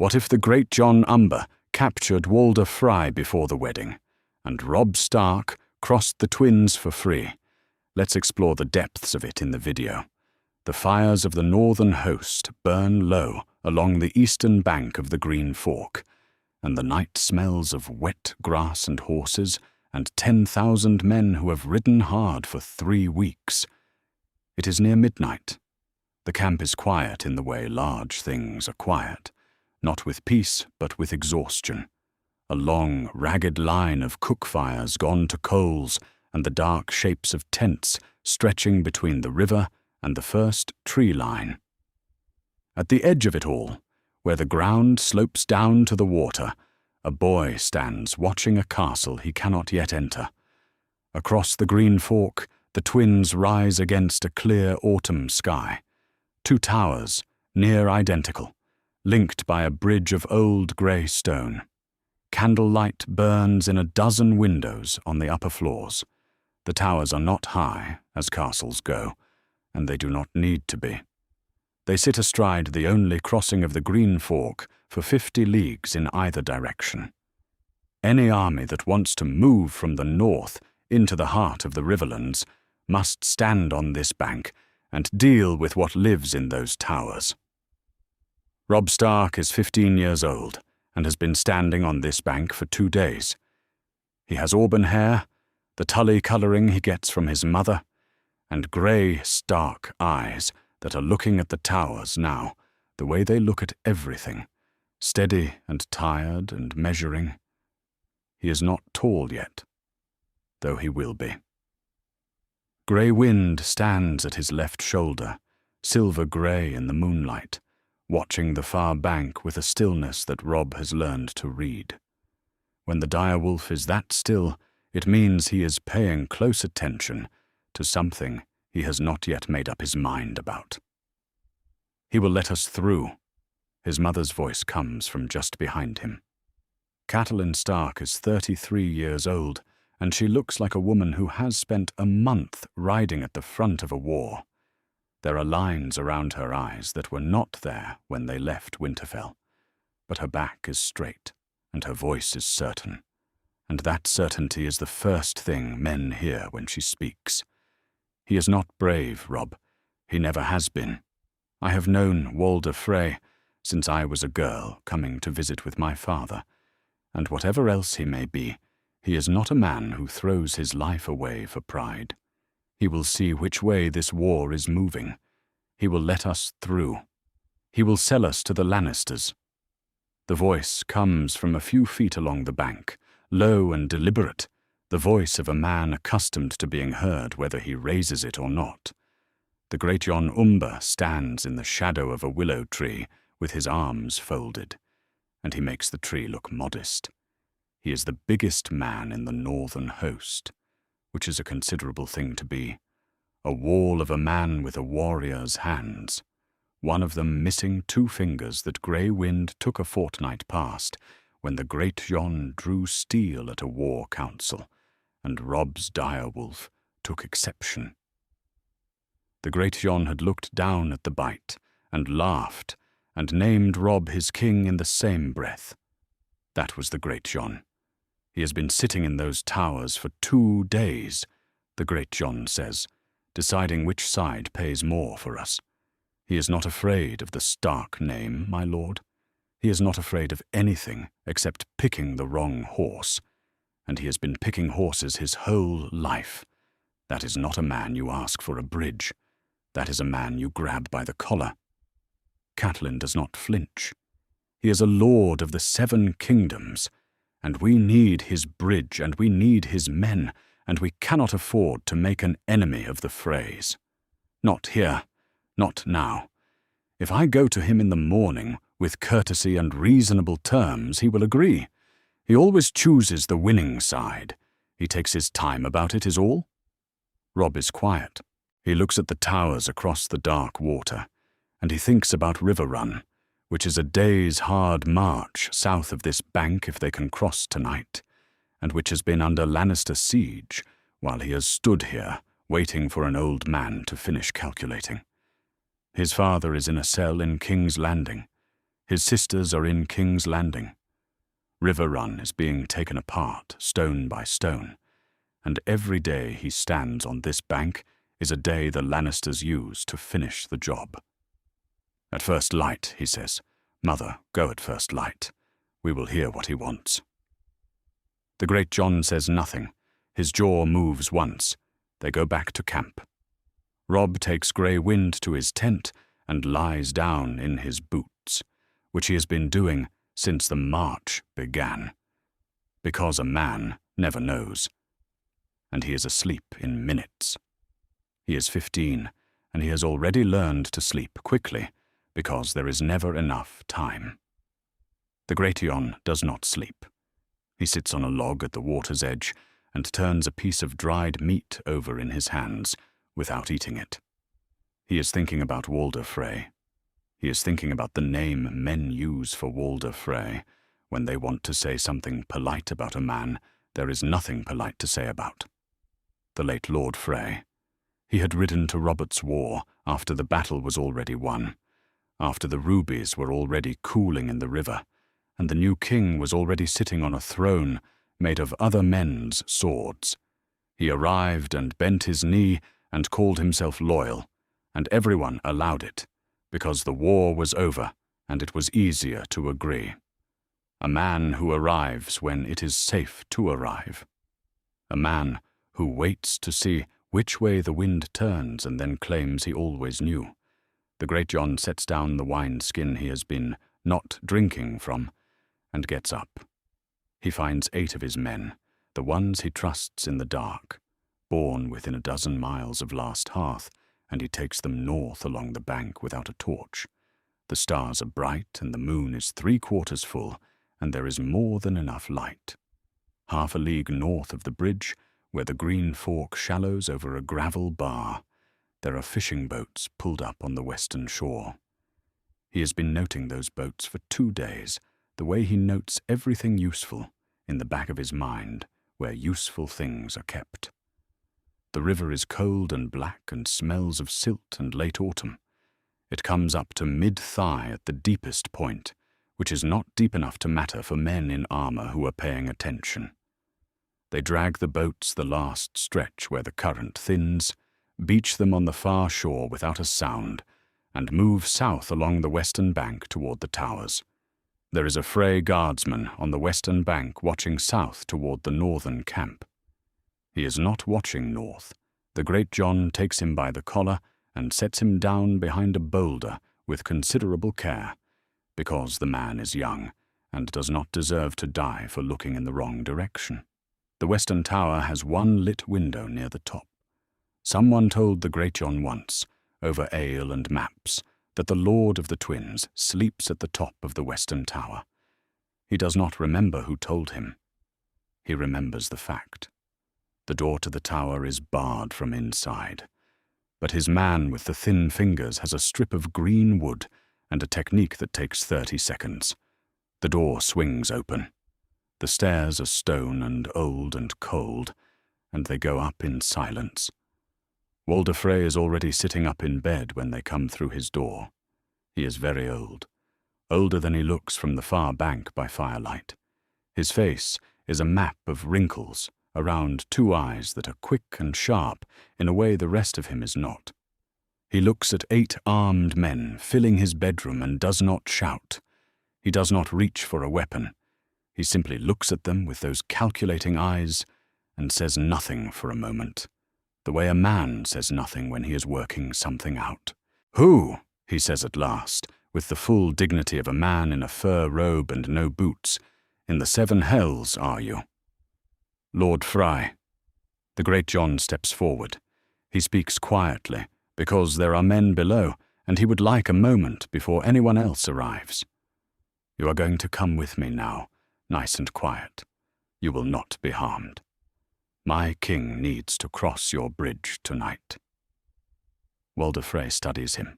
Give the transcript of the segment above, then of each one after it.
What if the Greatjon Umber captured Walder Frey before the wedding, and Robb Stark crossed the twins for free? Let's explore the depths of it in the video. The fires of the northern host burn low along the eastern bank of the Green Fork, and the night smells of wet grass and horses and 10,000 men who have ridden hard for 3 weeks. It is near midnight. The camp is quiet in the way large things are quiet, not with peace but with exhaustion. A long, ragged line of cook fires gone to coals and the dark shapes of tents stretching between the river and the first tree line. At the edge of it all, where the ground slopes down to the water, a boy stands watching a castle he cannot yet enter. Across the Green Fork, the twins rise against a clear autumn sky. 2 towers, near identical, linked by a bridge of old grey stone. Candlelight burns in a dozen windows on the upper floors. The towers are not high, as castles go, and they do not need to be. They sit astride the only crossing of the Green Fork for 50 leagues in either direction. Any army that wants to move from the north into the heart of the Riverlands must stand on this bank and deal with what lives in those towers. Robb Stark is 15 years old and has been standing on this bank for 2 days. He has auburn hair, the Tully colouring he gets from his mother, and grey, stark eyes that are looking at the towers now, the way they look at everything, steady and tired and measuring. He is not tall yet, though he will be. Grey wind stands at his left shoulder, silver-grey in the moonlight, watching the far bank with a stillness that Robb has learned to read. When the direwolf is that still, it means he is paying close attention to something he has not yet made up his mind about. "He will let us through." His mother's voice comes from just behind him. Catelyn Stark is 33 years old, and she looks like a woman who has spent a month riding at the front of a war. There are lines around her eyes that were not there when they left Winterfell, but her back is straight, and her voice is certain, and that certainty is the first thing men hear when she speaks. He is not brave, Robb. He never has been. I have known Walder Frey since I was a girl coming to visit with my father, and whatever else he may be, he is not a man who throws his life away for pride. He will see which way this war is moving. He will let us through. He will sell us to the Lannisters. The voice comes from a few feet along the bank, low and deliberate, the voice of a man accustomed to being heard whether he raises it or not. The Greatjon Umber stands in the shadow of a willow tree with his arms folded, and he makes the tree look modest. He is the biggest man in the northern host, which is a considerable thing to be. A wall of a man with a warrior's hands, one of them missing 2 fingers that grey wind took a fortnight past when the Greatjon drew steel at a war council, and Robb's direwolf took exception. The Greatjon had looked down at the bite and laughed and named Robb his king in the same breath. That was the Greatjon. He has been sitting in those towers for 2 days, the Greatjon says, deciding which side pays more for us. He is not afraid of the Stark name, my lord. He is not afraid of anything except picking the wrong horse, and he has been picking horses his whole life. That is not a man you ask for a bridge. That is a man you grab by the collar. Catelyn does not flinch. He is a lord of the 7 kingdoms, and we need his bridge, and we need his men, and we cannot afford to make an enemy of the Freys. Not here, not now. If I go to him in the morning with courtesy and reasonable terms, he will agree. He always chooses the winning side. He takes his time about it, is all. Robb is quiet. He looks at the towers across the dark water, and he thinks about Riverrun, which is a day's hard march south of this bank if they can cross tonight, and which has been under Lannister siege while he has stood here waiting for an old man to finish calculating. His father is in a cell in King's Landing. His sisters are in King's Landing. River Run is being taken apart, stone by stone, and every day he stands on this bank is a day the Lannisters use to finish the job. At first light, he says. Mother, go at first light. We will hear what he wants. The Greatjon says nothing. His jaw moves once. They go back to camp. Robb takes Grey Wind to his tent and lies down in his boots, which he has been doing since the march began. Because a man never knows. And he is asleep in minutes. He is 15, and he has already learned to sleep quickly, because there is never enough time. The Greatjon does not sleep. He sits on a log at the water's edge and turns a piece of dried meat over in his hands without eating it. He is thinking about Walder Frey. He is thinking about the name men use for Walder Frey. When they want to say something polite about a man, there is nothing polite to say about. The late Lord Frey. He had ridden to Robert's War after the battle was already won, after the rubies were already cooling in the river, and the new king was already sitting on a throne made of other men's swords. He arrived and bent his knee and called himself loyal, and everyone allowed it, because the war was over and it was easier to agree. A man who arrives when it is safe to arrive. A man who waits to see which way the wind turns and then claims he always knew. The Greatjon sets down the wineskin he has been not drinking from and gets up. He finds 8 of his men, the ones he trusts in the dark, born within a dozen miles of Last Hearth, and he takes them north along the bank without a torch. The stars are bright and the moon is 3/4 full, and there is more than enough light. Half a league north of the bridge, where the Green Fork shallows over a gravel bar, there are fishing boats pulled up on the western shore. He has been noting those boats for 2 days, the way he notes everything useful in the back of his mind, where useful things are kept. The river is cold and black and smells of silt and late autumn. It comes up to mid-thigh at the deepest point, which is not deep enough to matter for men in armor who are paying attention. They drag the boats the last stretch where the current thins, beach them on the far shore without a sound, and move south along the western bank toward the towers. There is a Frey guardsman on the western bank watching south toward the northern camp. He is not watching north. The Greatjon takes him by the collar and sets him down behind a boulder with considerable care, because the man is young and does not deserve to die for looking in the wrong direction. The western tower has 1 lit window near the top. Someone told the Greatjon once, over ale and maps, that the Lord of the Twins sleeps at the top of the western tower. He does not remember who told him. He remembers the fact. The door to the tower is barred from inside, but his man with the thin fingers has a strip of green wood and a technique that takes 30 seconds. The door swings open. The stairs are stone and old and cold, and they go up in silence. Walder Frey is already sitting up in bed when they come through his door. He is very old, older than he looks from the far bank by firelight. His face is a map of wrinkles around 2 eyes that are quick and sharp in a way the rest of him is not. He looks at 8 armed men filling his bedroom and does not shout. He does not reach for a weapon. He simply looks at them with those calculating eyes and says nothing for a moment, the way a man says nothing when he is working something out. "Who?" he says at last, with the full dignity of a man in a fur robe and no boots. "In the 7 hells, are you?" "Lord Frey." The Greatjon steps forward. He speaks quietly, because there are men below, and he would like a moment before anyone else arrives. "You are going to come with me now, nice and quiet. You will not be harmed. My king needs to cross your bridge tonight." Walder Frey studies him.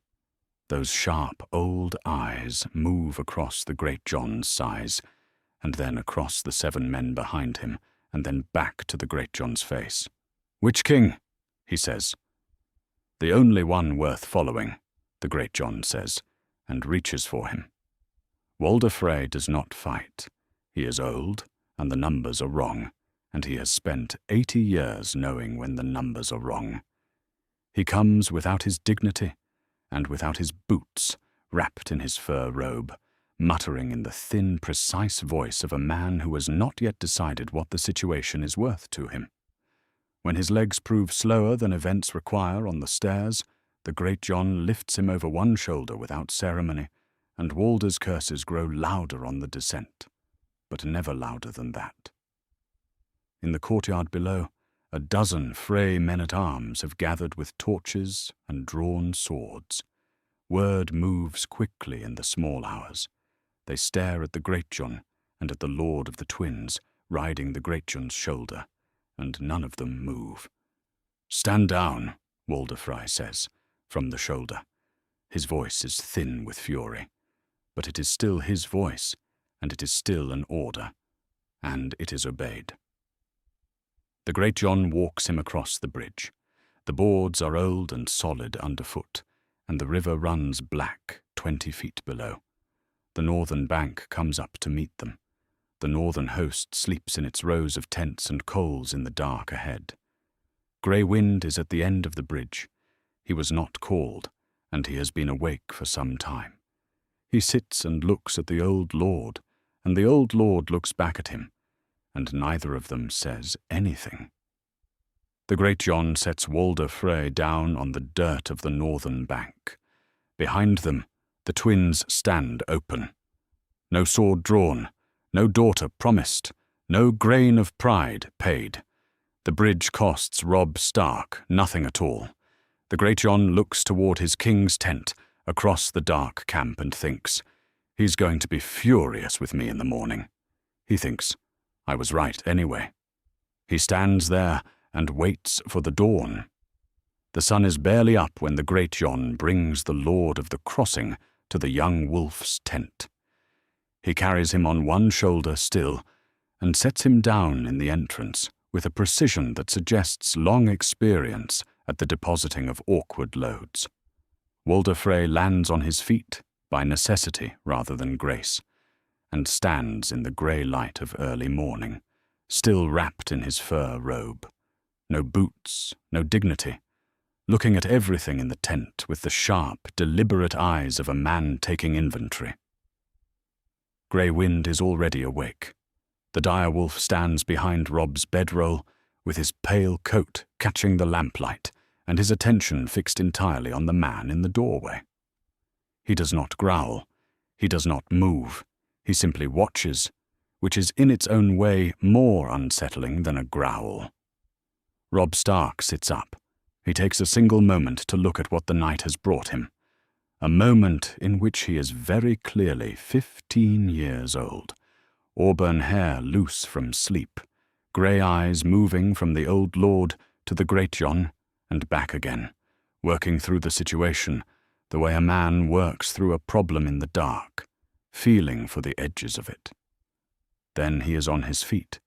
Those sharp old eyes move across the Greatjon's size, and then across the 7 men behind him, and then back to the Greatjon's face. "Which king?" he says. "The only one worth following," the Greatjon says, and reaches for him. Walder Frey does not fight. He is old, and the numbers are wrong, and he has spent 80 years knowing when the numbers are wrong. He comes without his dignity, and without his boots, wrapped in his fur robe, muttering in the thin, precise voice of a man who has not yet decided what the situation is worth to him. When his legs prove slower than events require on the stairs, the Greatjon lifts him over one shoulder without ceremony, and Walder's curses grow louder on the descent, but never louder than that. In the courtyard below, a dozen Frey men-at-arms have gathered with torches and drawn swords. Word moves quickly in the small hours. They stare at the Greatjon and at the Lord of the Twins, riding the Greatjon's shoulder, and none of them move. "Stand down," Walder Frey says, from the shoulder. His voice is thin with fury, but it is still his voice, and it is still an order, and it is obeyed. The Greatjon walks him across the bridge. The boards are old and solid underfoot, and the river runs black 20 feet below. The northern bank comes up to meet them. The northern host sleeps in its rows of tents and coals in the dark ahead. Grey Wind is at the end of the bridge. He was not called, and he has been awake for some time. He sits and looks at the old lord, and the old lord looks back at him, and neither of them says anything. The Greatjon sets Walder Frey down on the dirt of the northern bank. Behind them, the twins stand open. No sword drawn, no daughter promised, no grain of pride paid. The bridge costs Robb Stark nothing at all. The Greatjon looks toward his king's tent across the dark camp and thinks, "He's going to be furious with me in the morning." He thinks, "I was right anyway." He stands there and waits for the dawn. The sun is barely up when the Greatjon brings the Lord of the Crossing to the young wolf's tent. He carries him on one shoulder still, and sets him down in the entrance with a precision that suggests long experience at the depositing of awkward loads. Walder Frey lands on his feet by necessity rather than grace, and stands in the grey light of early morning, still wrapped in his fur robe. No boots, no dignity, looking at everything in the tent with the sharp, deliberate eyes of a man taking inventory. Grey Wind is already awake. The direwolf stands behind Robb's bedroll, with his pale coat catching the lamplight, and his attention fixed entirely on the man in the doorway. He does not growl. He does not move. He simply watches, which is in its own way more unsettling than a growl. Robb Stark sits up. He takes a single moment to look at what the night has brought him. A moment in which he is very clearly 15 years old, auburn hair loose from sleep, grey eyes moving from the old lord to the Greatjon and back again, working through the situation the way a man works through a problem in the dark, feeling for the edges of it. Then he is on his feet,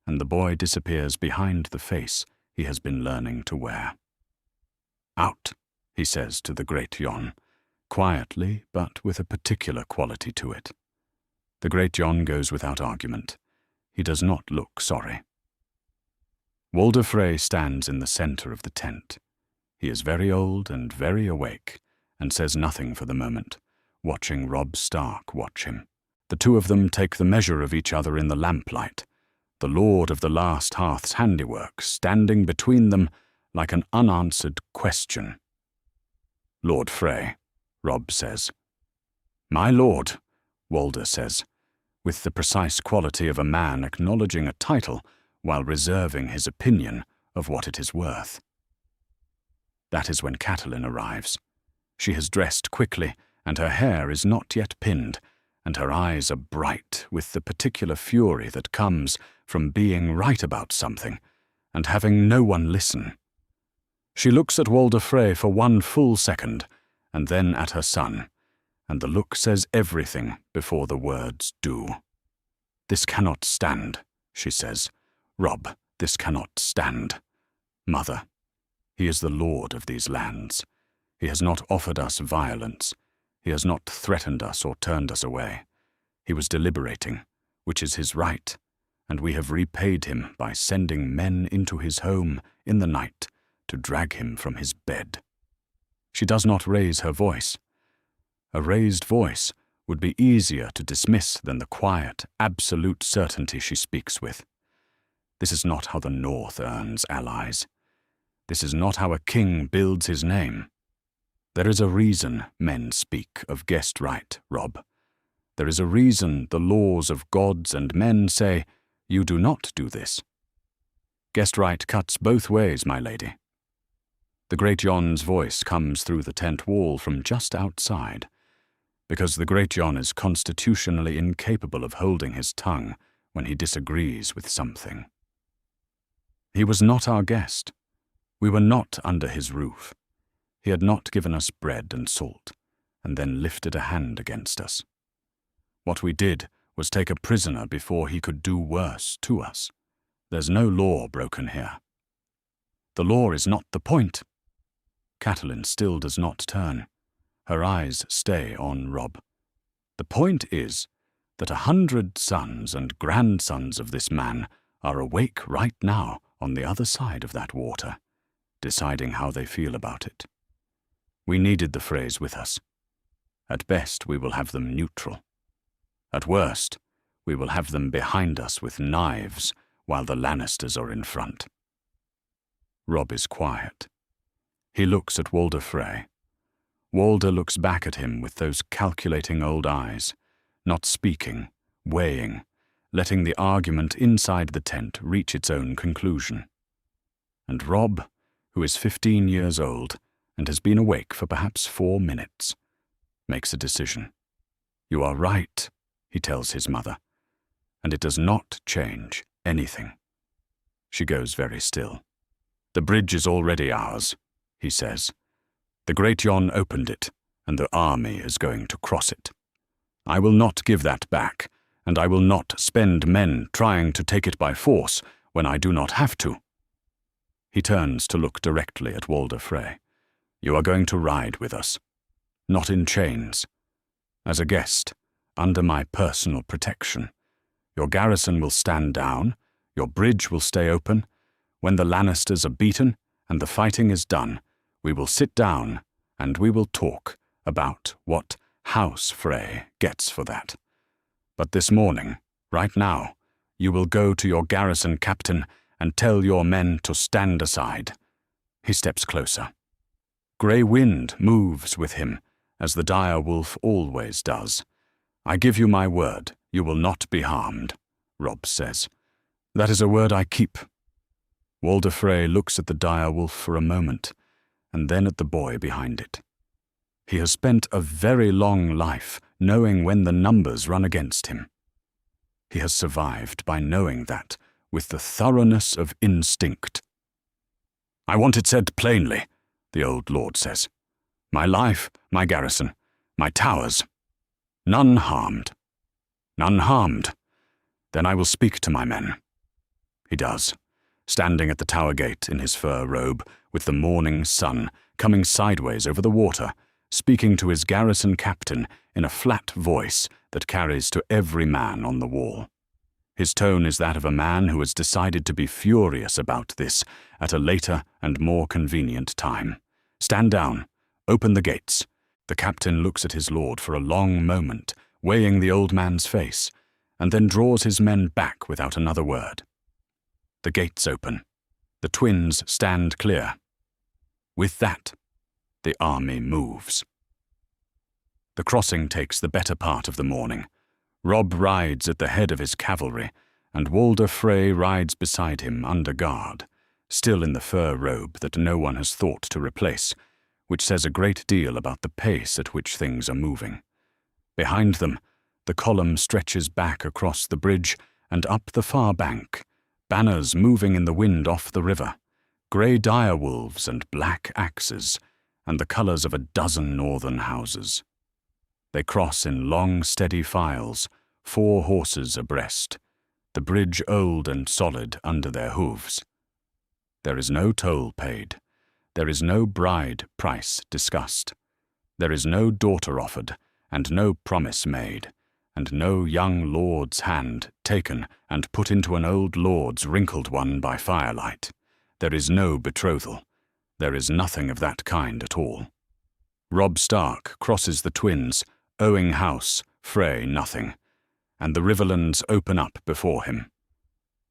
and the boy disappears behind the face he has been learning to wear. "Out," he says to the Greatjon, quietly but with a particular quality to it. The Greatjon goes without argument. He does not look sorry. Walder Frey stands in the center of the tent. He is very old and very awake, and says nothing for the moment, watching Robb Stark watch him. The two of them take the measure of each other in the lamplight, the Lord of the Last Hearth's handiwork standing between them like an unanswered question. "Lord Frey," Robb says. "My lord," Walder says, with the precise quality of a man acknowledging a title while reserving his opinion of what it is worth. That is when Catelyn arrives. She has dressed quickly, and her hair is not yet pinned, and her eyes are bright with the particular fury that comes from being right about something and having no one listen. She looks at Walder Frey for one full second, and then at her son, and the look says everything before the words do. "This cannot stand," she says. "Robb, this cannot stand. Mother, he is the lord of these lands. He has not offered us violence. He has not threatened us or turned us away. He was deliberating, which is his right, and we have repaid him by sending men into his home in the night to drag him from his bed. She does not raise her voice. A raised voice would be easier to dismiss than the quiet, absolute certainty she speaks with. This is not how the North earns allies. This is not how a king builds his name. There is a reason men speak of guest right, Robb. There is a reason the laws of gods and men say, you do not do this. Guest right cuts both ways, my lady. The Greatjon's voice comes through the tent wall from just outside, because the Greatjon is constitutionally incapable of holding his tongue when he disagrees with something. He was not our guest. We were not under his roof. He had not given us bread and salt, and then lifted a hand against us. What we did was take a prisoner before he could do worse to us. There's no law broken here. The law is not the point. Catelyn still does not turn. Her eyes stay on Robb. The point is that 100 sons and grandsons of this man are awake right now on the other side of that water, deciding how they feel about it. We needed the Freys with us. At best, we will have them neutral. At worst, we will have them behind us with knives while the Lannisters are in front. Robb is quiet. He looks at Walder Frey. Walder looks back at him with those calculating old eyes, not speaking, weighing, letting the argument inside the tent reach its own conclusion. And Robb, who is 15 years old and has been awake for perhaps 4 minutes, makes a decision. You are right, he tells his mother, and it does not change anything. She goes very still. The bridge is already ours, he says. The Greatjon opened it, and the army is going to cross it. I will not give that back, and I will not spend men trying to take it by force when I do not have to. He turns to look directly at Walder Frey. You are going to ride with us. Not in chains. As a guest, under my personal protection. Your garrison will stand down, your bridge will stay open. When the Lannisters are beaten and the fighting is done, we will sit down and we will talk about what House Frey gets for that. But this morning, right now, you will go to your garrison captain and tell your men to stand aside. He steps closer. Grey wind moves with him, as the dire wolf always does. I give you my word, you will not be harmed, Robb says. That is a word I keep. Walder Frey looks at the dire wolf for a moment, and then at the boy behind it. He has spent a very long life knowing when the numbers run against him. He has survived by knowing that with the thoroughness of instinct. I want it said plainly, the old lord says. My life, my garrison, my towers. None harmed. None harmed. Then I will speak to my men. He does, standing at the tower gate in his fur robe, with the morning sun coming sideways over the water, speaking to his garrison captain in a flat voice that carries to every man on the wall. His tone is that of a man who has decided to be furious about this at a later and more convenient time. Stand down. Open the gates. The captain looks at his lord for a long moment, weighing the old man's face, and then draws his men back without another word. The gates open. The twins stand clear. With that, the army moves. The crossing takes the better part of the morning. Robb rides at the head of his cavalry, and Walder Frey rides beside him under guard, still in the fur robe that no one has thought to replace, which says a great deal about the pace at which things are moving. Behind them, the column stretches back across the bridge and up the far bank, banners moving in the wind off the river, grey direwolves and black axes, and the colours of a dozen northern houses. They cross in long, steady files, 4 horses abreast, the bridge old and solid under their hooves. There is no toll paid. There is no bride price discussed. There is no daughter offered, and no promise made, and no young lord's hand taken and put into an old lord's wrinkled one by firelight. There is no betrothal. There is nothing of that kind at all. Robb Stark crosses the twins, owing house, Frey nothing, and the riverlands open up before him.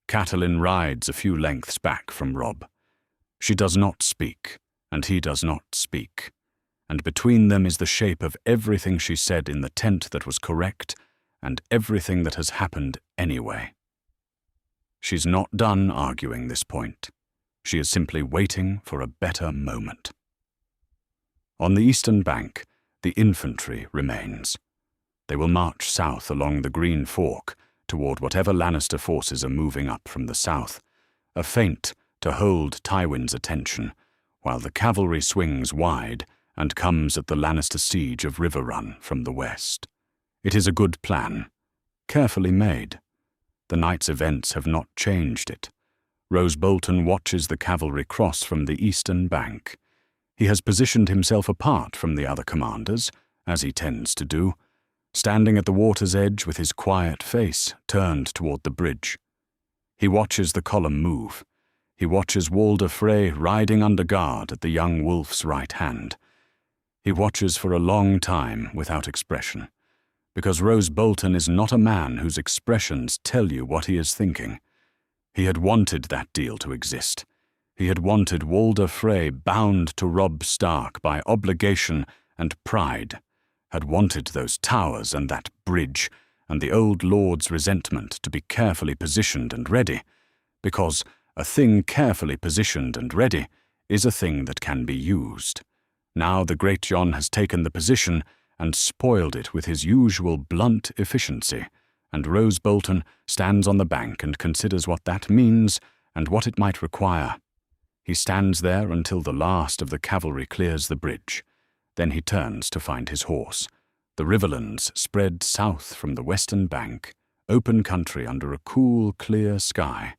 Catelyn rides a few lengths back from Robb. She does not speak, and he does not speak, and between them is the shape of everything she said in the tent that was correct, and everything that has happened anyway. She's not done arguing this point. She is simply waiting for a better moment. On the eastern bank, the infantry remains. They will march south along the Green Fork toward whatever Lannister forces are moving up from the south, a feint to hold Tywin's attention, while the cavalry swings wide and comes at the Lannister siege of Riverrun from the west. It is a good plan, carefully made. The night's events have not changed it. Roose Bolton watches the cavalry cross from the eastern bank. He has positioned himself apart from the other commanders, as he tends to do, standing at the water's edge with his quiet face turned toward the bridge. He watches the column move. He watches Walder Frey riding under guard at the young wolf's right hand. He watches for a long time without expression, because Roose Bolton is not a man whose expressions tell you what he is thinking. He had wanted that deal to exist. He had wanted Walder Frey bound to Robb Stark by obligation and pride, had wanted those towers and that bridge and the old lord's resentment to be carefully positioned and ready, because a thing carefully positioned and ready is a thing that can be used. Now the Greatjon has taken the position and spoiled it with his usual blunt efficiency, and Roose Bolton stands on the bank and considers what that means and what it might require. He stands there until the last of the cavalry clears the bridge. Then he turns to find his horse. The riverlands spread south from the western bank, open country under a cool, clear sky,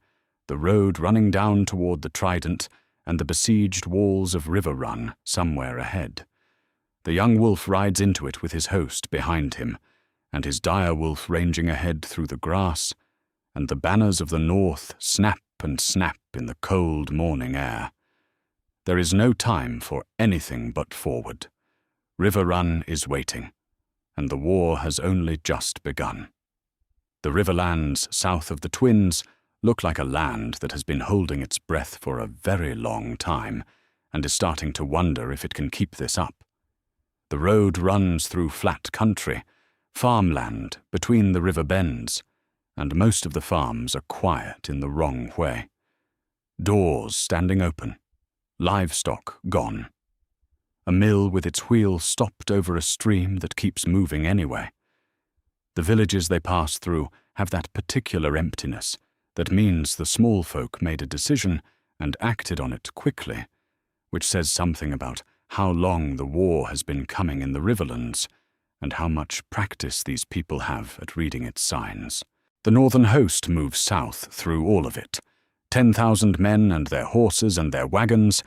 the road running down toward the Trident and the besieged walls of Riverrun somewhere ahead. The young wolf rides into it with his host behind him, and his dire wolf ranging ahead through the grass, and the banners of the north snap and snap in the cold morning air. There is no time for anything but forward. Riverrun is waiting, and the war has only just begun. The riverlands south of the Twins look like a land that has been holding its breath for a very long time and is starting to wonder if it can keep this up. The road runs through flat country, farmland between the river bends, and most of the farms are quiet in the wrong way. Doors standing open, livestock gone. A mill with its wheel stopped over a stream that keeps moving anyway. The villages they pass through have that particular emptiness that means the small folk made a decision and acted on it quickly, which says something about how long the war has been coming in the Riverlands and how much practice these people have at reading its signs. The northern host moves south through all of it, 10,000 men and their horses and their wagons,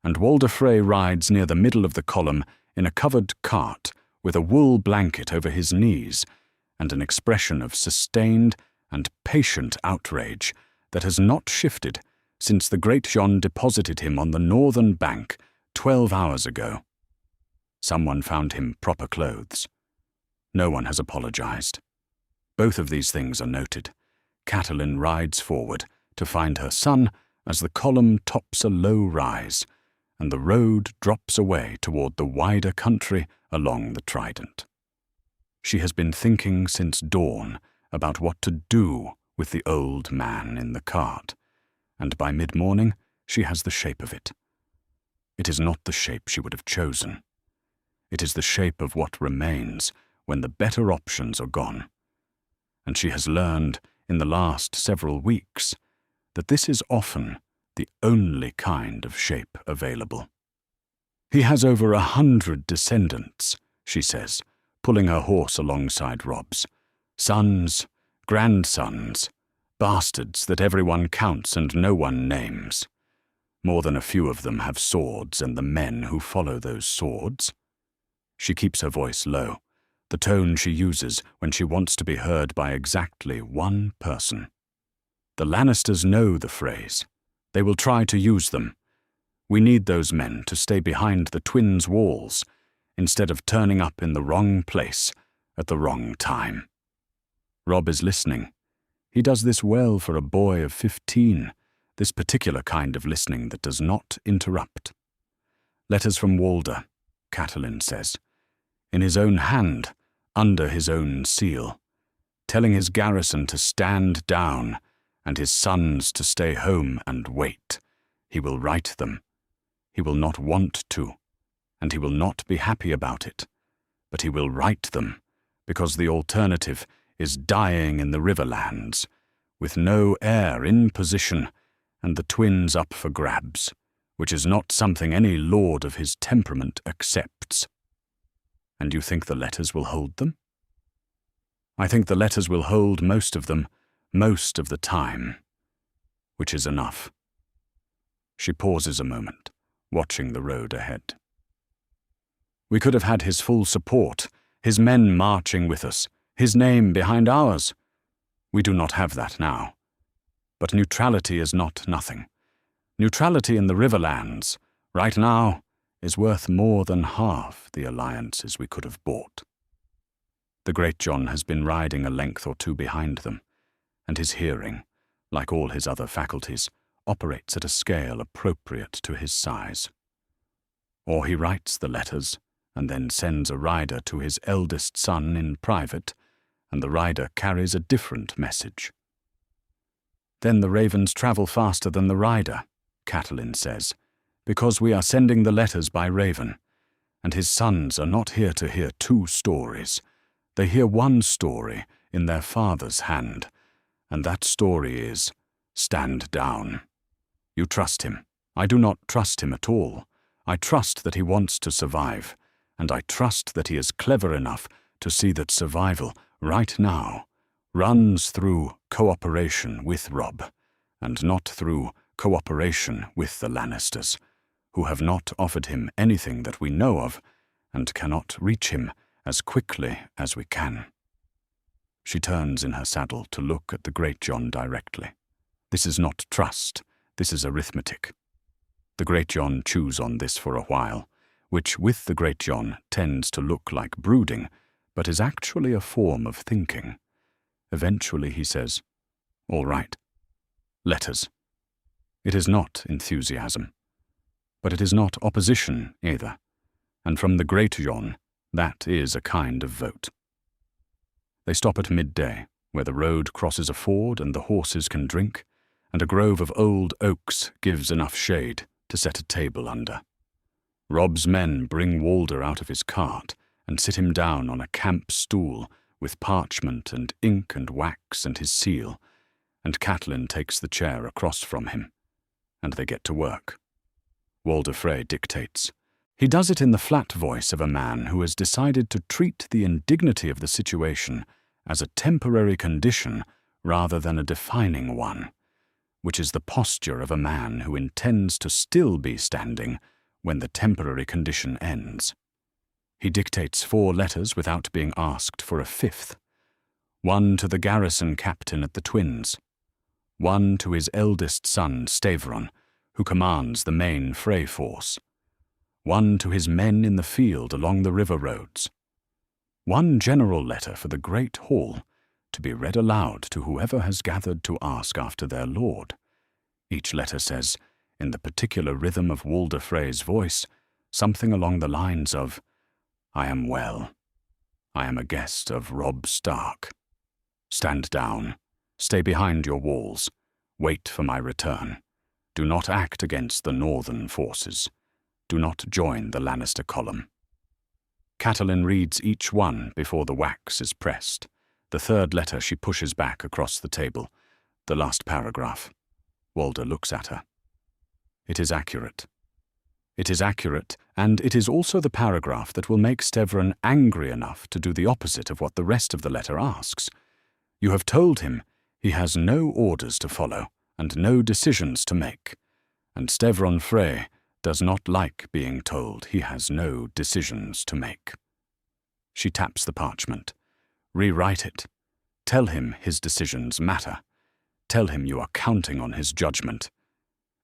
and Walder Frey rides near the middle of the column in a covered cart with a wool blanket over his knees and an expression of sustained and patient outrage that has not shifted since the Greatjon deposited him on the northern bank 12 hours ago. Someone found him proper clothes. No one has apologized. Both of these things are noted. Catelyn rides forward to find her son as the column tops a low rise, and the road drops away toward the wider country along the Trident. She has been thinking since dawn about what to do with the old man in the cart, and by mid-morning she has the shape of it. It is not the shape she would have chosen. It is the shape of what remains when the better options are gone. And she has learned in the last several weeks that this is often the only kind of shape available. He has over 100 descendants, she says, pulling her horse alongside Robb's. Sons, grandsons, bastards that everyone counts and no one names. More than a few of them have swords and the men who follow those swords. She keeps her voice low, the tone she uses when she wants to be heard by exactly one person. The Lannisters know the phrase. They will try to use them. We need those men to stay behind the twins' walls instead of turning up in the wrong place at the wrong time. Robb is listening. He does this well for a boy of 15, this particular kind of listening that does not interrupt. Letters from Walder, Catelyn says, in his own hand, under his own seal, telling his garrison to stand down and his sons to stay home and wait. He will write them. He will not want to, and he will not be happy about it, but he will write them, because the alternative is dying in the Riverlands, with no heir in position and the twins up for grabs, which is not something any lord of his temperament accepts. And you think the letters will hold them? I think the letters will hold most of them, most of the time, which is enough. She pauses a moment, watching the road ahead. We could have had his full support, his men marching with us, his name behind ours. We do not have that now. But neutrality is not nothing. Neutrality in the Riverlands, right now, is worth more than half the alliances we could have bought. The Greatjon has been riding a length or two behind them, and his hearing, like all his other faculties, operates at a scale appropriate to his size. Or he writes the letters, and then sends a rider to his eldest son in private, and the rider carries a different message. Then the ravens travel faster than the rider, Catelyn says, because we are sending the letters by raven, and his sons are not here to hear two stories. They hear one story in their father's hand, and that story is, stand down. You trust him. I do not trust him at all. I trust that he wants to survive, and I trust that he is clever enough to see that survival, right now, runs through cooperation with Robb, and not through cooperation with the Lannisters, who have not offered him anything that we know of, and cannot reach him as quickly as we can. She turns in her saddle to look at the Greatjon directly. This is not trust, this is arithmetic. The Greatjon chews on this for a while, which with the Greatjon tends to look like brooding, but is actually a form of thinking. Eventually he says, all right. Letters. It is not enthusiasm, but it is not opposition either, and from the Greatjon, that is a kind of vote. They stop at midday, where the road crosses a ford and the horses can drink, and a grove of old oaks gives enough shade to set a table under. Robb's men bring Walder out of his cart and sit him down on a camp stool with parchment and ink and wax and his seal, and Catelyn takes the chair across from him, and they get to work. Walder Frey dictates. He does it in the flat voice of a man who has decided to treat the indignity of the situation as a temporary condition rather than a defining one, which is the posture of a man who intends to still be standing when the temporary condition ends. He dictates 4 letters without being asked for a 5th. 1 to the garrison captain at the Twins, 1 to his eldest son, Stavron, who commands the main Frey force, 1 to his men in the field along the river roads, 1 general letter for the great hall, to be read aloud to whoever has gathered to ask after their lord. Each letter says, in the particular rhythm of Walder Frey's voice, something along the lines of, I am well. I am a guest of Robb Stark. Stand down. Stay behind your walls. Wait for my return. Do not act against the northern forces. Do not join the Lannister column. Catelyn reads each one before the wax is pressed. The 3rd letter she pushes back across the table. The last paragraph. Walder looks at her. It is accurate. It is accurate, and it is also the paragraph that will make Stavron angry enough to do the opposite of what the rest of the letter asks. You have told him he has no orders to follow and no decisions to make, and Stavron Frey does not like being told he has no decisions to make. She taps the parchment. Rewrite it. Tell him his decisions matter. Tell him you are counting on his judgment.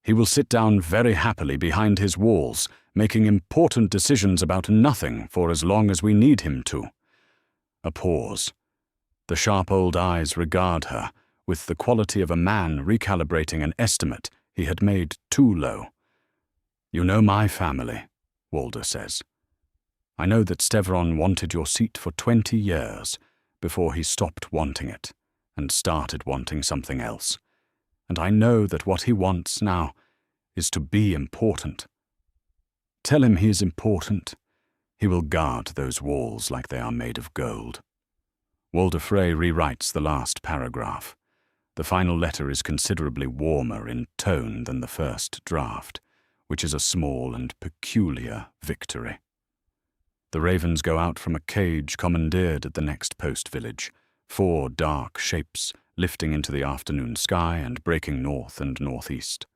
He will sit down very happily behind his walls, making important decisions about nothing for as long as we need him to. A pause. The sharp old eyes regard her, with the quality of a man recalibrating an estimate he had made too low. You know my family, Walder says. I know that Stevron wanted your seat for 20 years before he stopped wanting it and started wanting something else. And I know that what he wants now is to be important. Tell him he is important. He will guard those walls like they are made of gold. Walder Frey rewrites the last paragraph. The final letter is considerably warmer in tone than the first draft, which is a small and peculiar victory. The ravens go out from a cage commandeered at the next post village, 4 dark shapes lifting into the afternoon sky and breaking north and northeast.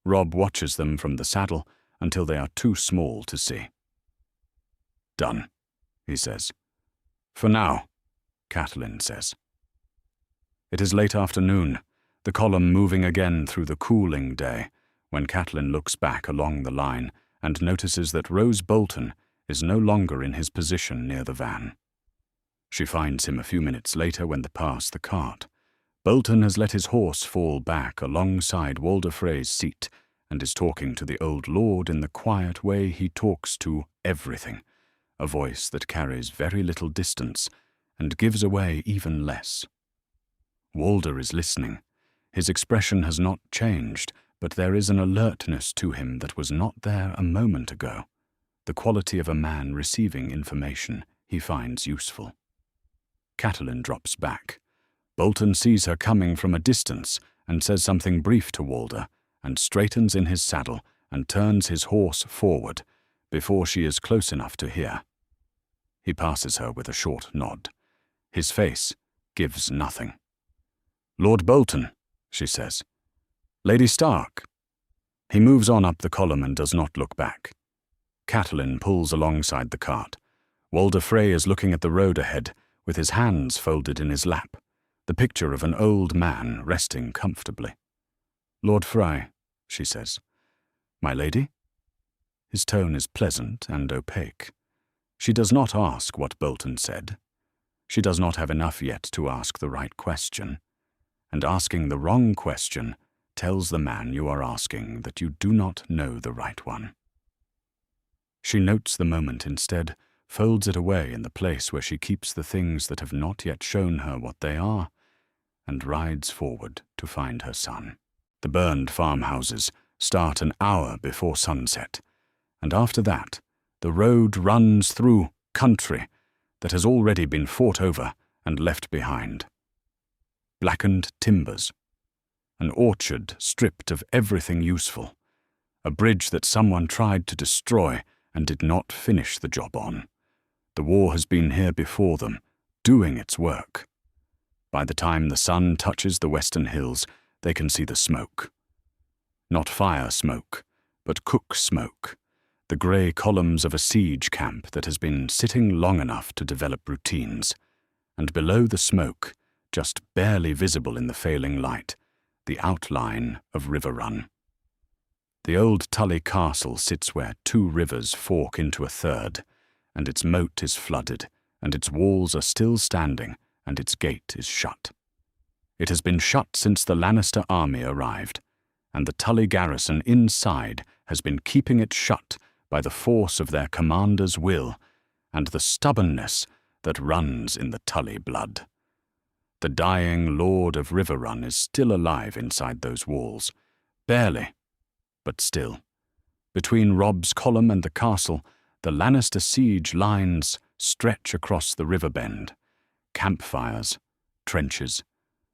Robb watches them from the saddle until they are too small to see. Done, he says. For now, Catelyn says. It is late afternoon, the column moving again through the cooling day, when Catelyn looks back along the line and notices that Rose Bolton is no longer in his position near the van. She finds him a few minutes later when they pass the cart. Bolton has let his horse fall back alongside Walder Frey's seat and is talking to the old lord in the quiet way he talks to everything, a voice that carries very little distance and gives away even less. Walder is listening. His expression has not changed, but there is an alertness to him that was not there a moment ago, the quality of a man receiving information he finds useful. Catelyn drops back. Bolton sees her coming from a distance and says something brief to Walder, and straightens in his saddle and turns his horse forward before she is close enough to hear. He passes her with a short nod. His face gives nothing. Lord Bolton, she says. Lady Stark. He moves on up the column and does not look back. Catelyn pulls alongside the cart. Walder Frey is looking at the road ahead, with his hands folded in his lap, the picture of an old man resting comfortably. Lord Frey, she says. My lady? His tone is pleasant and opaque. She does not ask what Bolton said. She does not have enough yet to ask the right question. And asking the wrong question tells the man you are asking that you do not know the right one. She notes the moment instead, folds it away in the place where she keeps the things that have not yet shown her what they are, and rides forward to find her son. The burned farmhouses start an hour before sunset, and after that, the road runs through country that has already been fought over and left behind. Blackened timbers, an orchard stripped of everything useful, a bridge that someone tried to destroy and did not finish the job on. The war has been here before them, doing its work. By the time the sun touches the western hills, they can see the smoke. Not fire smoke, but cook smoke, the grey columns of a siege camp that has been sitting long enough to develop routines, and below the smoke, just barely visible in the failing light, the outline of River Run. The old Tully Castle sits where 2 rivers fork into a third, and its moat is flooded, and its walls are still standing, and its gate is shut. It has been shut since the Lannister army arrived, and the Tully garrison inside has been keeping it shut by the force of their commander's will and the stubbornness that runs in the Tully blood. The dying Lord of River Run is still alive inside those walls, barely, but still. Between Robb's column and the castle, the Lannister siege lines stretch across the river bend. Campfires, trenches,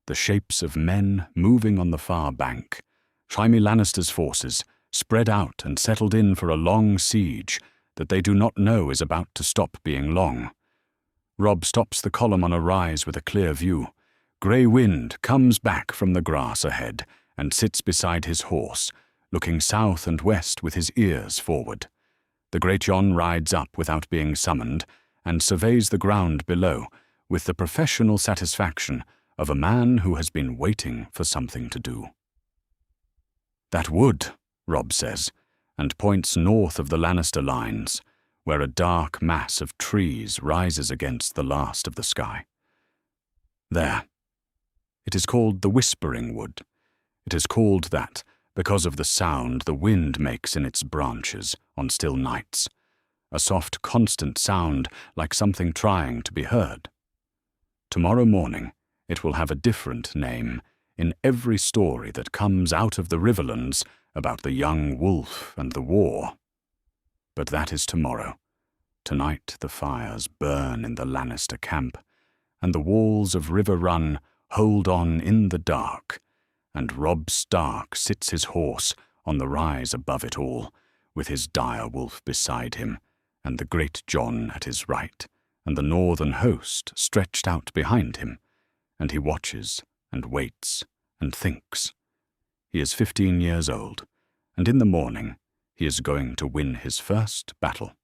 the shapes of men moving on the far bank. Jaime Lannister's forces, spread out and settled in for a long siege that they do not know is about to stop being long. Robb stops the column on a rise with a clear view. Grey wind comes back from the grass ahead and sits beside his horse, looking south and west with his ears forward. The Greatjon rides up without being summoned, and surveys the ground below with the professional satisfaction of a man who has been waiting for something to do. "That wood," Robb says, and points north of the Lannister lines, where a dark mass of trees rises against the last of the sky. "There. It is called the Whispering Wood. It is called that because of the sound the wind makes in its branches on still nights, a soft, constant sound like something trying to be heard. Tomorrow morning it will have a different name in every story that comes out of the Riverlands about the young wolf and the war. But that is tomorrow. Tonight the fires burn in the Lannister camp, and the walls of River Run hold on in the dark, and Robb Stark sits his horse on the rise above it all, with his dire wolf beside him, and the Greatjon at his right, and the northern host stretched out behind him, and he watches and waits and thinks. He is 15 years old, and in the morning he is going to win his first battle.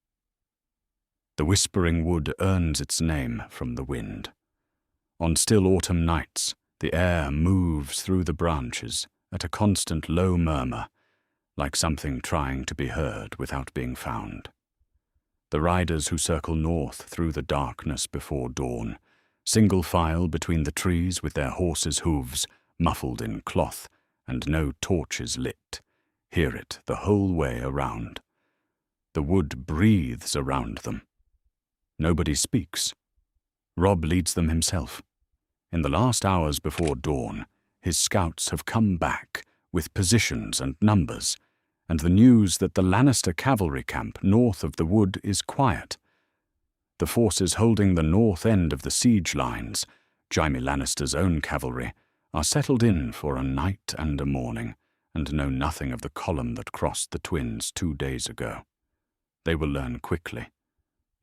The Whispering Wood earns its name from the wind. On still autumn nights, the air moves through the branches at a constant low murmur, like something trying to be heard without being found. The riders who circle north through the darkness before dawn, single file between the trees with their horses' hooves muffled in cloth and no torches lit, hear it the whole way around. The wood breathes around them. Nobody speaks. Robb leads them himself. In the last hours before dawn, his scouts have come back with positions and numbers, and the news that the Lannister cavalry camp north of the wood is quiet. The forces holding the north end of the siege lines, Jaime Lannister's own cavalry, are settled in for a night and a morning, and know nothing of the column that crossed the Twins 2 days ago. They will learn quickly.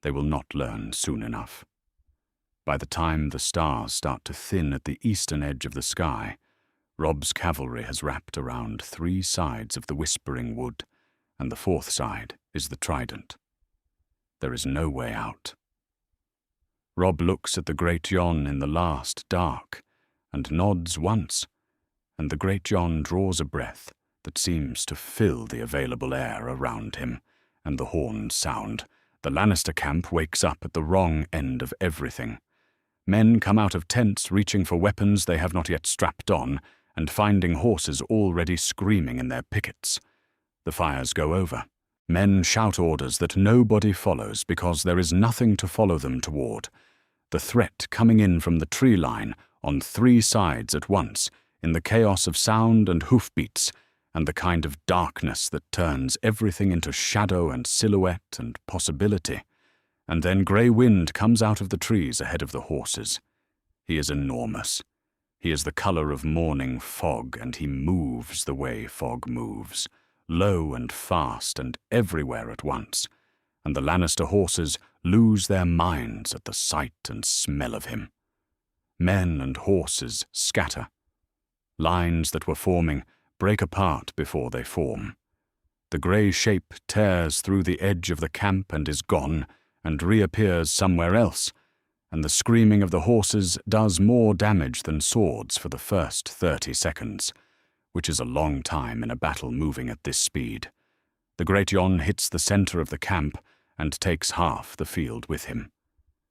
They will not learn soon enough. By the time the stars start to thin at the eastern edge of the sky, Robb's cavalry has wrapped around 3 sides of the Whispering Wood, and the 4th side is the Trident. There is no way out. Robb looks at the Greatjon in the last dark, and nods once, and the Greatjon draws a breath that seems to fill the available air around him, and the horns sound. The Lannister camp wakes up at the wrong end of everything. Men come out of tents reaching for weapons they have not yet strapped on, and finding horses already screaming in their pickets. The fires go over. Men shout orders that nobody follows because there is nothing to follow them toward. The threat coming in from the tree line on 3 sides at once, in the chaos of sound and hoofbeats, and the kind of darkness that turns everything into shadow and silhouette and possibility. And then grey wind comes out of the trees ahead of the horses. He is enormous. He is the colour of morning fog, and he moves the way fog moves, low and fast and everywhere at once, and the Lannister horses lose their minds at the sight and smell of him. Men and horses scatter. Lines that were forming break apart before they form. The grey shape tears through the edge of the camp and is gone, and reappears somewhere else, and the screaming of the horses does more damage than swords for the first 30 seconds, which is a long time in a battle moving at this speed. The Greatjon hits the centre of the camp and takes half the field with him.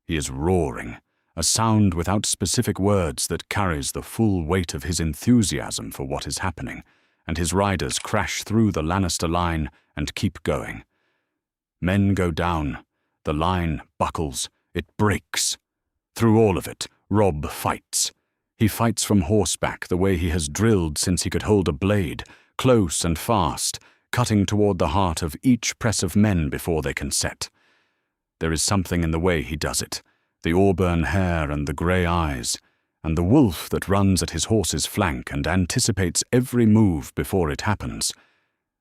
He is roaring, a sound without specific words that carries the full weight of his enthusiasm for what is happening, and his riders crash through the Lannister line and keep going. Men go down. The line buckles. It breaks. Through all of it, Robb fights. He fights from horseback the way he has drilled since he could hold a blade, close and fast, cutting toward the heart of each press of men before they can set. There is something in the way he does it, the auburn hair and the grey eyes, and the wolf that runs at his horse's flank and anticipates every move before it happens,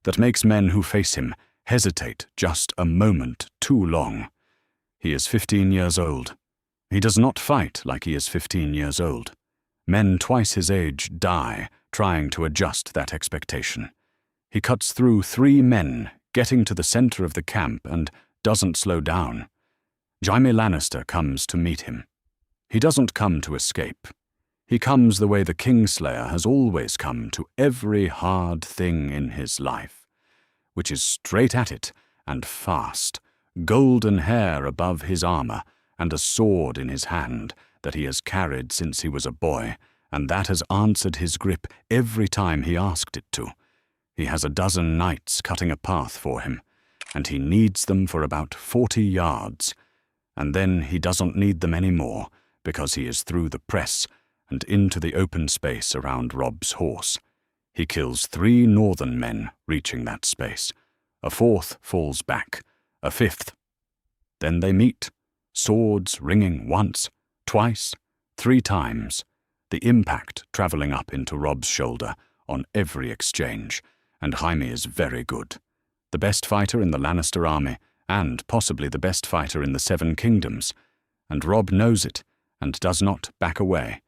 that makes men who face him hesitate just a moment too long. He is 15 years old. He does not fight like he is 15 years old. Men twice his age die trying to adjust that expectation. He cuts through 3 men, getting to the center of the camp, and doesn't slow down. Jaime Lannister comes to meet him. He doesn't come to escape. He comes the way the Kingslayer has always come to every hard thing in his life, which is straight at it and fast, golden hair above his armor, and a sword in his hand that he has carried since he was a boy, and that has answered his grip every time he asked it to. He has a dozen knights cutting a path for him, and he needs them for about 40 yards, and then he doesn't need them anymore because he is through the press and into the open space around Robb's horse. He kills 3 northern men reaching that space. A 4th falls back, a 5th. Then they meet, swords ringing once, twice, 3 times, the impact travelling up into Robb's shoulder on every exchange, and Jaime is very good. The best fighter in the Lannister army, and possibly the best fighter in the 7 Kingdoms, and Robb knows it and does not back away,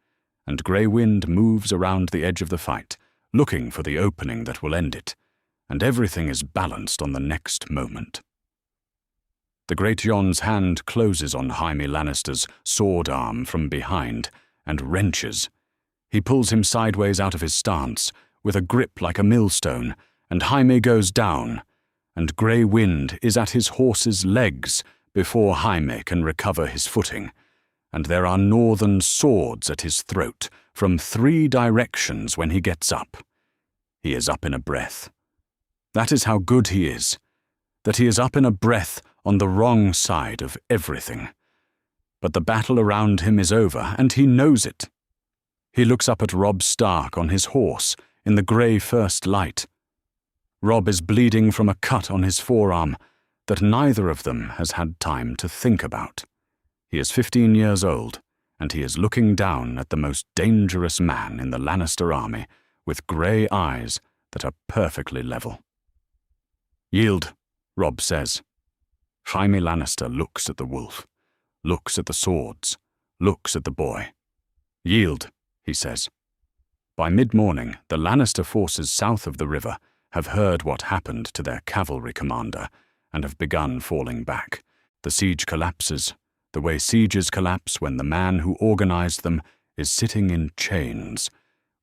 and Grey Wind moves around the edge of the fight, looking for the opening that will end it, and everything is balanced on the next moment. The Greatjon's hand closes on Jaime Lannister's sword arm from behind and wrenches. He pulls him sideways out of his stance with a grip like a millstone, and Jaime goes down, and Grey Wind is at his horse's legs before Jaime can recover his footing, and there are northern swords at his throat from 3 directions when he gets up. He is up in a breath. That is how good he is, that he is up in a breath on the wrong side of everything. But the battle around him is over, and he knows it. He looks up at Robb Stark on his horse in the grey first light. Robb is bleeding from a cut on his forearm that neither of them has had time to think about. He is 15 years old, and he is looking down at the most dangerous man in the Lannister army with grey eyes that are perfectly level. "Yield," Robb says. Jaime Lannister looks at the wolf, looks at the swords, looks at the boy. "Yield," he says. By mid-morning, the Lannister forces south of the river have heard what happened to their cavalry commander and have begun falling back. The siege collapses, the way sieges collapse when the man who organized them is sitting in chains,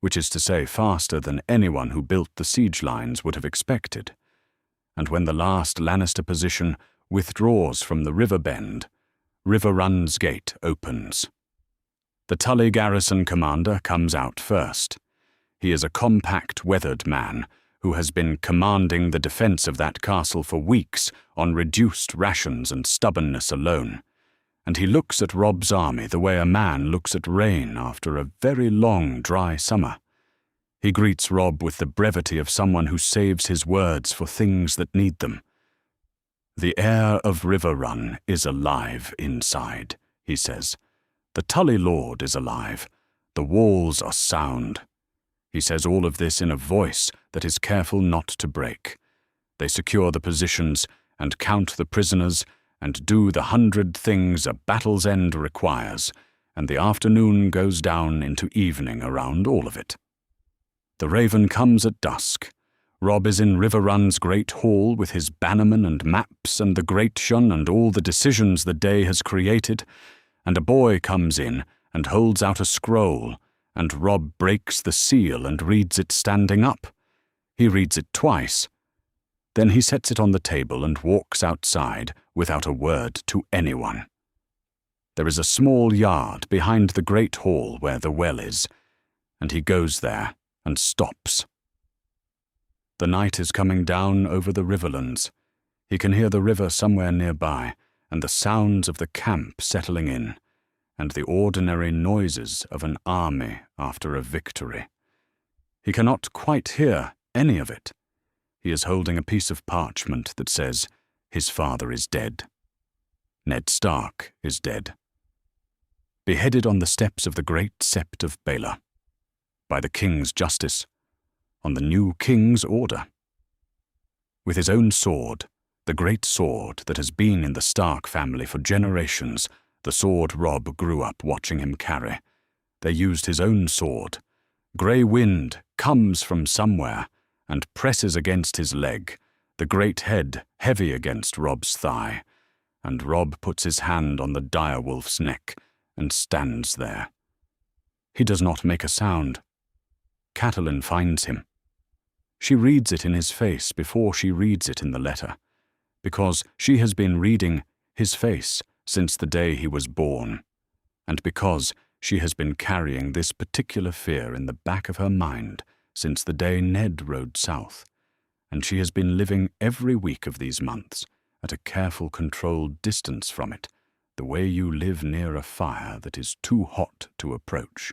which is to say faster than anyone who built the siege lines would have expected. And when the last Lannister position withdraws from the river bend, Riverrun's gate opens. The Tully garrison commander comes out first. He is a compact, weathered man who has been commanding the defense of that castle for weeks on reduced rations and stubbornness alone, and he looks at Robb's army the way a man looks at rain after a very long, dry summer. He greets Robb with the brevity of someone who saves his words for things that need them. "The air of Riverrun is alive inside," he says. "The Tully Lord is alive. The walls are sound." He says all of this in a voice that is careful not to break. They secure the positions and count the prisoners and do the 100 things a battle's end requires, and the afternoon goes down into evening around all of it. The Raven comes at dusk. Robb is in Riverrun's great hall with his bannermen and maps and the Greatjon and all the decisions the day has created, and a boy comes in and holds out a scroll, and Robb breaks the seal and reads it standing up. He reads it twice. Then he sets it on the table and walks outside without a word to anyone. There is a small yard behind the great hall where the well is, and he goes there and stops. The night is coming down over the riverlands. He can hear the river somewhere nearby, and the sounds of the camp settling in, and the ordinary noises of an army after a victory. He cannot quite hear any of it. He is holding a piece of parchment that says, "His father is dead. Ned Stark is dead. Beheaded on the steps of the great Sept of Baelor. By the king's justice. On the new king's order. With his own sword, the great sword that has been in the Stark family for generations, the sword Robb grew up watching him carry. They used his own sword. Grey Wind comes from somewhere and presses against his leg, the great head heavy against Robb's thigh, and Robb puts his hand on the direwolf's neck and stands there. He does not make a sound. Catelyn finds him. She reads it in his face before she reads it in the letter, because she has been reading his face since the day he was born, and because she has been carrying this particular fear in the back of her mind since the day Ned rode south, and she has been living every week of these months at a careful, controlled distance from it, the way you live near a fire that is too hot to approach.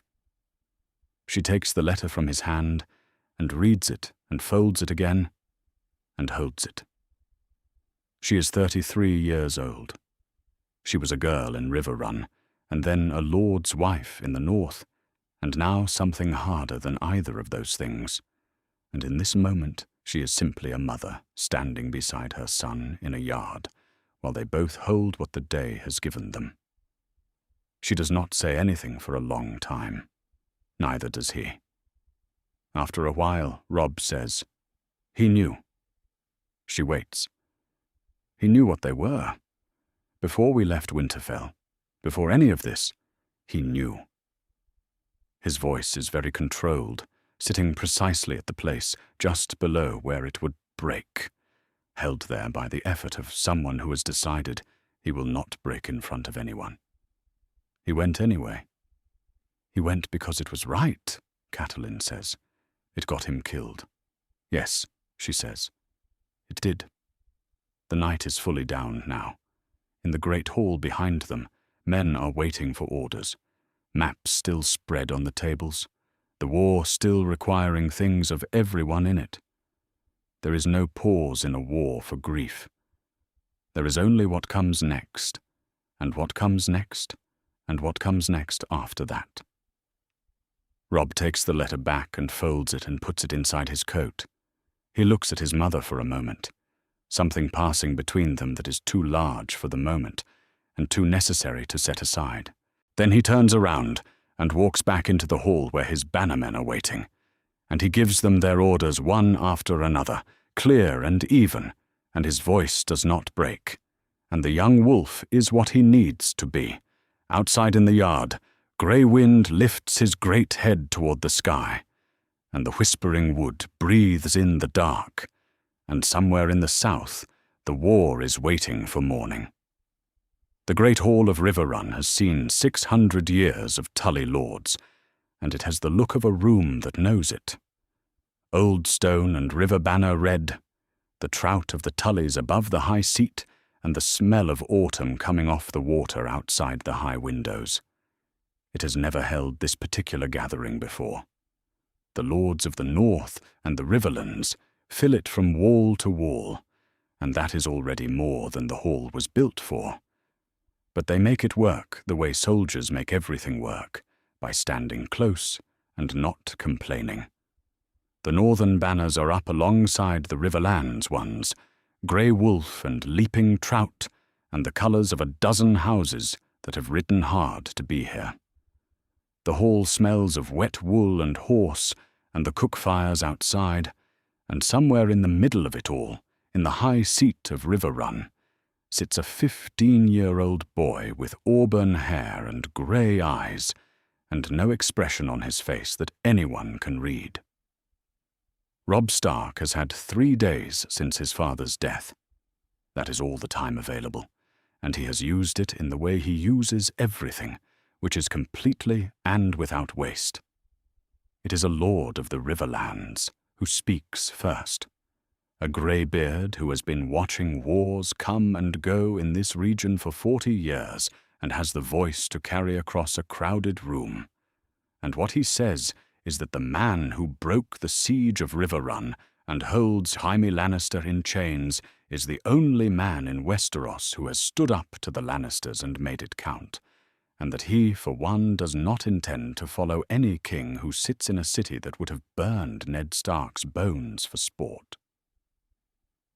She takes the letter from his hand and reads it and folds it again and holds it. She is 33 years old. She was a girl in River Run, and then a lord's wife in the north, and now something harder than either of those things. And in this moment, she is simply a mother standing beside her son in a yard, while they both hold what the day has given them. She does not say anything for a long time. Neither does he. After a while, Robb says, "He knew." She waits. He knew what they were. Before we left Winterfell, before any of this, he knew. His voice is very controlled, sitting precisely at the place just below where it would break, held there by the effort of someone who has decided he will not break in front of anyone. He went anyway. He went because it was right, Catelyn says. It got him killed. Yes, she says. It did. The night is fully down now. In the great hall behind them, men are waiting for orders. Maps still spread on the tables. The war still requiring things of everyone in it. There is no pause in a war for grief. There is only what comes next, and what comes next, and what comes next after that. Robb takes the letter back and folds it and puts it inside his coat. He looks at his mother for a moment, something passing between them that is too large for the moment and too necessary to set aside. Then he turns around and walks back into the hall where his bannermen are waiting, and he gives them their orders one after another, clear and even, and his voice does not break. And the young wolf is what he needs to be. Outside in the yard, Grey Wind lifts his great head toward the sky, and the whispering wood breathes in the dark, and somewhere in the south, the war is waiting for morning. The great hall of River Run has seen 600 years of Tully lords, and it has the look of a room that knows it. Old stone and river banner red, the trout of the Tullys above the high seat, and the smell of autumn coming off the water outside the high windows. It has never held this particular gathering before. The lords of the north and the Riverlands fill it from wall to wall, and that is already more than the hall was built for. But they make it work the way soldiers make everything work, by standing close and not complaining. The northern banners are up alongside the Riverlands ones, grey wolf and leaping trout, and the colours of a dozen houses that have ridden hard to be here. The hall smells of wet wool and horse, and the cook fires outside, and somewhere in the middle of it all, in the high seat of River Run, sits a 15-year-old boy with auburn hair and grey eyes, and no expression on his face that anyone can read. Robb Stark has had 3 days since his father's death. That is all the time available, and he has used it in the way he uses everything, which is completely and without waste. It is a lord of the Riverlands who speaks first, a grey-beard who has been watching wars come and go in this region for 40 years and has the voice to carry across a crowded room. And what he says is that the man who broke the siege of River Run and holds Jaime Lannister in chains is the only man in Westeros who has stood up to the Lannisters and made it count, and that he, for one, does not intend to follow any king who sits in a city that would have burned Ned Stark's bones for sport.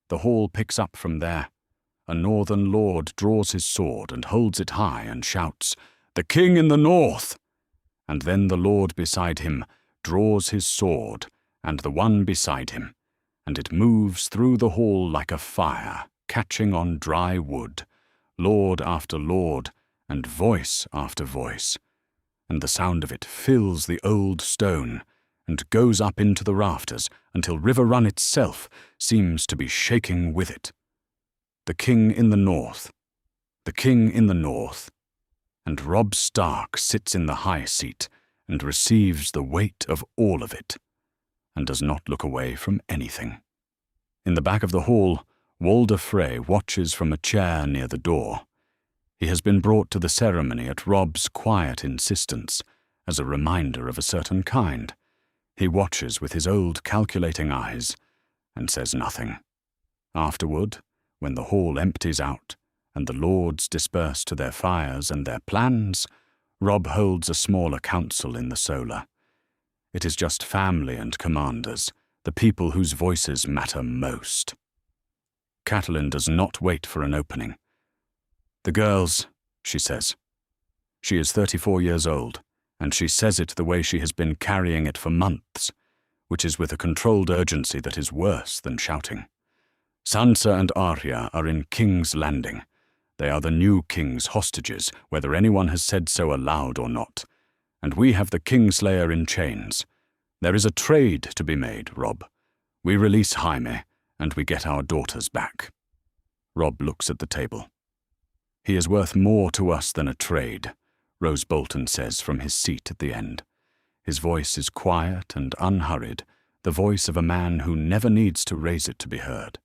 The hall picks up from there. A northern lord draws his sword and holds it high and shouts, "The king in the north!" And then the lord beside him draws his sword, and the one beside him, and it moves through the hall like a fire, catching on dry wood, lord after lord, and voice after voice, and the sound of it fills the old stone and goes up into the rafters until River Run itself seems to be shaking with it. The king in the north, the king in the north, and Robb Stark sits in the high seat and receives the weight of all of it, and does not look away from anything. In the back of the hall, Walder Frey watches from a chair near the door. He has been brought to the ceremony at Robb's quiet insistence, as a reminder of a certain kind. He watches with his old calculating eyes, and says nothing. Afterward, when the hall empties out, and the lords disperse to their fires and their plans, Robb holds a smaller council in the solar. It is just family and commanders, the people whose voices matter most. Catelyn does not wait for an opening. "The girls," she says. She is 34 years old, and she says it the way she has been carrying it for months, which is with a controlled urgency that is worse than shouting. "Sansa and Arya are in King's Landing. They are the new king's hostages, whether anyone has said so aloud or not. And we have the Kingslayer in chains. There is a trade to be made, Robb. We release Jaime, and we get our daughters back." Robb looks at the table. "He is worth more to us than a trade," Rose Bolton says from his seat at the end. His voice is quiet and unhurried, the voice of a man who never needs to raise it to be heard.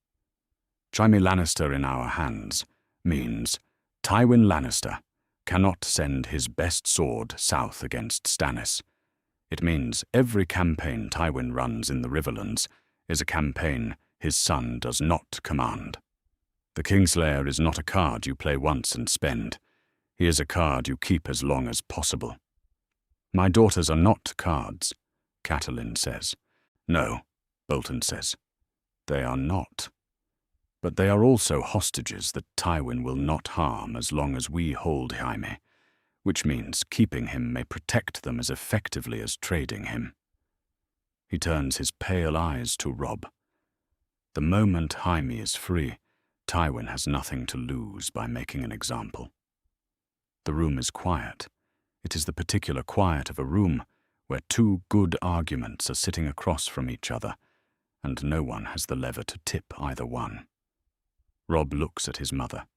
"Jaime Lannister in our hands means Tywin Lannister cannot send his best sword south against Stannis. It means every campaign Tywin runs in the Riverlands is a campaign his son does not command. The Kingslayer is not a card you play once and spend. He is a card you keep as long as possible." "My daughters are not cards," Catelyn says. "No," Bolton says. "They are not. But they are also hostages that Tywin will not harm as long as we hold Jaime, which means keeping him may protect them as effectively as trading him." He turns his pale eyes to Robb. The moment Jaime is free, Tywin has nothing to lose by making an example. The room is quiet. It is the particular quiet of a room where two good arguments are sitting across from each other, and no one has the lever to tip either one. Robb looks at his mother.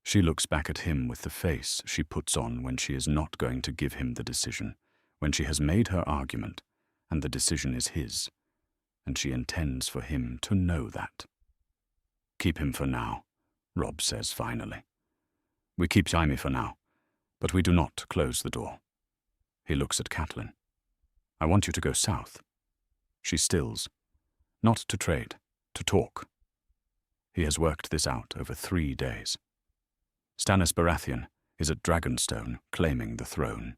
She looks back at him with the face she puts on when she is not going to give him the decision, when she has made her argument, and the decision is his, and she intends for him to know that. "Keep him for now," Robb says finally. "We keep Jaime for now, but we do not close the door." He looks at Catelyn. "I want you to go south." She stills. Not to trade, to talk. He has worked this out over 3 days. Stannis Baratheon is at Dragonstone claiming the throne.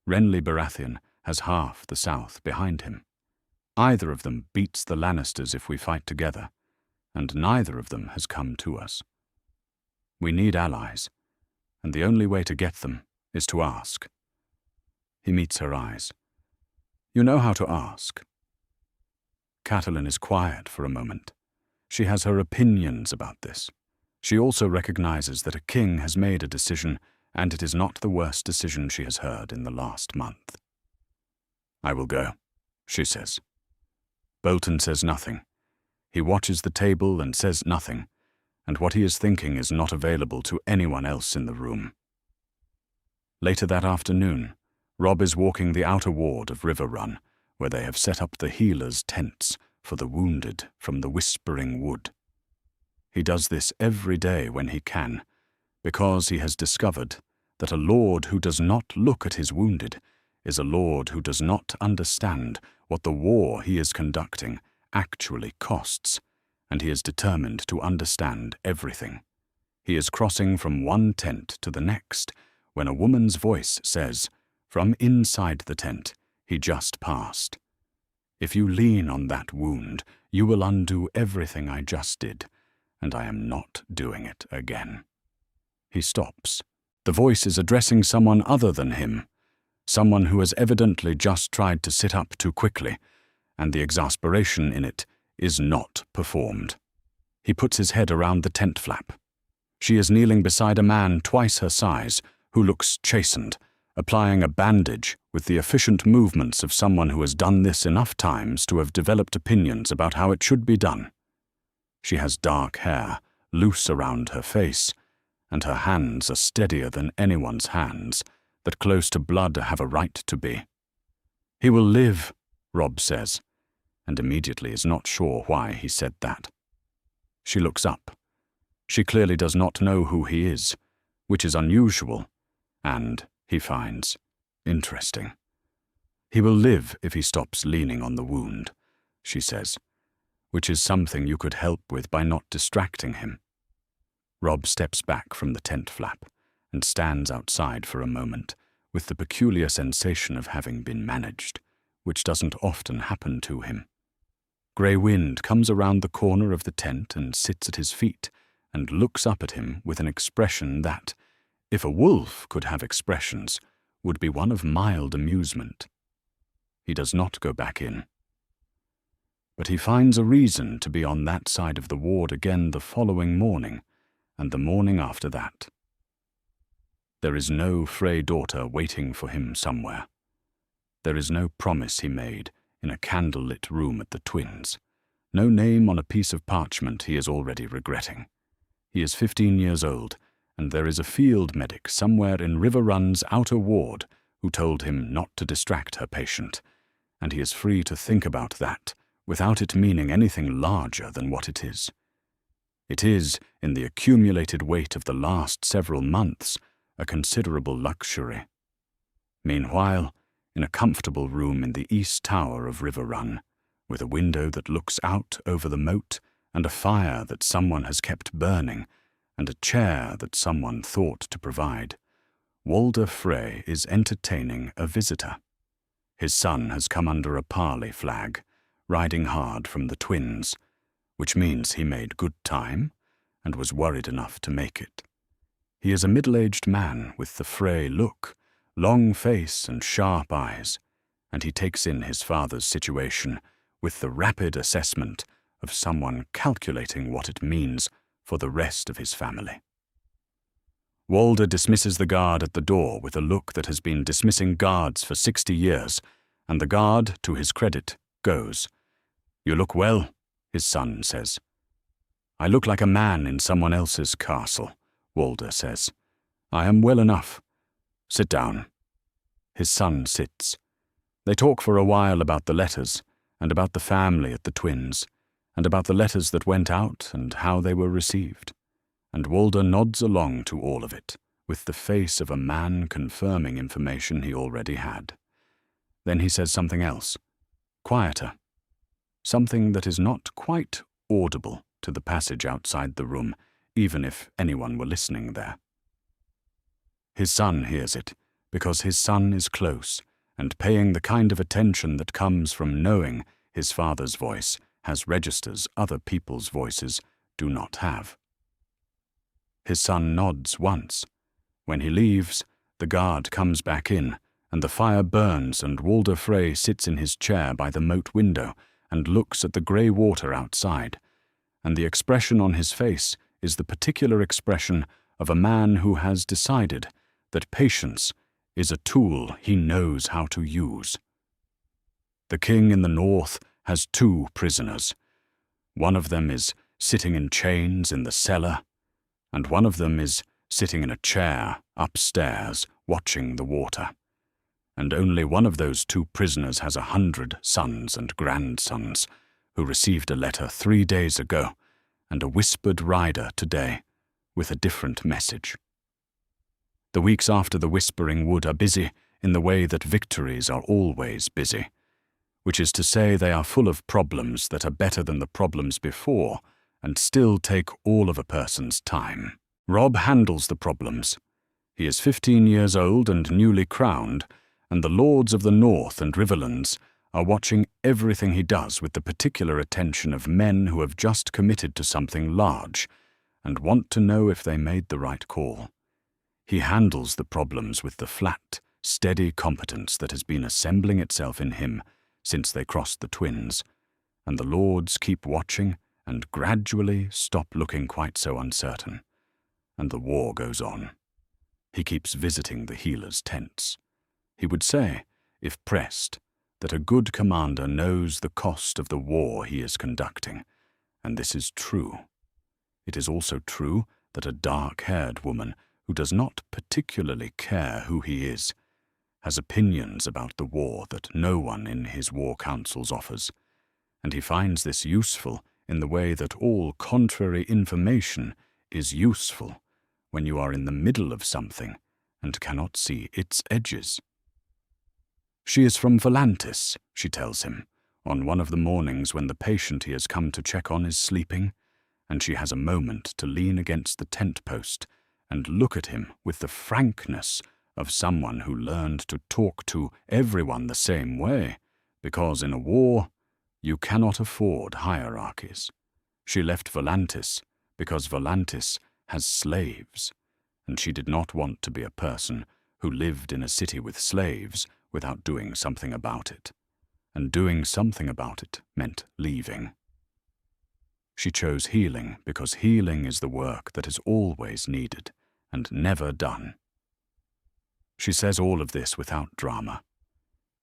Renly Baratheon has half the south behind him. Either of them beats the Lannisters if we fight together, and neither of them has come to us. We need allies, and the only way to get them is to ask. He meets her eyes. "You know how to ask." Catelyn is quiet for a moment. She has her opinions about this. She also recognizes that a king has made a decision, and it is not the worst decision she has heard in the last month. "I will go," she says. Bolton says nothing. He watches the table and says nothing, and what he is thinking is not available to anyone else in the room. Later that afternoon, Robb is walking the outer ward of River Run, where they have set up the healers' tents for the wounded from the Whispering Wood. He does this every day when he can, because he has discovered that a lord who does not look at his wounded is a lord who does not understand what the war he is conducting actually costs, and he is determined to understand everything. He is crossing from one tent to the next when a woman's voice says, from inside the tent he just passed, "If you lean on that wound, you will undo everything I just did, and I am not doing it again." He stops. The voice is addressing someone other than him, someone who has evidently just tried to sit up too quickly, and the exasperation in it is not performed. He puts his head around the tent flap. She is kneeling beside a man twice her size, who looks chastened, applying a bandage with the efficient movements of someone who has done this enough times to have developed opinions about how it should be done. She has dark hair, loose around her face, and her hands are steadier than anyone's hands that close to blood have a right to be. "He will live," Robb says, and immediately is not sure why he said that. She looks up. She clearly does not know who he is, which is unusual, and, he finds, interesting. "He will live if he stops leaning on the wound," she says, which is something you could help with by not distracting him. Robb steps back from the tent flap and stands outside for a moment, with the peculiar sensation of having been managed, which doesn't often happen to him. Grey Wind comes around the corner of the tent and sits at his feet and looks up at him with an expression that, if a wolf could have expressions, would be one of mild amusement. He does not go back in. But he finds a reason to be on that side of the ward again the following morning, and the morning after that. There is no Frey daughter waiting for him somewhere. There is no promise he made in a candle-lit room at the Twins, no name on a piece of parchment he is already regretting. He is 15 years old, and there is a field medic somewhere in River Run's outer ward who told him not to distract her patient, and he is free to think about that without it meaning anything larger than what it is. It is, in the accumulated weight of the last several months, a considerable luxury. Meanwhile, in a comfortable room in the east tower of River Run, with a window that looks out over the moat, and a fire that someone has kept burning, and a chair that someone thought to provide, Walder Frey is entertaining a visitor. His son has come under a parley flag, riding hard from the Twins, which means he made good time and was worried enough to make it. He is a middle-aged man with the Frey look, long face and sharp eyes, and he takes in his father's situation with the rapid assessment of someone calculating what it means for the rest of his family. Walder dismisses the guard at the door with a look that has been dismissing guards for 60 years, and the guard, to his credit, goes. "You look well," his son says. "I look like a man in someone else's castle," Walder says. "I am well enough. Sit down." His son sits. They talk for a while about the letters, and about the family at the Twins, and about the letters that went out and how they were received. And Walder nods along to all of it, with the face of a man confirming information he already had. Then he says something else, quieter, something that is not quite audible to the passage outside the room, even if anyone were listening there. His son hears it, because his son is close, and paying the kind of attention that comes from knowing his father's voice has registers other people's voices do not have. His son nods once. When he leaves, the guard comes back in, and the fire burns, and Walder Frey sits in his chair by the moat window and looks at the grey water outside, and the expression on his face is the particular expression of a man who has decided that patience is a tool he knows how to use. The king in the north has 2 prisoners. One of them is sitting in chains in the cellar, and one of them is sitting in a chair upstairs watching the water. And only one of those 2 prisoners has 100 sons and grandsons who received a letter 3 days ago and a whispered rider today with a different message. The weeks after the Whispering Wood are busy in the way that victories are always busy, which is to say they are full of problems that are better than the problems before and still take all of a person's time. Robb handles the problems. He is 15 years old and newly crowned, and the lords of the North and Riverlands are watching everything he does with the particular attention of men who have just committed to something large and want to know if they made the right call. He handles the problems with the flat, steady competence that has been assembling itself in him since they crossed the Twins, and the lords keep watching and gradually stop looking quite so uncertain, and the war goes on. He keeps visiting the healers' tents. He would say, if pressed, that a good commander knows the cost of the war he is conducting, and this is true. It is also true that a dark-haired woman who does not particularly care who he is has opinions about the war that no one in his war councils offers, and he finds this useful in the way that all contrary information is useful when you are in the middle of something and cannot see its edges. She is from Volantis, she tells him, on one of the mornings when the patient he has come to check on is sleeping, and she has a moment to lean against the tent post and look at him with the frankness of someone who learned to talk to everyone the same way, because in a war you cannot afford hierarchies. She left Volantis because Volantis has slaves, and she did not want to be a person who lived in a city with slaves without doing something about it. And doing something about it meant leaving. She chose healing because healing is the work that is always needed and never done. She says all of this without drama.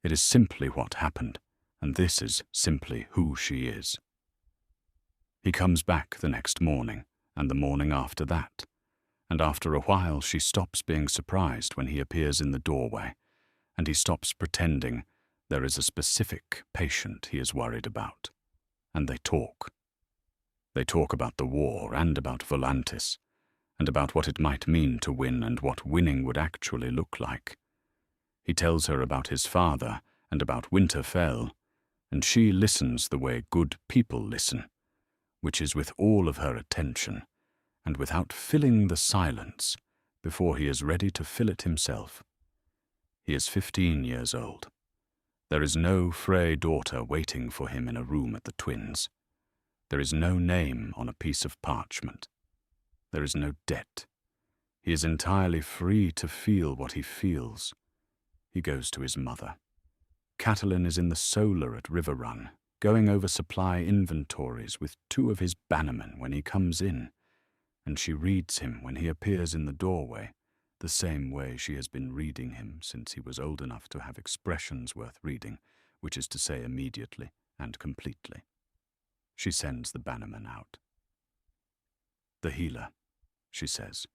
It is simply what happened, and this is simply who she is. He comes back the next morning, and the morning after that, and after a while she stops being surprised when he appears in the doorway, and he stops pretending there is a specific patient he is worried about, and they talk. They talk about the war and about Volantis, and about what it might mean to win and what winning would actually look like. He tells her about his father and about Winterfell, and she listens the way good people listen, which is with all of her attention, and without filling the silence before he is ready to fill it himself. He is 15 years old. There is no Frey daughter waiting for him in a room at the Twins. There is no name on a piece of parchment. There is no debt. He is entirely free to feel what he feels. He goes to his mother. Catelyn is in the Solar at Riverrun, going over supply inventories with 2 of his bannermen when he comes in, and she reads him when he appears in the doorway, the same way she has been reading him since he was old enough to have expressions worth reading, which is to say immediately and completely. She sends the bannerman out. The healer, she says.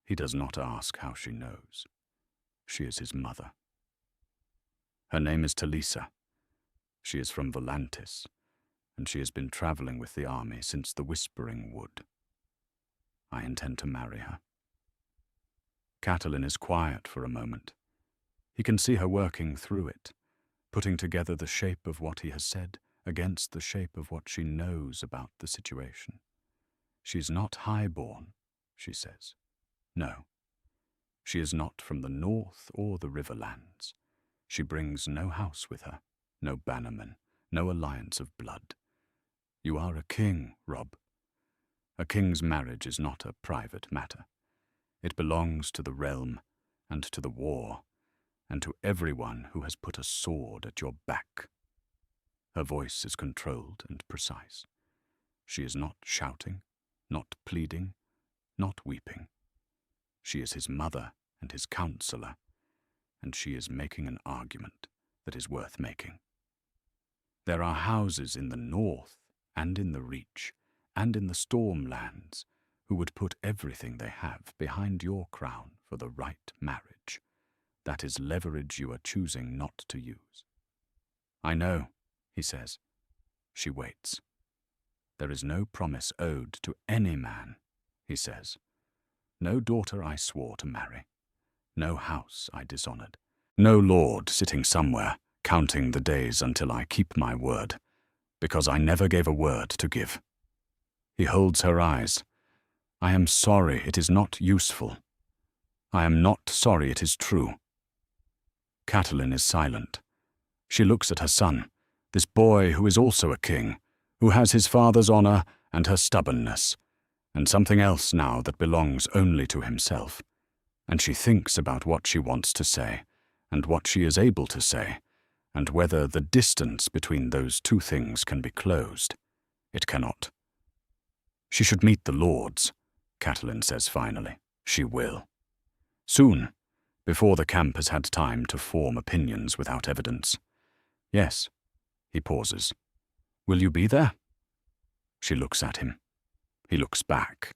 He does not ask how she knows. She is his mother. Her name is Talisa. She is from Volantis, and she has been traveling with the army since the Whispering Wood. I intend to marry her. Catelyn is quiet for a moment. He can see her working through it, putting together the shape of what he has said against the shape of what she knows about the situation. She's not highborn, she says. No. She is not from the north or the Riverlands. She brings no house with her, no bannerman, no alliance of blood. You are a king, Robb. A king's marriage is not a private matter. It belongs to the realm and to the war, and to everyone who has put a sword at your back. Her voice is controlled and precise. She is not shouting, not pleading, not weeping. She is his mother and his counselor, and she is making an argument that is worth making. There are houses in the north and in the Reach and in the Stormlands who would put everything they have behind your crown for the right marriage. That is leverage you are choosing not to use. I know, he says. She waits. There is no promise owed to any man, he says. No daughter I swore to marry. No house I dishonored. No lord sitting somewhere, counting the days until I keep my word, because I never gave a word to give. He holds her eyes. I am sorry it is not useful. I am not sorry it is true. Catelyn is silent. She looks at her son, this boy who is also a king, who has his father's honor and her stubbornness, and something else now that belongs only to himself. And she thinks about what she wants to say, and what she is able to say, and whether the distance between those two things can be closed. It cannot. She should meet the lords. Catelyn says finally. She will. Soon, before the camp has had time to form opinions without evidence. Yes. He pauses. Will you be there? She looks at him. He looks back.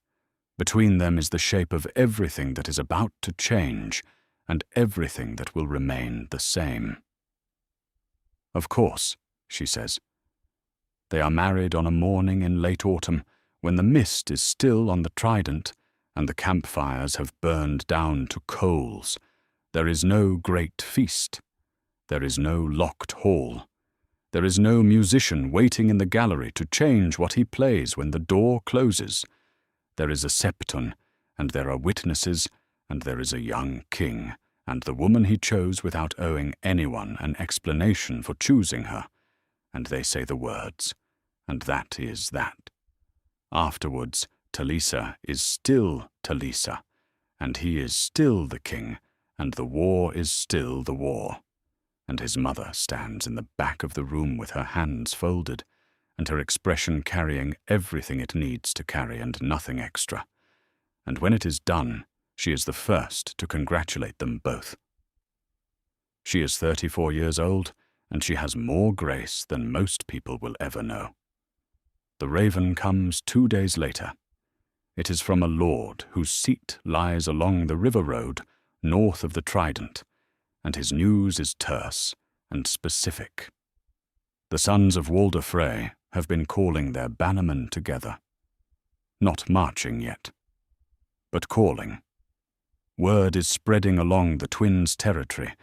Between them is the shape of everything that is about to change and everything that will remain the same. Of course, she says. They are married on a morning in late autumn when the mist is still on the Trident and the campfires have burned down to coals. There is no great feast. There is no locked hall. There is no musician waiting in the gallery to change what he plays when the door closes. There is a septon, and there are witnesses, and there is a young king, and the woman he chose without owing anyone an explanation for choosing her. And they say the words, and that is that. Afterwards, Talisa is still Talisa, and he is still the king, and the war is still the war. And his mother stands in the back of the room with her hands folded, and her expression carrying everything it needs to carry and nothing extra. And when it is done, she is the first to congratulate them both. She is 34 years old, and she has more grace than most people will ever know. The raven comes 2 days later. It is from a lord whose seat lies along the river road north of the Trident, and his news is terse and specific. The sons of Walder Frey have been calling their bannermen together. Not marching yet, but calling. Word is spreading along the twins' territory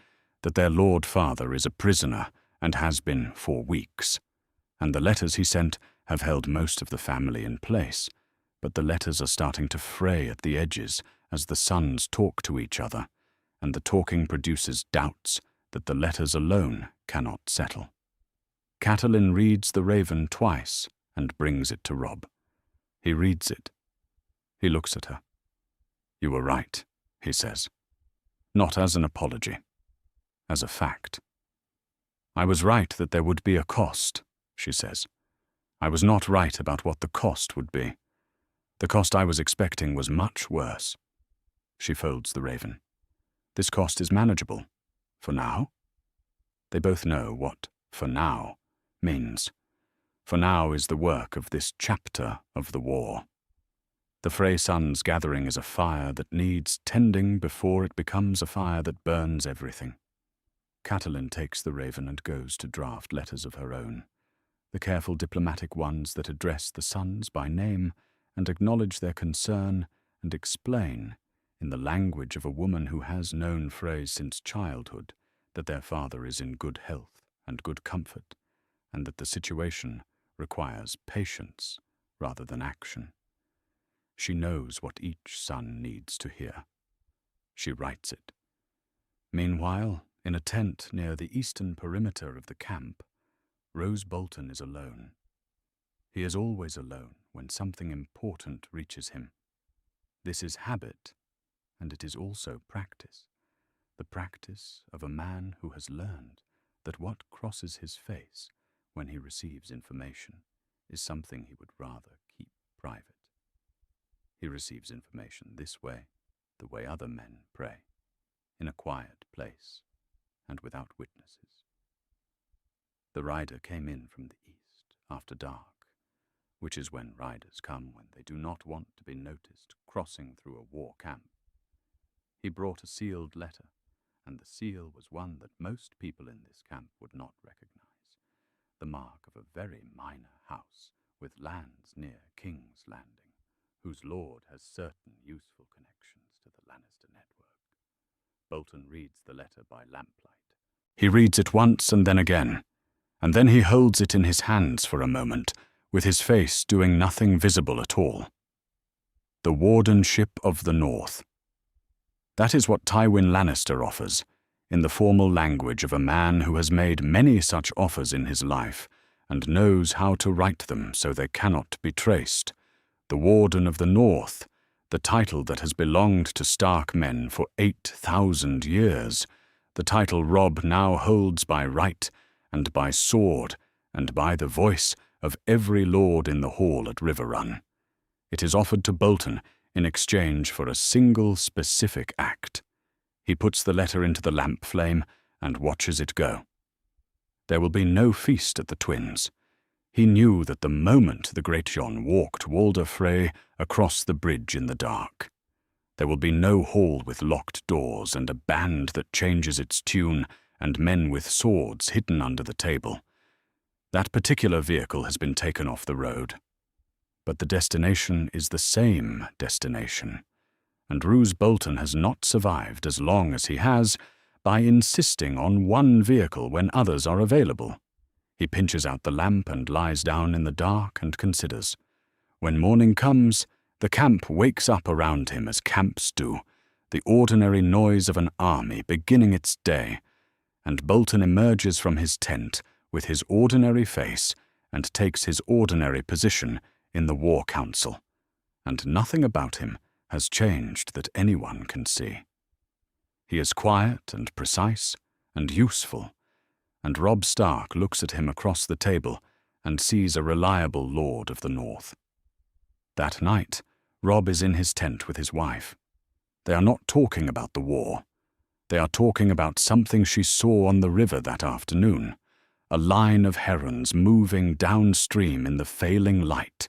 that their lord father is a prisoner and has been for weeks, and the letters he sent have held most of the family in place, but the letters are starting to fray at the edges as the sons talk to each other, and the talking produces doubts that the letters alone cannot settle. Catelyn reads the raven twice and brings it to Robb. He reads it. He looks at her. You were right, he says. Not as an apology, as a fact. I was right that there would be a cost, she says. I was not right about what the cost would be. The cost I was expecting was much worse. She folds the raven. This cost is manageable. For now? They both know what for now means. For now is the work of this chapter of the war. The Frey sons' gathering is a fire that needs tending before it becomes a fire that burns everything. Catelyn takes the raven and goes to draft letters of her own, the careful diplomatic ones that address the sons by name and acknowledge their concern and explain, in the language of a woman who has known Frey since childhood, that their father is in good health and good comfort, and that the situation requires patience rather than action. She knows what each son needs to hear. She writes it. Meanwhile, in a tent near the eastern perimeter of the camp, Roose Bolton is alone. He is always alone when something important reaches him. This is habit, and it is also practice, the practice of a man who has learned that what crosses his face when he receives information is something he would rather keep private. He receives information this way, the way other men pray, in a quiet place and without witnesses. The rider came in from the east after dark, which is when riders come when they do not want to be noticed crossing through a war camp. He brought a sealed letter, and the seal was one that most people in this camp would not recognize, the mark of a very minor house with lands near King's Landing, whose lord has certain useful connections to the Lannister network. Bolton reads the letter by lamplight. He reads it once and then he holds it in his hands for a moment, with his face doing nothing visible at all. The Wardenship of the North. That is what Tywin Lannister offers, in the formal language of a man who has made many such offers in his life, and knows how to write them so they cannot be traced. The Warden of the North, the title that has belonged to Stark men for 8,000 years, the title Robb now holds by right, and by sword, and by the voice of every lord in the hall at River Run. It is offered to Bolton in exchange for a single specific act. He puts the letter into the lamp flame and watches it go. There will be no feast at the twins. He knew that the moment the Greatjon walked Walder Frey across the bridge in the dark. There will be no hall with locked doors and a band that changes its tune and men with swords hidden under the table. That particular vehicle has been taken off the road. But the destination is the same destination, and Roose Bolton has not survived as long as he has by insisting on one vehicle when others are available. He pinches out the lamp and lies down in the dark and considers. When morning comes, the camp wakes up around him as camps do, the ordinary noise of an army beginning its day, and Bolton emerges from his tent with his ordinary face and takes his ordinary position in the war council, and nothing about him has changed that anyone can see. He is quiet and precise and useful, and Robb Stark looks at him across the table and sees a reliable lord of the North. That night, Robb is in his tent with his wife. They are not talking about the war. They are talking about something she saw on the river that afternoon, a line of herons moving downstream in the failing light,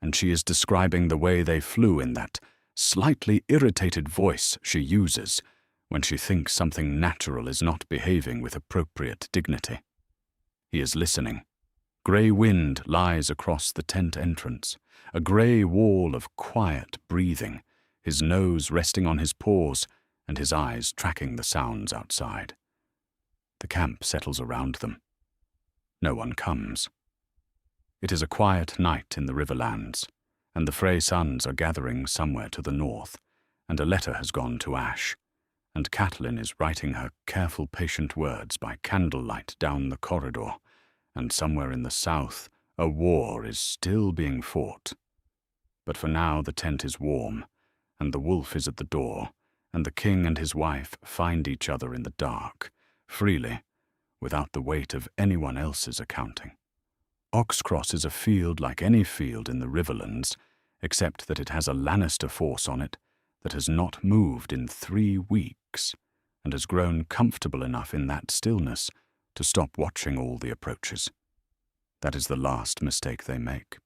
and she is describing the way they flew in that slightly irritated voice she uses when she thinks something natural is not behaving with appropriate dignity. He is listening. Grey wind lies across the tent entrance, a grey wall of quiet breathing, his nose resting on his paws and his eyes tracking the sounds outside. The camp settles around them. No one comes. It is a quiet night in the Riverlands, and the Frey sons are gathering somewhere to the north, and a letter has gone to Ash, and Catelyn is writing her careful, patient words by candlelight down the corridor, and somewhere in the south a war is still being fought. But for now the tent is warm, and the wolf is at the door, and the king and his wife find each other in the dark, freely, without the weight of anyone else's accounting. Oxcross is a field like any field in the Riverlands, except that it has a Lannister force on it that has not moved in 3 weeks, and has grown comfortable enough in that stillness to stop watching all the approaches. That is the last mistake they make.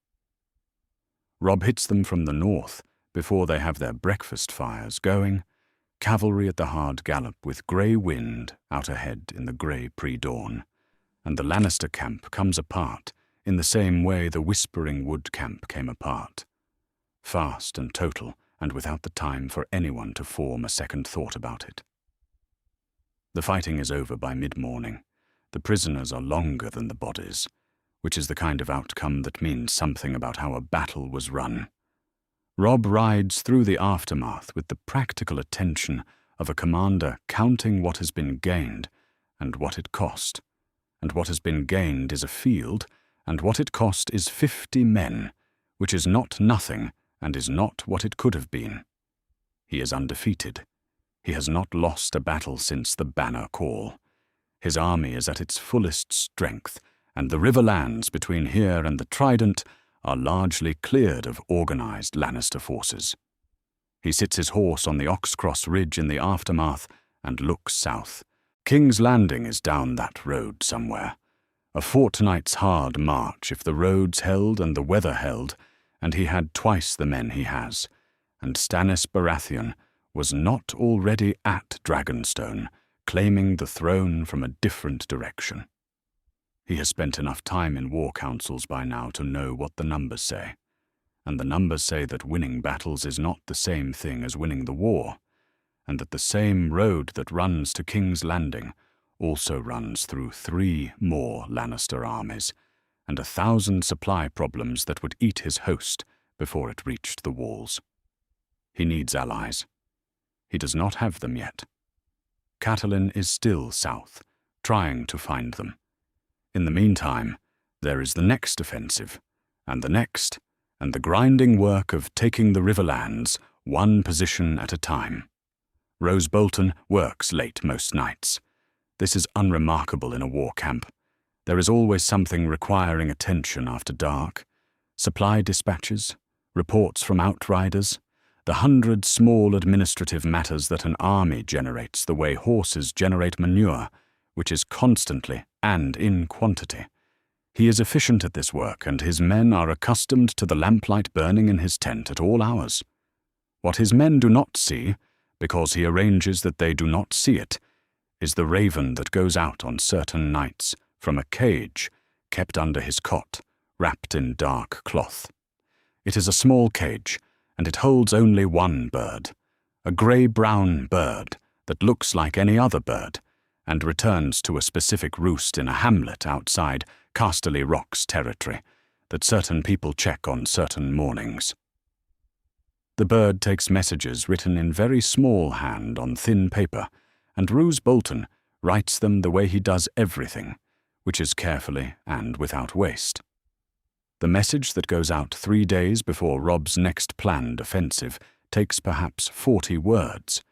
Robb hits them from the north before they have their breakfast fires going, cavalry at the hard gallop with grey wind out ahead in the grey pre-dawn, and the Lannister camp comes apart in the same way the Whispering Wood camp came apart, fast and total and without the time for anyone to form a second thought about it. The fighting is over by mid-morning. The prisoners are longer than the bodies, which is the kind of outcome that means something about how a battle was run. Robb rides through the aftermath with the practical attention of a commander counting what has been gained and what it cost. And what has been gained is a field, and what it cost is 50 men, which is not nothing and is not what it could have been. He is undefeated. He has not lost a battle since the Banner Call. His army is at its fullest strength, and the Riverlands between here and the Trident are largely cleared of organized Lannister forces. He sits his horse on the Oxcross Ridge in the aftermath and looks south. King's Landing is down that road somewhere. A fortnight's hard march if the roads held and the weather held, and he had twice the men he has, and Stannis Baratheon was not already at Dragonstone, claiming the throne from a different direction. He has spent enough time in war councils by now to know what the numbers say, and the numbers say that winning battles is not the same thing as winning the war, and that the same road that runs to King's Landing also runs through 3 more Lannister armies, and 1,000 supply problems that would eat his host before it reached the walls. He needs allies. He does not have them yet. Catelyn is still south, trying to find them. In the meantime, there is the next offensive, and the grinding work of taking the Riverlands, one position at a time. Roose Bolton works late most nights. This is unremarkable in a war camp. There is always something requiring attention after dark. Supply dispatches, reports from outriders, The 100 small administrative matters that an army generates the way horses generate manure, which is constantly and in quantity. He is efficient at this work, and his men are accustomed to the lamplight burning in his tent at all hours. What his men do not see, because he arranges that they do not see it, is the raven that goes out on certain nights from a cage kept under his cot, wrapped in dark cloth. It is a small cage, and it holds only one bird, a grey-brown bird that looks like any other bird, and returns to a specific roost in a hamlet outside Casterly Rock's territory that certain people check on certain mornings. The bird takes messages written in very small hand on thin paper, and Roose Bolton writes them the way he does everything, which is carefully and without waste. The message that goes out 3 days before Robb's next planned offensive takes perhaps 40 words.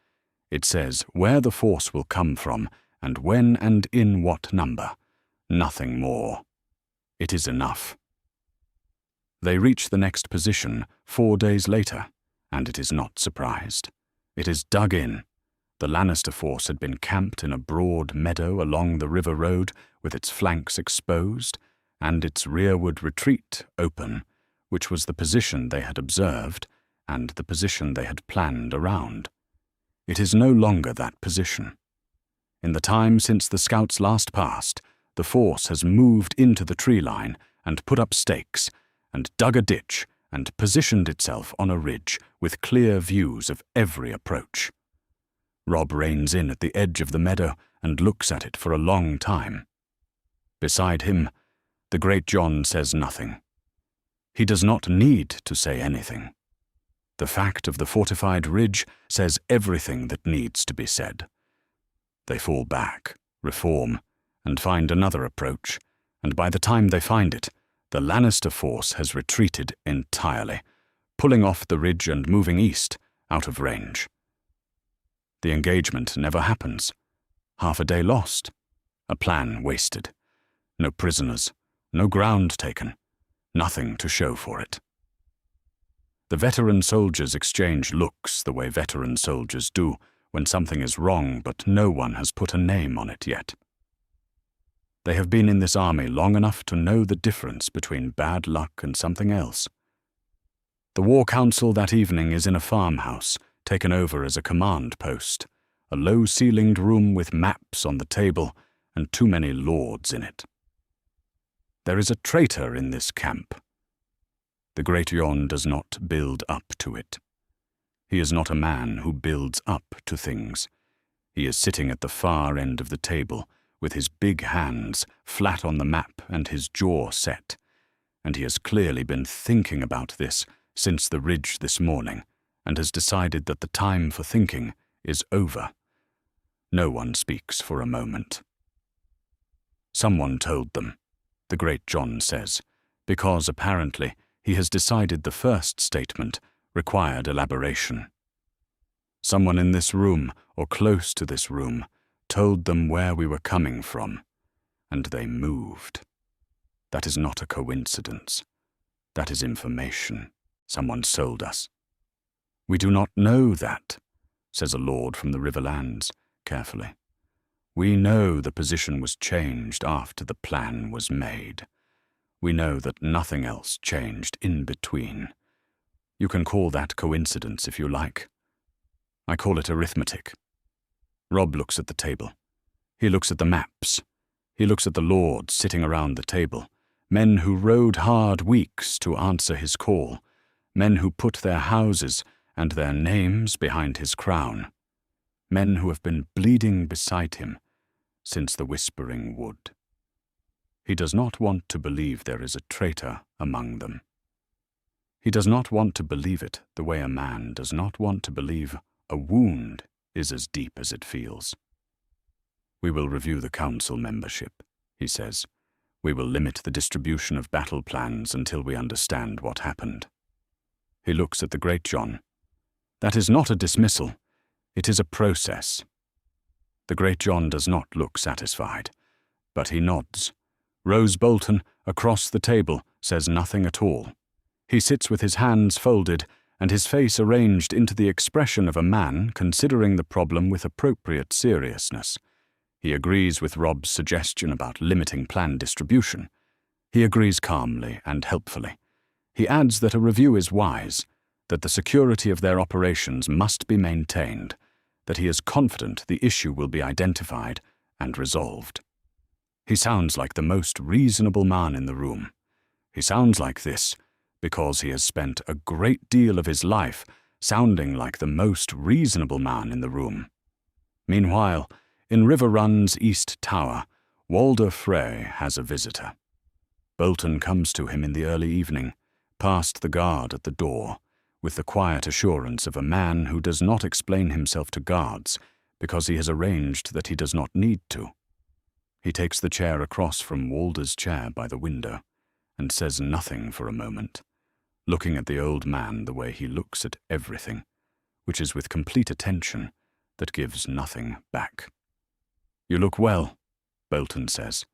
It says where the force will come from and when and in what number. Nothing more. It is enough. They reach the next position 4 days later, and it is not surprised. It is dug in. The Lannister force had been camped in a broad meadow along the river road with its flanks exposed, and its rearward retreat open, which was the position they had observed and the position they had planned around. It is no longer that position. In the time since the scouts last passed, the force has moved into the tree line and put up stakes and dug a ditch and positioned itself on a ridge with clear views of every approach. Robb reins in at the edge of the meadow and looks at it for a long time. Beside him, the Greatjon says nothing. He does not need to say anything. The fact of the fortified ridge says everything that needs to be said. They fall back, reform, and find another approach, and by the time they find it, the Lannister force has retreated entirely, pulling off the ridge and moving east, out of range. The engagement never happens. Half a day lost. A plan wasted. No prisoners. No ground taken. Nothing to show for it. The veteran soldiers exchange looks the way veteran soldiers do when something is wrong but no one has put a name on it yet. They have been in this army long enough to know the difference between bad luck and something else. The war council that evening is in a farmhouse, taken over as a command post, a low-ceilinged room with maps on the table and too many lords in it. There is a traitor in this camp. The Greatjon does not build up to it. He is not a man who builds up to things. He is sitting at the far end of the table, with his big hands flat on the map and his jaw set, and he has clearly been thinking about this since the ridge this morning, and has decided that the time for thinking is over. No one speaks for a moment. Someone told them, the Greatjon says, because apparently he has decided the first statement required elaboration. Someone in this room, or close to this room, told them where we were coming from, and they moved. That is not a coincidence. That is information. Someone sold us. We do not know that, says a lord from the Riverlands, carefully. We know the position was changed after the plan was made. We know that nothing else changed in between. You can call that coincidence if you like. I call it arithmetic. Robb looks at the table. He looks at the maps. He looks at the lords sitting around the table, men who rode hard weeks to answer his call, men who put their houses and their names behind his crown, men who have been bleeding beside him since the Whispering Wood. He does not want to believe there is a traitor among them. He does not want to believe it the way a man does not want to believe a wound is as deep as it feels. We will review the council membership, he says. We will limit the distribution of battle plans until we understand what happened. He looks at the Greatjon. That is not a dismissal. It is a process. The Greatjon does not look satisfied, but he nods. Roose Bolton, across the table, says nothing at all. He sits with his hands folded and his face arranged into the expression of a man considering the problem with appropriate seriousness. He agrees with Robb's suggestion about limiting plan distribution. He agrees calmly and helpfully. He adds that a review is wise, that the security of their operations must be maintained, that he is confident the issue will be identified and resolved. He sounds like the most reasonable man in the room. He sounds like this because he has spent a great deal of his life sounding like the most reasonable man in the room. Meanwhile, in Riverrun's East Tower, Walder Frey has a visitor. Bolton comes to him in the early evening, past the guard at the door, with the quiet assurance of a man who does not explain himself to guards because he has arranged that he does not need to. He takes the chair across from Walder's chair by the window and says nothing for a moment, looking at the old man the way he looks at everything, which is with complete attention that gives nothing back. "You look well," Bolton says.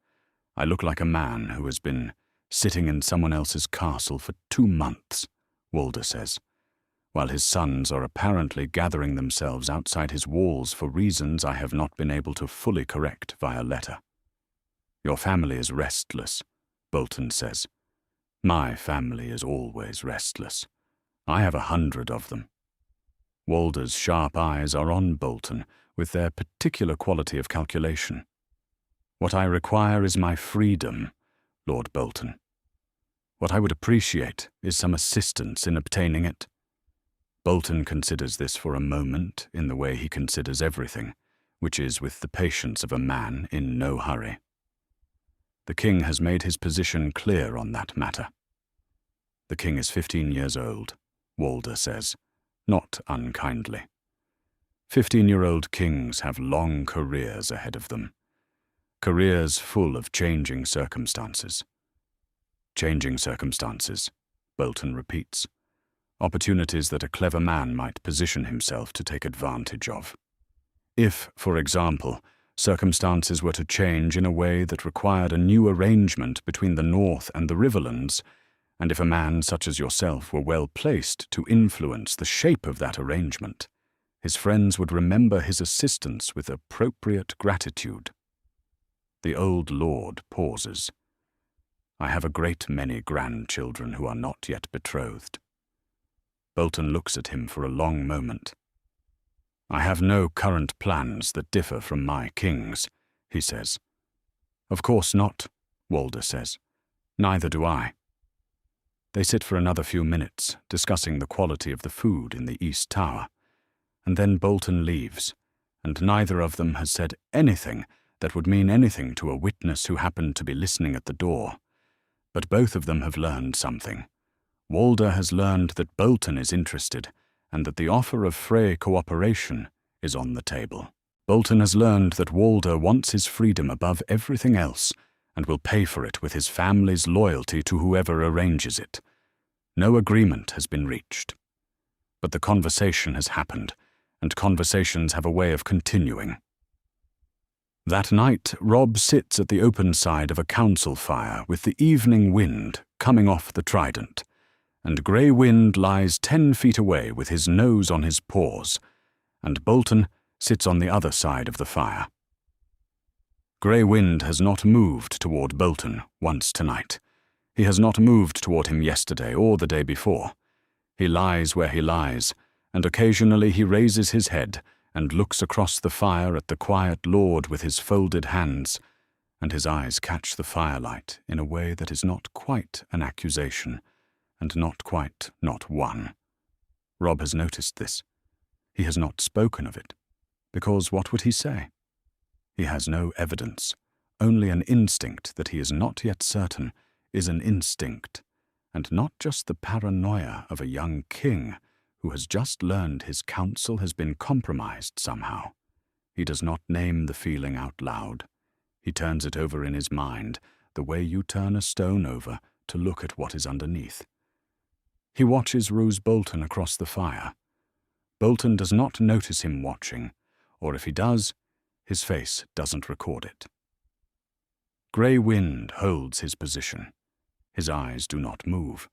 "I look like a man who has been sitting in someone else's castle for 2 months," Walder says, while his sons are apparently gathering themselves outside his walls for reasons I have not been able to fully correct via letter. "Your family is restless," Bolton says. "My family is always restless. I have 100 of them." Walder's sharp eyes are on Bolton with their particular quality of calculation. "What I require is my freedom, Lord Bolton. What I would appreciate is some assistance in obtaining it." Bolton considers this for a moment in the way he considers everything, which is with the patience of a man in no hurry. The king has made his position clear on that matter. The king is 15 years old, Walder says, not unkindly. 15-year-old kings have long careers ahead of them. Careers full of changing circumstances. Changing circumstances, Bolton repeats. Opportunities that a clever man might position himself to take advantage of. If, for example, circumstances were to change in a way that required a new arrangement between the North and the Riverlands, and if a man such as yourself were well placed to influence the shape of that arrangement, his friends would remember his assistance with appropriate gratitude. The old lord pauses. "I have a great many grandchildren who are not yet betrothed." Bolton looks at him for a long moment. "I have no current plans that differ from my king's," he says. "Of course not," Walder says. "Neither do I." They sit for another few minutes, discussing the quality of the food in the East Tower, and then Bolton leaves, and neither of them has said anything that would mean anything to a witness who happened to be listening at the door. But both of them have learned something. Walder has learned that Bolton is interested, and that the offer of Frey cooperation is on the table. Bolton has learned that Walder wants his freedom above everything else, and will pay for it with his family's loyalty to whoever arranges it. No agreement has been reached. But the conversation has happened, and conversations have a way of continuing. That night, Robb sits at the open side of a council fire with the evening wind coming off the trident, and Grey Wind lies 10 feet away with his nose on his paws, and Bolton sits on the other side of the fire. Grey Wind has not moved toward Bolton once tonight. He has not moved toward him yesterday or the day before. He lies where he lies, and occasionally he raises his head and looks across the fire at the quiet lord with his folded hands, and his eyes catch the firelight in a way that is not quite an accusation, and not quite not one. Robb has noticed this. He has not spoken of it, because what would he say? He has no evidence, only an instinct that he is not yet certain is an instinct, and not just the paranoia of a young king who has just learned his counsel has been compromised somehow. He does not name the feeling out loud. He turns it over in his mind, the way you turn a stone over to look at what is underneath. He watches Roose Bolton across the fire. Bolton does not notice him watching, or if he does, his face doesn't record it. Grey Wind holds his position. His eyes do not move.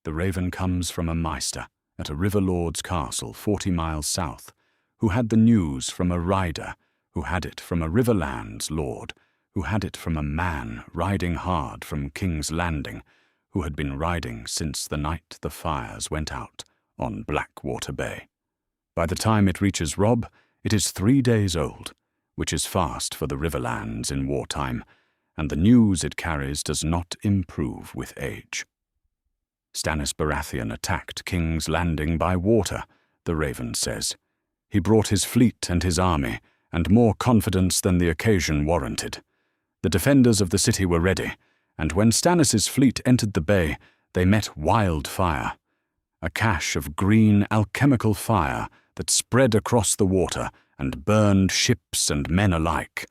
The raven comes from a maester, at a river lord's castle 40 miles south, who had the news from a rider, who had it from a riverlands lord, who had it from a man riding hard from King's Landing, who had been riding since the night the fires went out on Blackwater Bay. By the time it reaches Robb, it is 3 days old, which is fast for the riverlands in wartime, and the news it carries does not improve with age. Stannis Baratheon attacked King's Landing by water, the Raven says. He brought his fleet and his army, and more confidence than the occasion warranted. The defenders of the city were ready, and when Stannis's fleet entered the bay, they met wildfire, a cache of green alchemical fire that spread across the water and burned ships and men alike.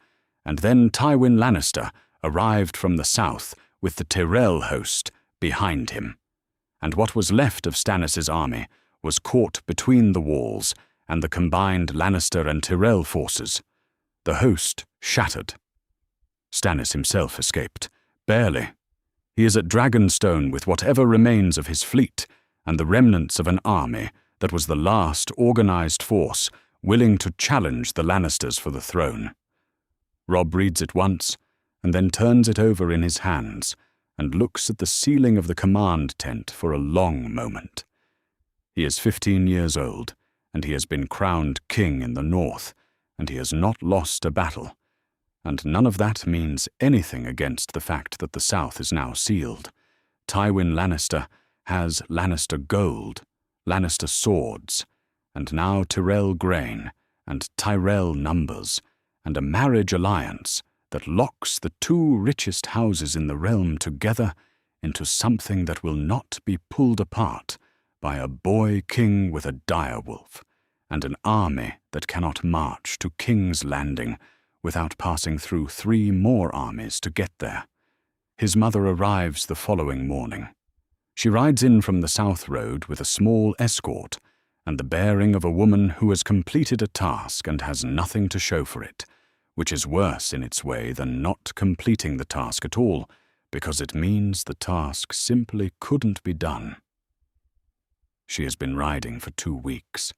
And then Tywin Lannister arrived from the south with the Tyrell host behind him. And what was left of Stannis's army was caught between the walls and the combined Lannister and Tyrell forces. The host shattered. Stannis himself escaped, barely. He is at Dragonstone with whatever remains of his fleet and the remnants of an army that was the last organized force willing to challenge the Lannisters for the throne. Robb reads it once, and then turns it over in his hands, and looks at the ceiling of the command tent for a long moment. He is 15 years old, and he has been crowned king in the north, and he has not lost a battle. And none of that means anything against the fact that the south is now sealed. Tywin Lannister has Lannister gold, Lannister swords, and now Tyrell grain and Tyrell numbers, and a marriage alliance that locks the 2 richest houses in the realm together into something that will not be pulled apart by a boy king with a direwolf, and an army that cannot march to King's Landing without passing through 3 more armies to get there. His mother arrives the following morning. She rides in from the south road with a small escort and the bearing of a woman who has completed a task and has nothing to show for it, which is worse in its way than not completing the task at all, because it means the task simply couldn't be done. She has been riding for 2 weeks.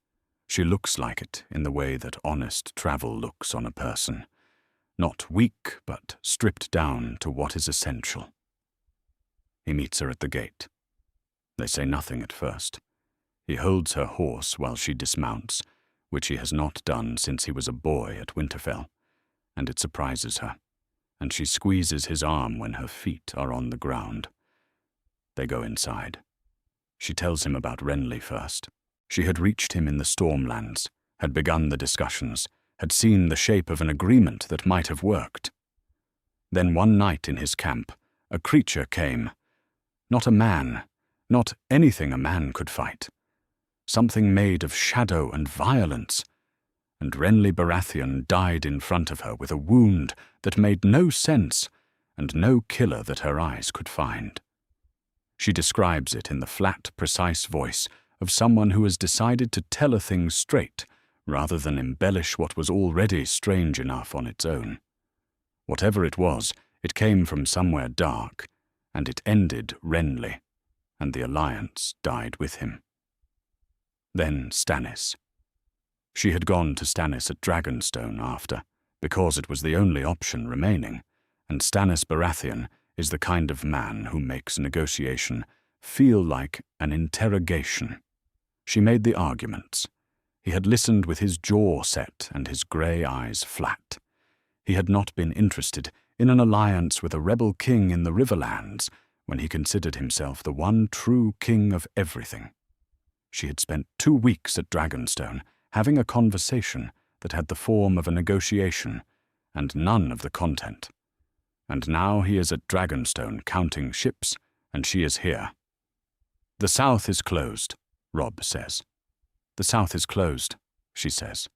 She looks like it in the way that honest travel looks on a person. Not weak, but stripped down to what is essential. He meets her at the gate. They say nothing at first. He holds her horse while she dismounts, which he has not done since he was a boy at Winterfell, and it surprises her, and she squeezes his arm when her feet are on the ground. They go inside. She tells him about Renly first. She had reached him in the Stormlands, had begun the discussions, had seen the shape of an agreement that might have worked. Then one night in his camp, a creature came. Not a man, not anything a man could fight. Something made of shadow and violence. And Renly Baratheon died in front of her with a wound that made no sense and no killer that her eyes could find. She describes it in the flat, precise voice of someone who has decided to tell a thing straight rather than embellish what was already strange enough on its own. Whatever it was, it came from somewhere dark, and it ended Renly, and the alliance died with him. Then Stannis. She had gone to Stannis at Dragonstone after, because it was the only option remaining, and Stannis Baratheon is the kind of man who makes negotiation feel like an interrogation. She made the arguments. He had listened with his jaw set and his grey eyes flat. He had not been interested in an alliance with a rebel king in the Riverlands when he considered himself the one true king of everything. She had spent 2 weeks at Dragonstone having a conversation that had the form of a negotiation and none of the content. And now he is at Dragonstone counting ships, and she is here. The south is closed, Robb says. The south is closed, she says.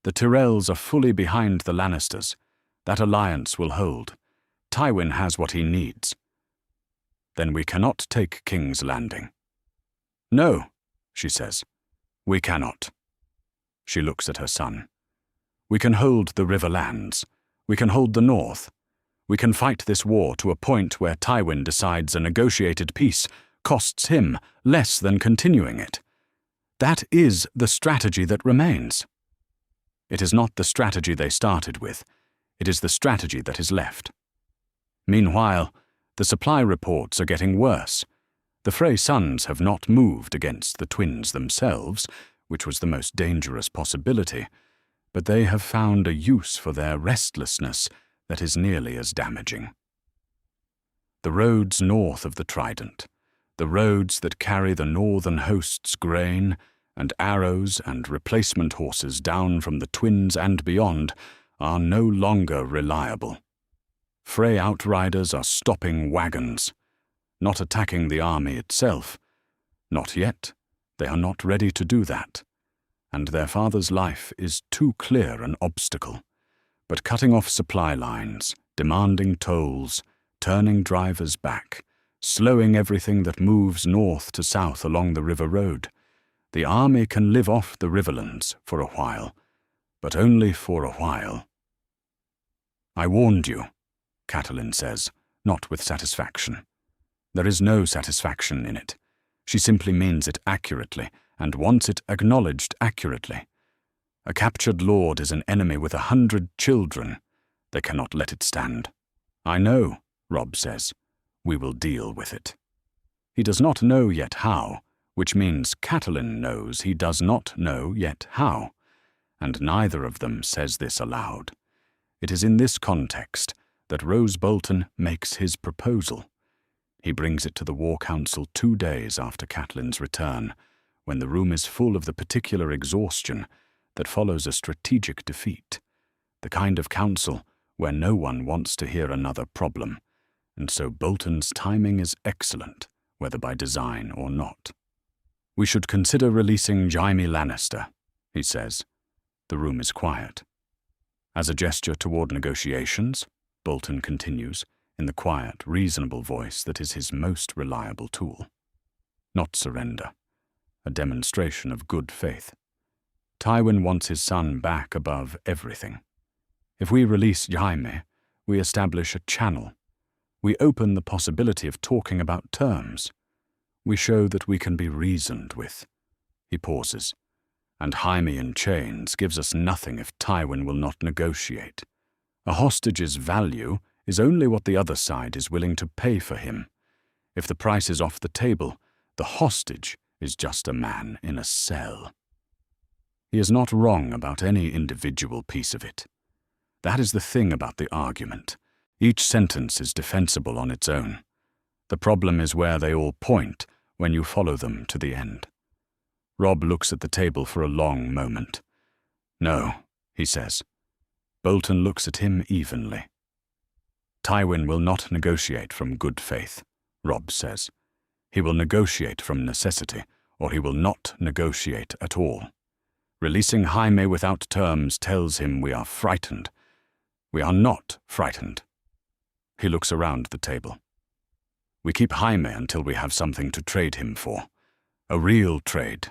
The Tyrells are fully behind the Lannisters. That alliance will hold. Tywin has what he needs. Then we cannot take King's Landing. No, she says. We cannot. She looks at her son. We can hold the Riverlands. We can hold the north. We can fight this war to a point where Tywin decides a negotiated peace costs him less than continuing it. That is the strategy that remains. It is not the strategy they started with. It is the strategy that is left. Meanwhile, the supply reports are getting worse. The Frey sons have not moved against the twins themselves, which was the most dangerous possibility, but they have found a use for their restlessness that is nearly as damaging. The roads north of the Trident, the roads that carry the northern host's grain and arrows and replacement horses down from the twins and beyond, are no longer reliable. Frey outriders are stopping wagons, not attacking the army itself. Not yet. They are not ready to do that, and their father's life is too clear an obstacle. But cutting off supply lines, demanding tolls, turning drivers back, slowing everything that moves north to south along the river road, the army can live off the riverlands for a while, but only for a while. I warned you, Catelyn says, not with satisfaction. There is no satisfaction in it. She simply means it accurately and wants it acknowledged accurately. A captured lord is an enemy with 100 children. They cannot let it stand. I know, Robb says. We will deal with it. He does not know yet how, which means Catelyn knows he does not know yet how, and neither of them says this aloud. It is in this context that Roose Bolton makes his proposal. He brings it to the War Council 2 days after Catelyn's return, when the room is full of the particular exhaustion that follows a strategic defeat, the kind of council where no one wants to hear another problem, and so Bolton's timing is excellent, whether by design or not. We should consider releasing Jaime Lannister, he says. The room is quiet. As a gesture toward negotiations, Bolton continues, in the quiet, reasonable voice that is his most reliable tool. Not surrender. A demonstration of good faith. Tywin wants his son back above everything. If we release Jaime, we establish a channel. We open the possibility of talking about terms. We show that we can be reasoned with. He pauses. And Jaime in chains gives us nothing if Tywin will not negotiate. A hostage's value is only what the other side is willing to pay for him. If the price is off the table, the hostage is just a man in a cell. He is not wrong about any individual piece of it. That is the thing about the argument. Each sentence is defensible on its own. The problem is where they all point when you follow them to the end. Robb looks at the table for a long moment. No, he says. Bolton looks at him evenly. Tywin will not negotiate from good faith, Robb says. He will negotiate from necessity, or he will not negotiate at all. Releasing Jaime without terms tells him we are frightened. We are not frightened. He looks around the table. We keep Jaime until we have something to trade him for. A real trade.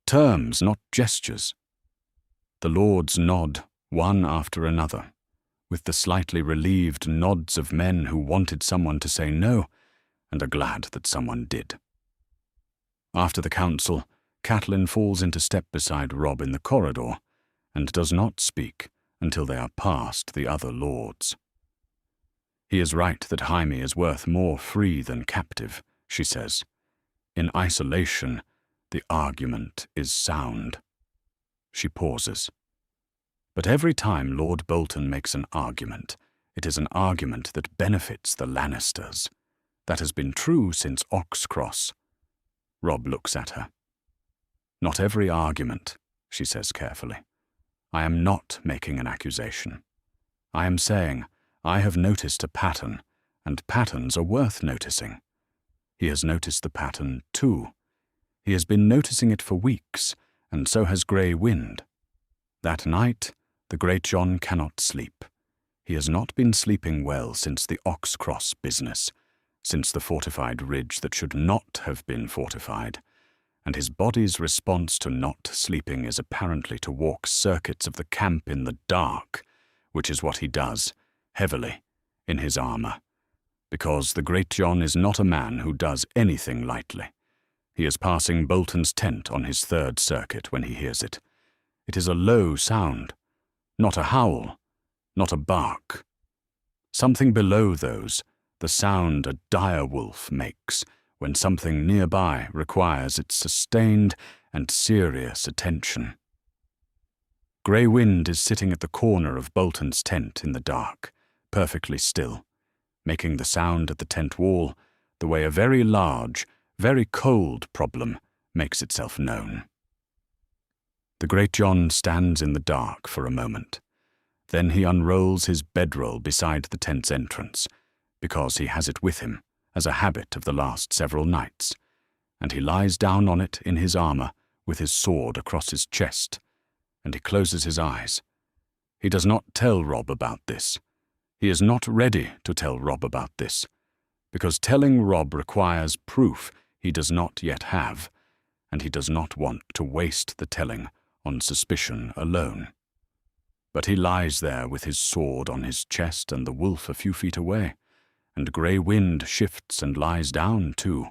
Terms, not gestures. The lords nod, one after another, with the slightly relieved nods of men who wanted someone to say no, and are glad that someone did. After the council, Catelyn falls into step beside Robb in the corridor, and does not speak until they are past the other lords. He is right that Jaime is worth more free than captive, she says. In isolation, the argument is sound. She pauses. But every time Lord Bolton makes an argument, it is an argument that benefits the Lannisters. That has been true since Oxcross. Robb looks at her. Not every argument, she says carefully. I am not making an accusation. I am saying I have noticed a pattern, and patterns are worth noticing. He has noticed the pattern too. He has been noticing it for weeks, and so has Grey Wind. That night, the Greatjon cannot sleep. He has not been sleeping well since the Oxcross business, since the fortified ridge that should not have been fortified, and his body's response to not sleeping is apparently to walk circuits of the camp in the dark, which is what he does, heavily, in his armor, because the Greatjon is not a man who does anything lightly. He is passing Bolton's tent on his third circuit when he hears it. It is a low sound, not a howl, not a bark. Something below those, the sound a dire wolf makes when something nearby requires its sustained and serious attention. Grey Wind is sitting at the corner of Bolton's tent in the dark, perfectly still, making the sound at the tent wall the way a very large, very cold problem makes itself known. The Greatjon stands in the dark for a moment. Then he unrolls his bedroll beside the tent's entrance, because he has it with him as a habit of the last several nights, and he lies down on it in his armor with his sword across his chest, and he closes his eyes. He does not tell Robb about this. He is not ready to tell Robb about this, because telling Robb requires proof he does not yet have, and he does not want to waste the telling on suspicion alone. But he lies there with his sword on his chest and the wolf a few feet away, and Grey Wind shifts and lies down too,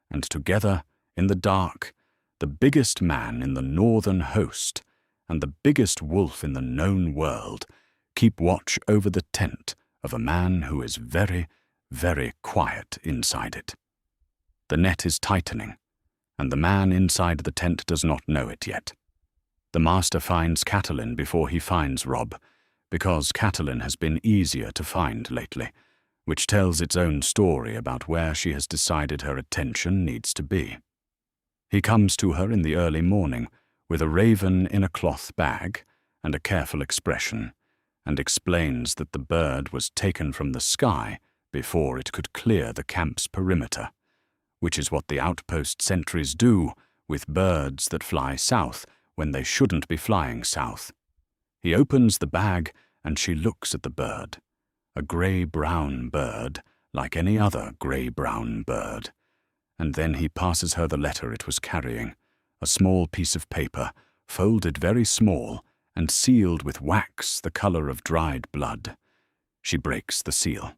and together, in the dark, the biggest man in the northern host and the biggest wolf in the known world keep watch over the tent of a man who is very, very quiet inside it. The net is tightening, and the man inside the tent does not know it yet. The master finds Catelyn before he finds Robb, because Catelyn has been easier to find lately, which tells its own story about where she has decided her attention needs to be. He comes to her in the early morning with a raven in a cloth bag and a careful expression, and explains that the bird was taken from the sky before it could clear the camp's perimeter, which is what the outpost sentries do with birds that fly south when they shouldn't be flying south. He opens the bag and she looks at the bird, a grey-brown bird like any other grey-brown bird, and then he passes her the letter it was carrying, a small piece of paper, folded very small and sealed with wax the colour of dried blood. She breaks the seal.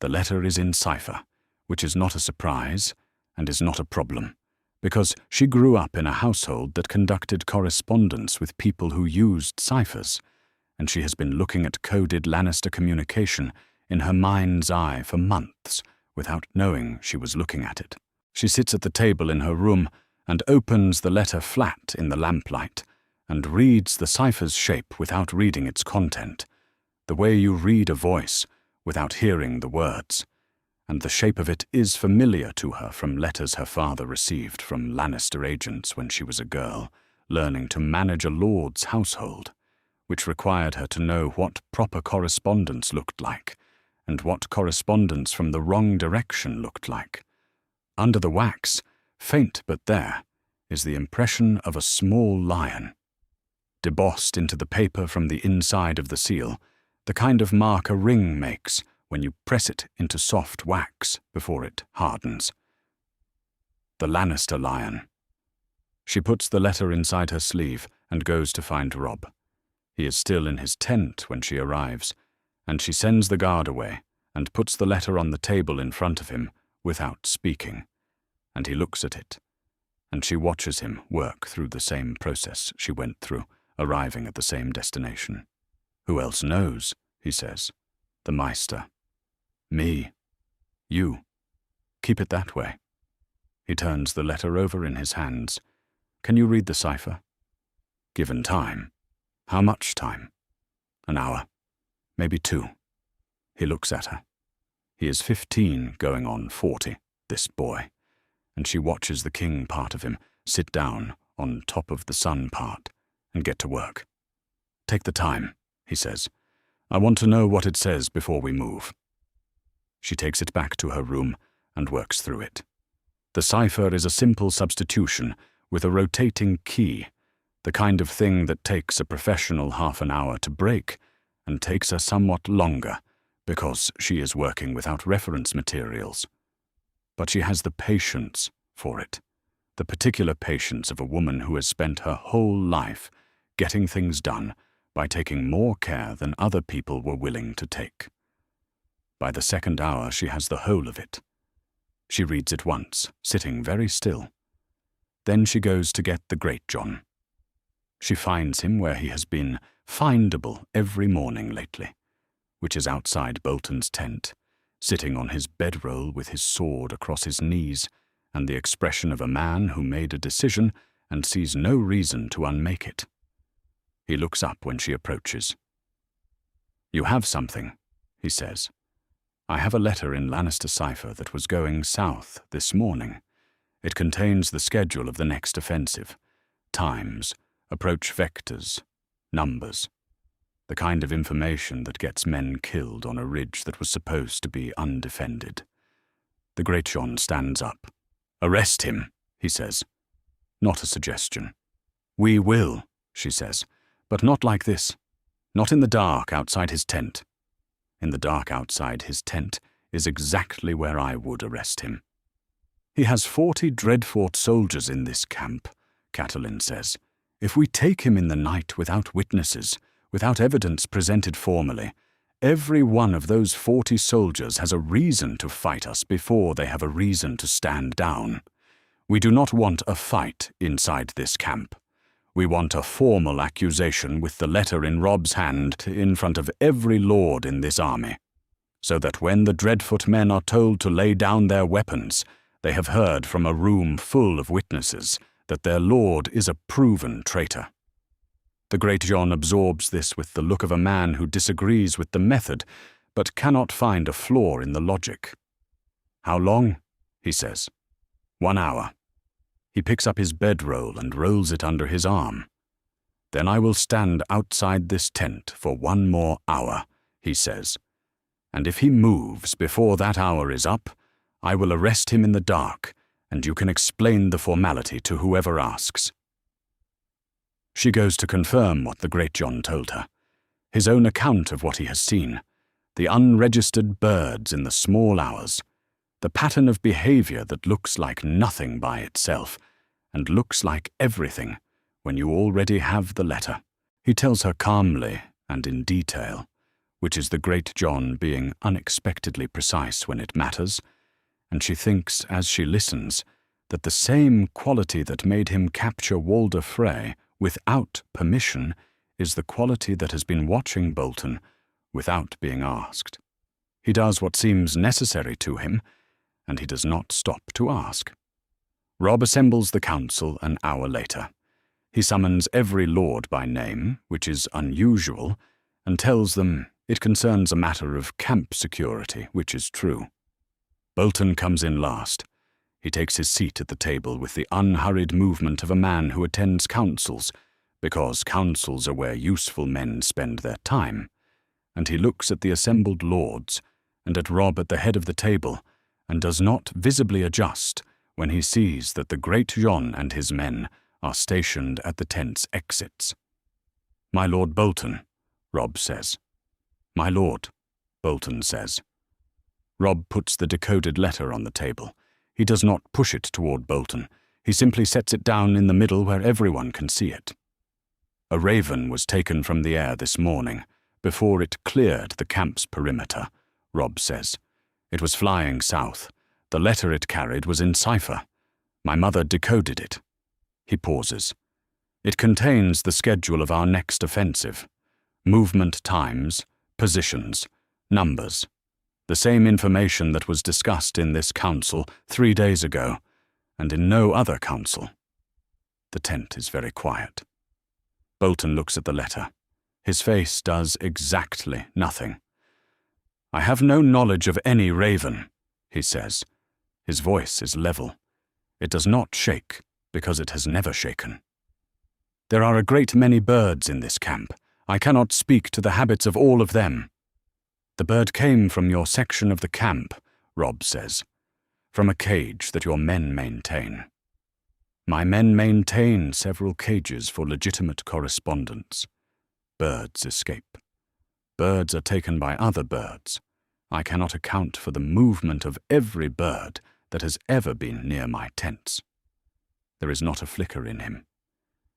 The letter is in cipher, which is not a surprise and is not a problem, because she grew up in a household that conducted correspondence with people who used ciphers, and she has been looking at coded Lannister communication in her mind's eye for months without knowing she was looking at it. She sits at the table in her room and opens the letter flat in the lamplight and reads the cipher's shape without reading its content, the way you read a voice without hearing the words, and the shape of it is familiar to her from letters her father received from Lannister agents when she was a girl, learning to manage a lord's household, which required her to know what proper correspondence looked like, and what correspondence from the wrong direction looked like. Under the wax, faint but there, is the impression of a small lion. Debossed into the paper from the inside of the seal, the kind of mark a ring makes when you press it into soft wax before it hardens. The Lannister lion. She puts the letter inside her sleeve and goes to find Robb. He is still in his tent when she arrives, and she sends the guard away and puts the letter on the table in front of him without speaking, and he looks at it, and she watches him work through the same process she went through, arriving at the same destination. "Who else knows?" he says. "The Maester. Me. You. Keep it that way." He turns the letter over in his hands. "Can you read the cipher?" "Given time." "How much time?" "An hour. Maybe 2. He looks at her. He is 15 going on 40, this boy, and she watches the king part of him sit down on top of the son part and get to work. "Take the time," he says. "I want to know what it says before we move." She takes it back to her room and works through it. The cipher is a simple substitution with a rotating key, the kind of thing that takes a professional half an hour to break and takes her somewhat longer because she is working without reference materials. But she has the patience for it, the particular patience of a woman who has spent her whole life getting things done by taking more care than other people were willing to take. By the second hour she has the whole of it. She reads it once, sitting very still, Then she goes to get the Greatjon. She finds him where he has been findable every morning lately, which is outside Bolton's tent, sitting on his bedroll with his sword across his knees, and the expression of a man who made a decision and sees no reason to unmake it. He looks up when she approaches. "You have something," he says. "I have a letter in Lannister cipher that was going south this morning. It contains the schedule of the next offensive, times, approach vectors, numbers, the kind of information that gets men killed on a ridge that was supposed to be undefended." The Greatjon stands up. "Arrest him," he says. Not a suggestion. "We will," she says, "but not like this. Not in the dark outside his tent." In the dark outside his tent is exactly where I would arrest him. "He has 40 Dreadfort soldiers in this camp," Catelyn says. "If we take him in the night without witnesses, without evidence presented formally, every one of those 40 soldiers has a reason to fight us before they have a reason to stand down. We do not want a fight inside this camp. We want a formal accusation with the letter in Robb's hand in front of every lord in this army, so that when the Dreadfort men are told to lay down their weapons, they have heard from a room full of witnesses that their lord is a proven traitor." The Greatjon absorbs this with the look of a man who disagrees with the method, but cannot find a flaw in the logic. "How long?" he says. "1 hour." He picks up his bedroll and rolls it under his arm. "Then I will stand outside this tent for 1 more hour," he says. "And if he moves before that hour is up, I will arrest him in the dark, and you can explain the formality to whoever asks." She goes to confirm what the Greatjon told her, his own account of what he has seen, the unregistered birds in the small hours, the pattern of behavior that looks like nothing by itself, and looks like everything when you already have the letter. He tells her calmly and in detail, which is the Greatjon being unexpectedly precise when it matters, and she thinks as she listens that the same quality that made him capture Walder Frey without permission is the quality that has been watching Bolton without being asked. He does what seems necessary to him, and he does not stop to ask. Robb assembles the council an hour later. He summons every lord by name, which is unusual, and tells them it concerns a matter of camp security, which is true. Bolton comes in last. He takes his seat at the table with the unhurried movement of a man who attends councils, because councils are where useful men spend their time, and he looks at the assembled lords and at Robb at the head of the table, and does not visibly adjust when he sees that the Greatjon and his men are stationed at the tent's exits. "My Lord Bolton," Robb says. "My lord," Bolton says. Robb puts the decoded letter on the table. He does not push it toward Bolton. He simply sets it down in the middle where everyone can see it. "A raven was taken from the air this morning, before it cleared the camp's perimeter," Robb says. "It was flying south. The letter it carried was in cipher. My mother decoded it." He pauses. "It contains the schedule of our next offensive. Movement times, positions, numbers. The same information that was discussed in this council 3 days ago, and in no other council." The tent is very quiet. Bolton looks at the letter. His face does exactly nothing. "I have no knowledge of any raven," he says. His voice is level. It does not shake, because it has never shaken. "There are a great many birds in this camp. I cannot speak to the habits of all of them." "The bird came from your section of the camp," Robb says, "from a cage that your men maintain." "My men maintain several cages for legitimate correspondence. Birds escape. Birds are taken by other birds. I cannot account for the movement of every bird that has ever been near my tents." There is not a flicker in him.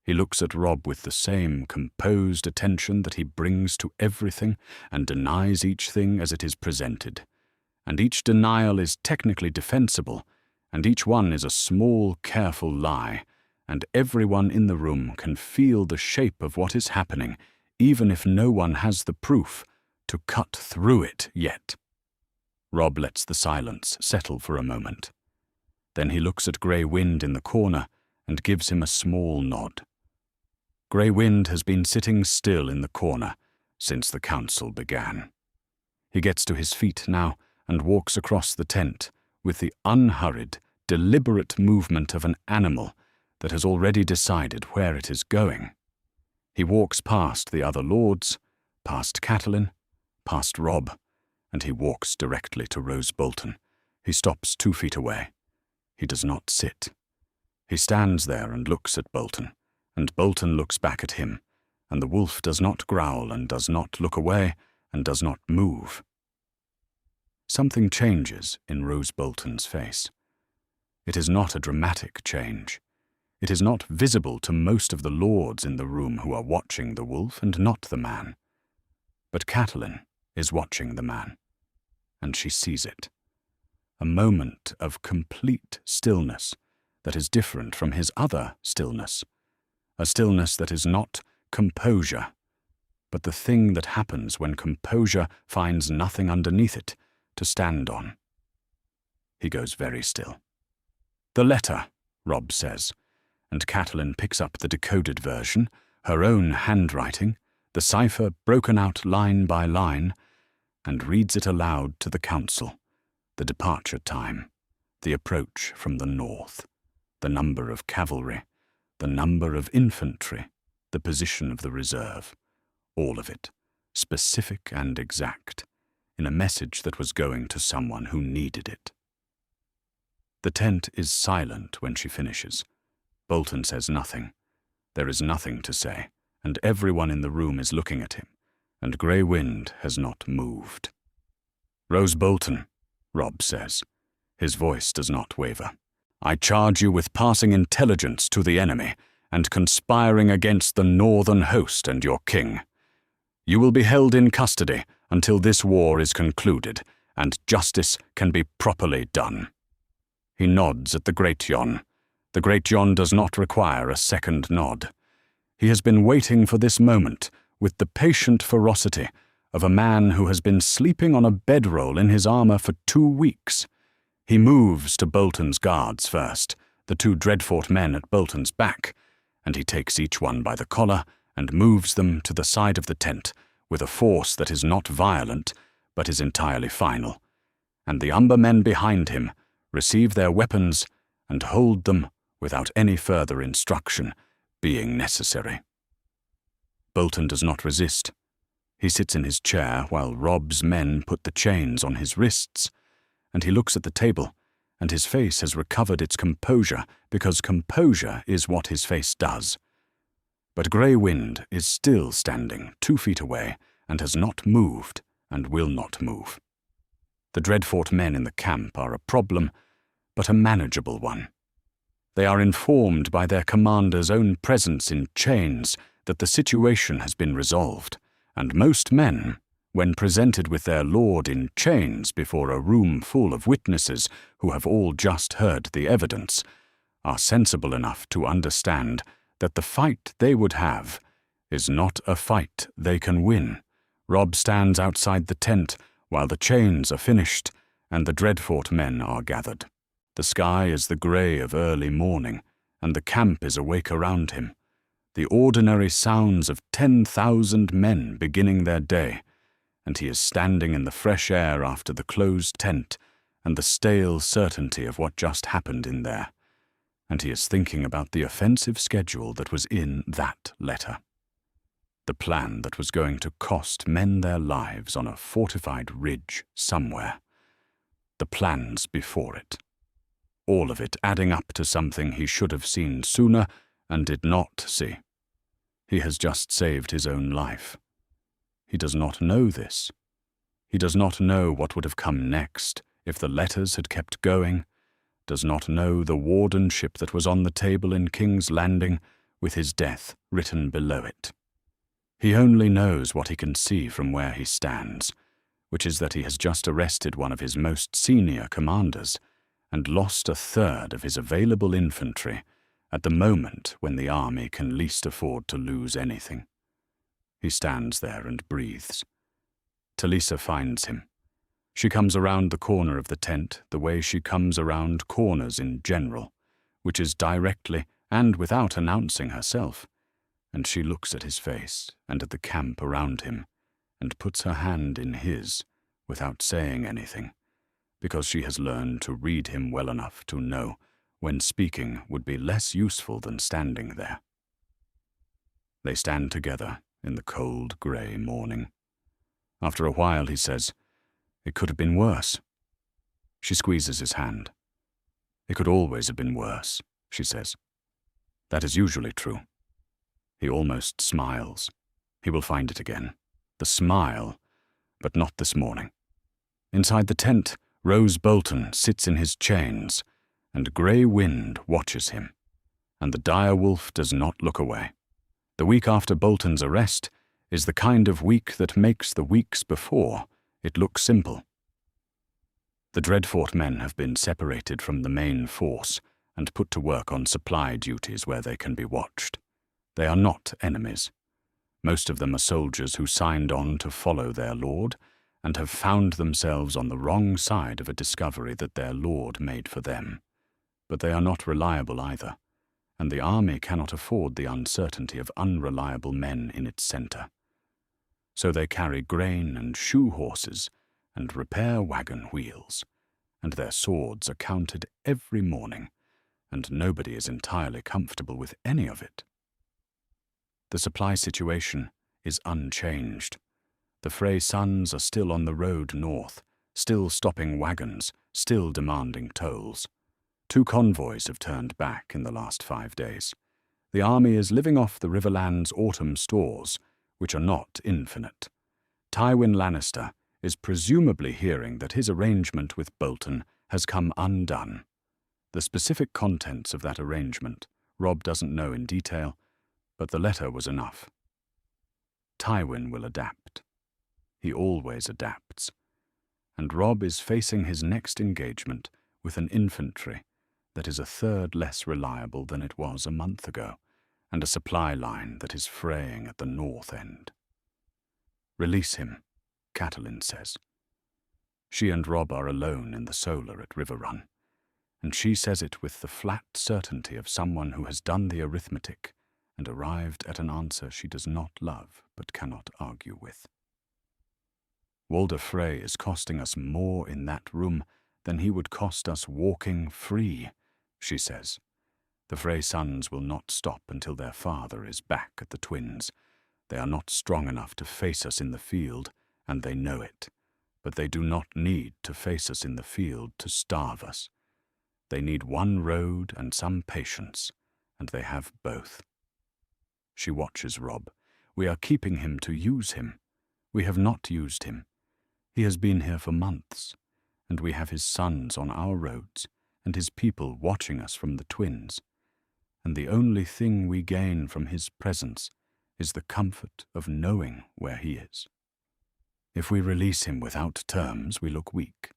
He looks at Robb with the same composed attention that he brings to everything and denies each thing as it is presented. And each denial is technically defensible, and each one is a small, careful lie and everyone in the room can feel the shape of what is happening, even if no one has the proof to cut through it yet. Robb lets the silence settle for a moment. Then he looks at Grey Wind in the corner and gives him a small nod. Grey Wind has been sitting still in the corner since the council began. He gets to his feet now and walks across the tent with the unhurried, deliberate movement of an animal that has already decided where it is going. He walks past the other lords, past Catelyn, past Robb, and he walks directly to Roose Bolton. He stops 2 feet away. He does not sit. He stands there and looks at Bolton, and Bolton looks back at him, and the wolf does not growl and does not look away and does not move. Something changes in Roose Bolton's face. It is not a dramatic change. It is not visible to most of the lords in the room who are watching the wolf and not the man. But Catelyn is watching the man, and she sees it. A moment of complete stillness that is different from his other stillness. A stillness that is not composure, but the thing that happens when composure finds nothing underneath it to stand on. He goes very still. "The letter," Robb says, and Catelyn picks up the decoded version, her own handwriting, the cipher broken out line by line, and reads it aloud to the council. The departure time, the approach from the north, the number of cavalry, the number of infantry, the position of the reserve, all of it, specific and exact, in a message that was going to someone who needed it. The tent is silent when she finishes. Bolton says nothing. There is nothing to say, and everyone in the room is looking at him, and Grey Wind has not moved. "Roose Bolton," Robb says. His voice does not waver. "I charge you with passing intelligence to the enemy and conspiring against the northern host and your king. You will be held in custody until this war is concluded and justice can be properly done." He nods at the Greatjon. The Greatjon does not require a second nod. He has been waiting for this moment with the patient ferocity of a man who has been sleeping on a bedroll in his armor for 2 weeks. He moves to Bolton's guards first, the 2 Dreadfort men at Bolton's back, and he takes each one by the collar and moves them to the side of the tent with a force that is not violent, but is entirely final. And the Umber men behind him receive their weapons and hold them without any further instruction being necessary. Bolton does not resist. He sits in his chair while Robb's men put the chains on his wrists, and he looks at the table, and his face has recovered its composure because composure is what his face does. But Grey Wind is still standing 2 feet away and has not moved and will not move. The Dreadfort men in the camp are a problem, but a manageable one. They are informed by their commander's own presence in chains that the situation has been resolved, and most men, when presented with their lord in chains before a room full of witnesses who have all just heard the evidence, are sensible enough to understand that the fight they would have is not a fight they can win. Robb stands outside the tent while the chains are finished and the Dreadfort men are gathered. The sky is the grey of early morning, and the camp is awake around him. The ordinary sounds of 10,000 men beginning their day, and he is standing in the fresh air after the closed tent and the stale certainty of what just happened in there. And he is thinking about the offensive schedule that was in that letter. The plan that was going to cost men their lives on a fortified ridge somewhere. The plans before it. All of it adding up to something he should have seen sooner and did not see. He has just saved his own life. He does not know this. He does not know what would have come next if the letters had kept going, does not know the wardenship that was on the table in King's Landing with his death written below it. He only knows what he can see from where he stands, which is that he has just arrested one of his most senior commanders and lost a third of his available infantry at the moment when the army can least afford to lose anything. He stands there and breathes. Talisa finds him. She comes around the corner of the tent the way she comes around corners in general, which is directly and without announcing herself, and she looks at his face and at the camp around him, and puts her hand in his without saying anything, because she has learned to read him well enough to know when speaking would be less useful than standing there. They stand together in the cold, grey morning. After a while he says, "It could have been worse." She squeezes his hand. "It could always have been worse," she says. That is usually true. He almost smiles. He will find it again. The smile, but not this morning. Inside the tent, Rose Bolton sits in his chains, and Grey Wind watches him, and the dire wolf does not look away. The week after Bolton's arrest is the kind of week that makes the weeks before it look simple. The Dreadfort men have been separated from the main force and put to work on supply duties where they can be watched. They are not enemies. Most of them are soldiers who signed on to follow their lord and have found themselves on the wrong side of a discovery that their lord made for them. But they are not reliable either, and the army cannot afford the uncertainty of unreliable men in its center. So they carry grain and shoe horses and repair wagon wheels, and their swords are counted every morning, and nobody is entirely comfortable with any of it. The supply situation is unchanged. The Frey sons are still on the road north, still stopping wagons, still demanding tolls. 2 convoys have turned back in the last 5 days. The army is living off the Riverland's autumn stores, which are not infinite. Tywin Lannister is presumably hearing that his arrangement with Bolton has come undone. The specific contents of that arrangement Robb doesn't know in detail, but the letter was enough. Tywin will adapt. He always adapts. And Robb is facing his next engagement with an infantry that is a third less reliable than it was a month ago, and a supply line that is fraying at the north end. "Release him," Catelyn says. She and Robb are alone in the solar at River Run, and she says it with the flat certainty of someone who has done the arithmetic and arrived at an answer she does not love but cannot argue with. "Walder Frey is costing us more in that room than he would cost us walking free," she says. "The Frey sons will not stop until their father is back at the twins. They are not strong enough to face us in the field, and they know it. But they do not need to face us in the field to starve us. They need one road and some patience, and they have both." She watches Robb. "We are keeping him to use him. We have not used him. He has been here for months, and we have his sons on our roads, and his people watching us from the twins. And the only thing we gain from his presence is the comfort of knowing where he is. If we release him without terms, we look weak.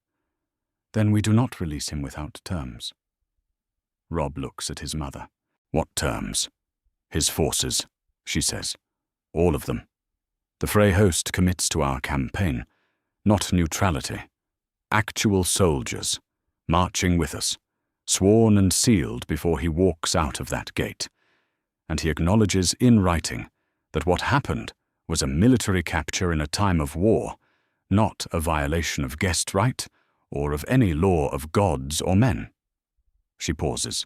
Then we do not release him without terms." Robb looks at his mother. "What terms?" "His forces," she says. "All of them. The Frey host commits to our campaign, not neutrality. Actual soldiers, marching with us, sworn and sealed before he walks out of that gate. And he acknowledges in writing that what happened was a military capture in a time of war, not a violation of guest right or of any law of gods or men." She pauses.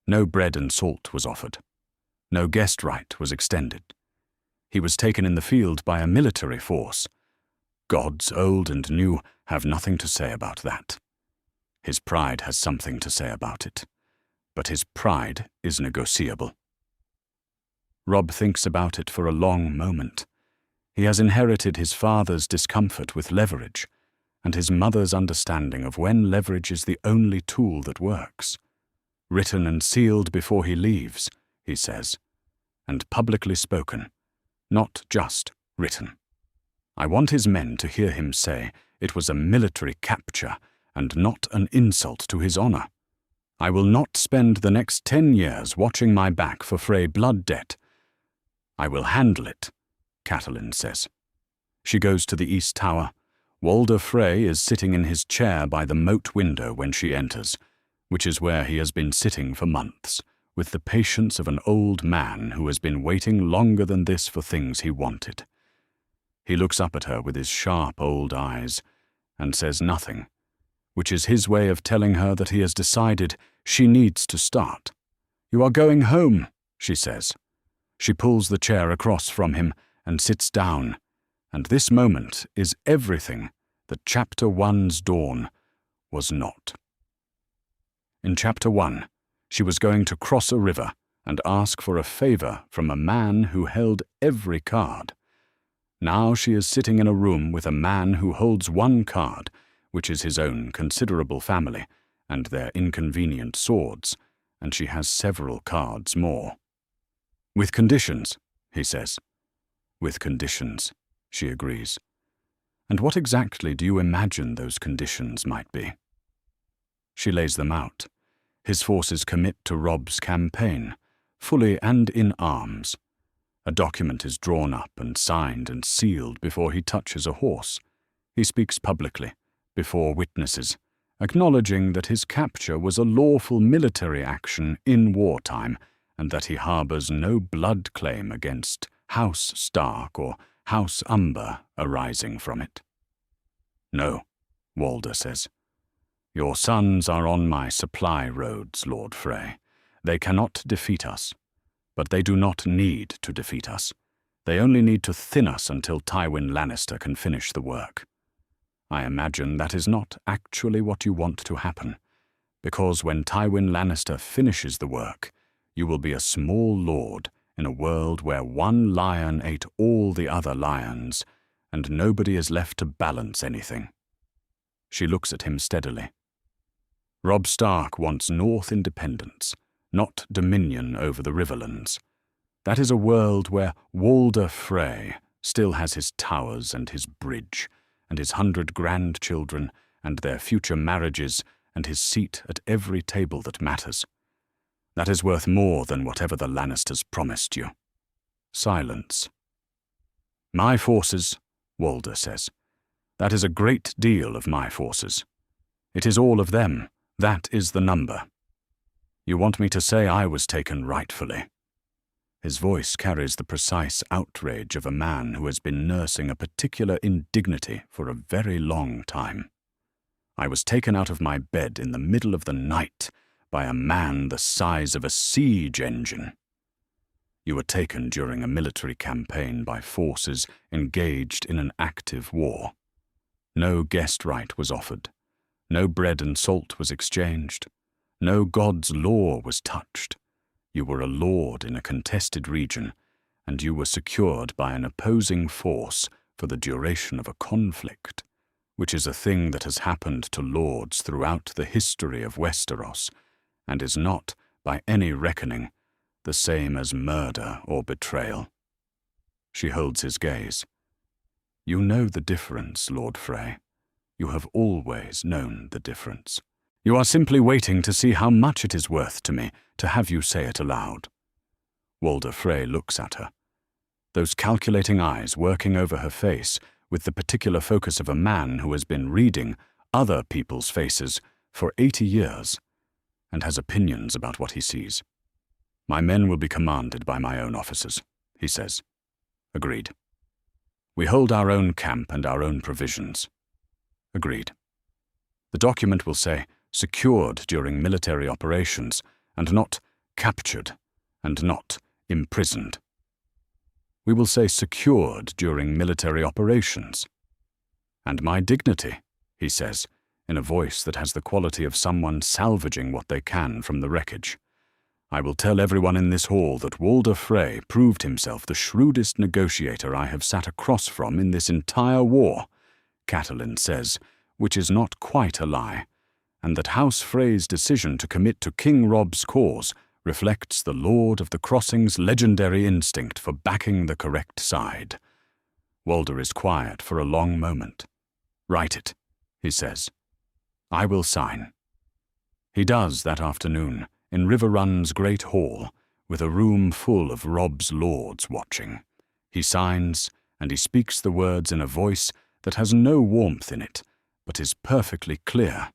No bread and salt was offered. No guest right was extended. He was taken in the field by a military force. Gods, old and new, have nothing to say about that. His pride has something to say about it, but his pride is negotiable. Robb thinks about it for a long moment. He has inherited his father's discomfort with leverage, and his mother's understanding of when leverage is the only tool that works. "Written and sealed before he leaves," he says, "and publicly spoken, not just written." I want his men to hear him say it was a military capture and not an insult to his honor. I will not spend the next 10 years watching my back for Frey blood debt. I will handle it, Catelyn says. She goes to the east tower. Walder Frey is sitting in his chair by the moat window when she enters, which is where he has been sitting for months, with the patience of an old man who has been waiting longer than this for things he wanted. He looks up at her with his sharp old eyes and says nothing, which is his way of telling her that he has decided she needs to start. "You are going home," she says. She pulls the chair across from him and sits down, and this moment is everything that Chapter 1's dawn was not. In Chapter 1, she was going to cross a river and ask for a favor from a man who held every card. Now she is sitting in a room with a man who holds one card, which is his own considerable family and their inconvenient swords, and she has several cards more. "With conditions," he says. "With conditions," she agrees. "And what exactly do you imagine those conditions might be?" She lays them out. His forces commit to Robb's campaign, fully and in arms. A document is drawn up and signed and sealed before he touches a horse. He speaks publicly, before witnesses, acknowledging that his capture was a lawful military action in wartime, and that he harbors no blood claim against House Stark or House Umber arising from it. "No," Walder says. "Your sons are on my supply roads, Lord Frey. They cannot defeat us, but they do not need to defeat us. They only need to thin us until Tywin Lannister can finish the work. I imagine that is not actually what you want to happen, because when Tywin Lannister finishes the work, you will be a small lord in a world where one lion ate all the other lions, and nobody is left to balance anything." She looks at him steadily. "Robb Stark wants North independence, not dominion over the Riverlands. That is a world where Walder Frey still has his towers and his bridge, and his 100 grandchildren, and their future marriages, and his seat at every table that matters. That is worth more than whatever the Lannisters promised you." Silence. "My forces," Walder says. "That is a great deal of my forces. It is all of them. That is the number. You want me to say I was taken rightfully." His voice carries the precise outrage of a man who has been nursing a particular indignity for a very long time. "I was taken out of my bed in the middle of the night by a man the size of a siege engine. You were taken during a military campaign by forces engaged in an active war. No guest right was offered. No bread and salt was exchanged. No god's law was touched. You were a lord in a contested region, and you were secured by an opposing force for the duration of a conflict, which is a thing that has happened to lords throughout the history of Westeros, and is not, by any reckoning, the same as murder or betrayal." She holds his gaze. "You know the difference, Lord Frey. You have always known the difference. You are simply waiting to see how much it is worth to me to have you say it aloud." Walder Frey looks at her, those calculating eyes working over her face with the particular focus of a man who has been reading other people's faces for 80 years and has opinions about what he sees. "My men will be commanded by my own officers," he says. "Agreed. We hold our own camp and our own provisions." "Agreed. The document will say, 'secured during military operations,' and not 'captured,' and not 'imprisoned.' We will say 'secured during military operations.' "And my dignity," he says, in a voice that has the quality of someone salvaging what they can from the wreckage. "I will tell everyone in this hall that Walder Frey proved himself the shrewdest negotiator I have sat across from in this entire war," Catelyn says, which is not quite a lie, and that House Frey's decision to commit to King Robb's cause reflects the Lord of the Crossing's legendary instinct for backing the correct side. Walder is quiet for a long moment. "Write it," he says. "I will sign." He does that afternoon, in River Run's great hall, with a room full of Robb's lords watching. He signs, and he speaks the words in a voice that has no warmth in it, but is perfectly clear,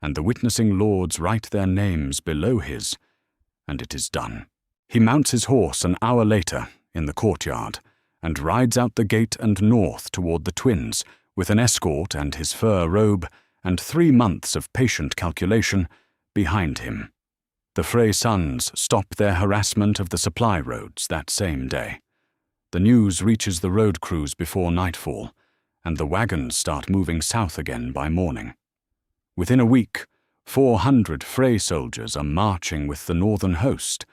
and the witnessing lords write their names below his, and it is done. He mounts his horse an hour later, in the courtyard, and rides out the gate and north toward the twins, with an escort and his fur robe, and 3 months of patient calculation behind him. The Frey sons stop their harassment of the supply roads that same day. The news reaches the road crews before nightfall, and the wagons start moving south again by morning. Within a week, 400 Frey soldiers are marching with the northern host,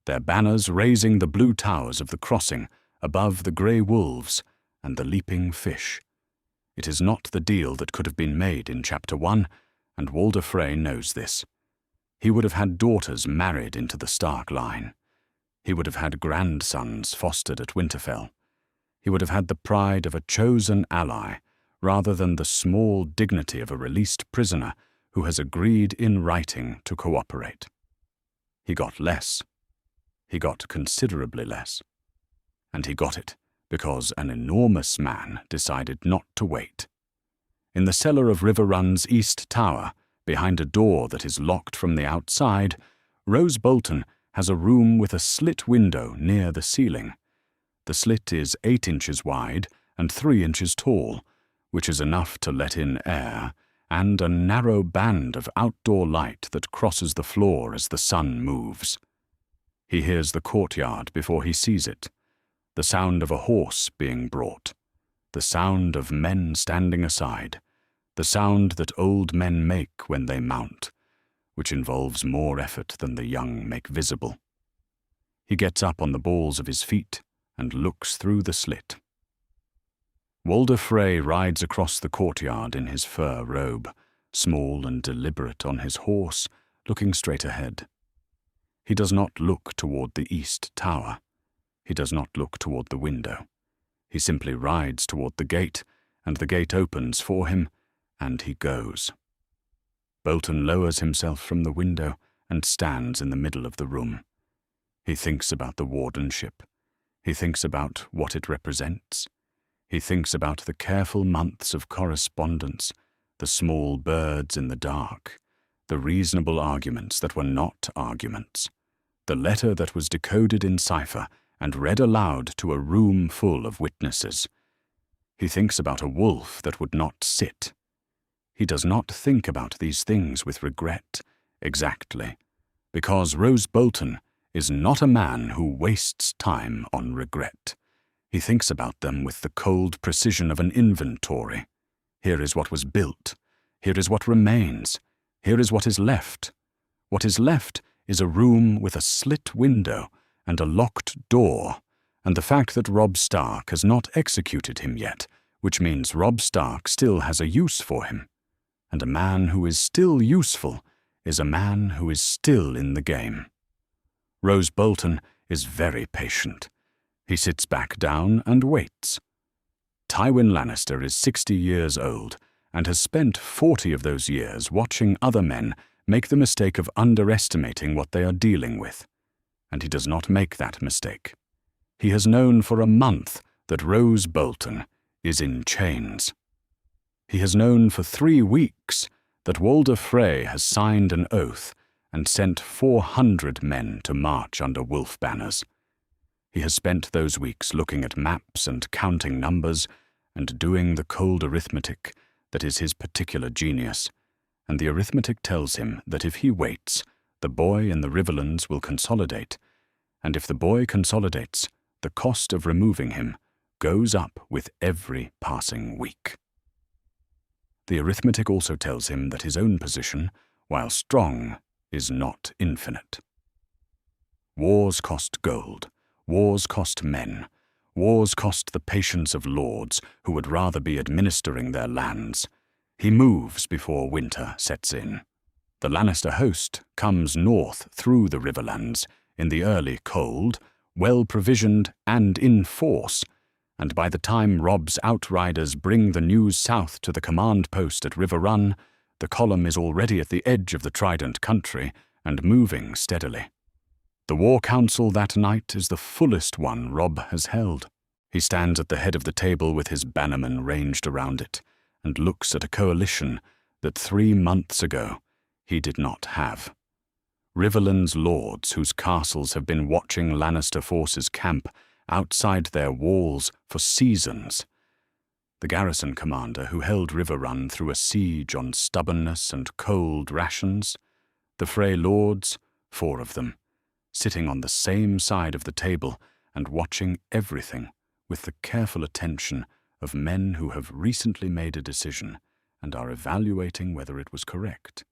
their banners raising the blue towers of the crossing above the grey wolves and the leaping fish. It is not the deal that could have been made in Chapter 1, and Walder Frey knows this. He would have had daughters married into the Stark line. He would have had grandsons fostered at Winterfell. He would have had the pride of a chosen ally, rather than the small dignity of a released prisoner who has agreed in writing to cooperate. He got less. He got considerably less. And he got it because an enormous man decided not to wait. In the cellar of River Run's East Tower, behind a door that is locked from the outside, Rose Bolton has a room with a slit window near the ceiling. The slit is 8 inches wide and 3 inches tall, which is enough to let in air, and a narrow band of outdoor light that crosses the floor as the sun moves. He hears the courtyard before he sees it, the sound of a horse being brought, the sound of men standing aside, the sound that old men make when they mount, which involves more effort than the young make visible. He gets up on the balls of his feet and looks through the slit. Walder Frey rides across the courtyard in his fur robe, small and deliberate on his horse, looking straight ahead. He does not look toward the east tower. He does not look toward the window. He simply rides toward the gate, and the gate opens for him, and he goes. Bolton lowers himself from the window and stands in the middle of the room. He thinks about the wardenship. He thinks about what it represents. He thinks about the careful months of correspondence, the small birds in the dark, the reasonable arguments that were not arguments, the letter that was decoded in cipher and read aloud to a room full of witnesses. He thinks about a wolf that would not sit. He does not think about these things with regret, exactly, because Rose Bolton is not a man who wastes time on regret. He thinks about them with the cold precision of an inventory. Here is what was built. Here is what remains. Here is what is left. What is left is a room with a slit window and a locked door, and the fact that Robb Stark has not executed him yet, which means Robb Stark still has a use for him. And a man who is still useful is a man who is still in the game. Rose Bolton is very patient. He sits back down and waits. Tywin Lannister is 60 years old and has spent 40 of those years watching other men make the mistake of underestimating what they are dealing with. And he does not make that mistake. He has known for a month that Rose Bolton is in chains. He has known for 3 weeks that Walder Frey has signed an oath and sent 400 men to march under wolf banners. He has spent those weeks looking at maps and counting numbers and doing the cold arithmetic that is his particular genius, and the arithmetic tells him that if he waits, the boy in the Riverlands will consolidate, and if the boy consolidates, the cost of removing him goes up with every passing week. The arithmetic also tells him that his own position, while strong, is not infinite. Wars cost gold. Wars cost men. Wars cost the patience of lords who would rather be administering their lands. He moves before winter sets in. The Lannister host comes north through the Riverlands in the early cold, well provisioned and in force, and by the time Robb's outriders bring the news south to the command post at River Run, The column is already at the edge of the Trident country and moving steadily. The war council that night is the fullest one Robb has held. He stands at the head of the table with his bannermen ranged around it and looks at a coalition that 3 months ago he did not have. Riverland's lords whose castles have been watching Lannister forces camp outside their walls for seasons. The garrison commander who held Riverrun through a siege on stubbornness and cold rations. The Frey lords, 4 of them, sitting on the same side of the table and watching everything with the careful attention of men who have recently made a decision and are evaluating whether it was correct.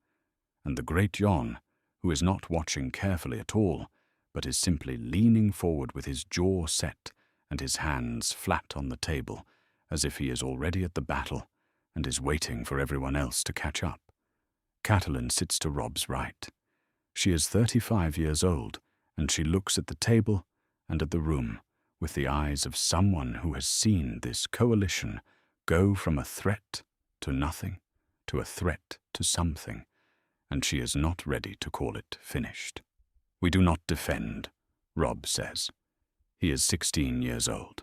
And the Greatjon, who is not watching carefully at all, but is simply leaning forward with his jaw set and his hands flat on the table, as if he is already at the battle and is waiting for everyone else to catch up. Catelyn sits to Robb's right. She is 35 years old, and she looks at the table and at the room with the eyes of someone who has seen this coalition go from a threat to nothing, to a threat to something, and she is not ready to call it finished. "We do not defend," Robb says. He is 16 years old.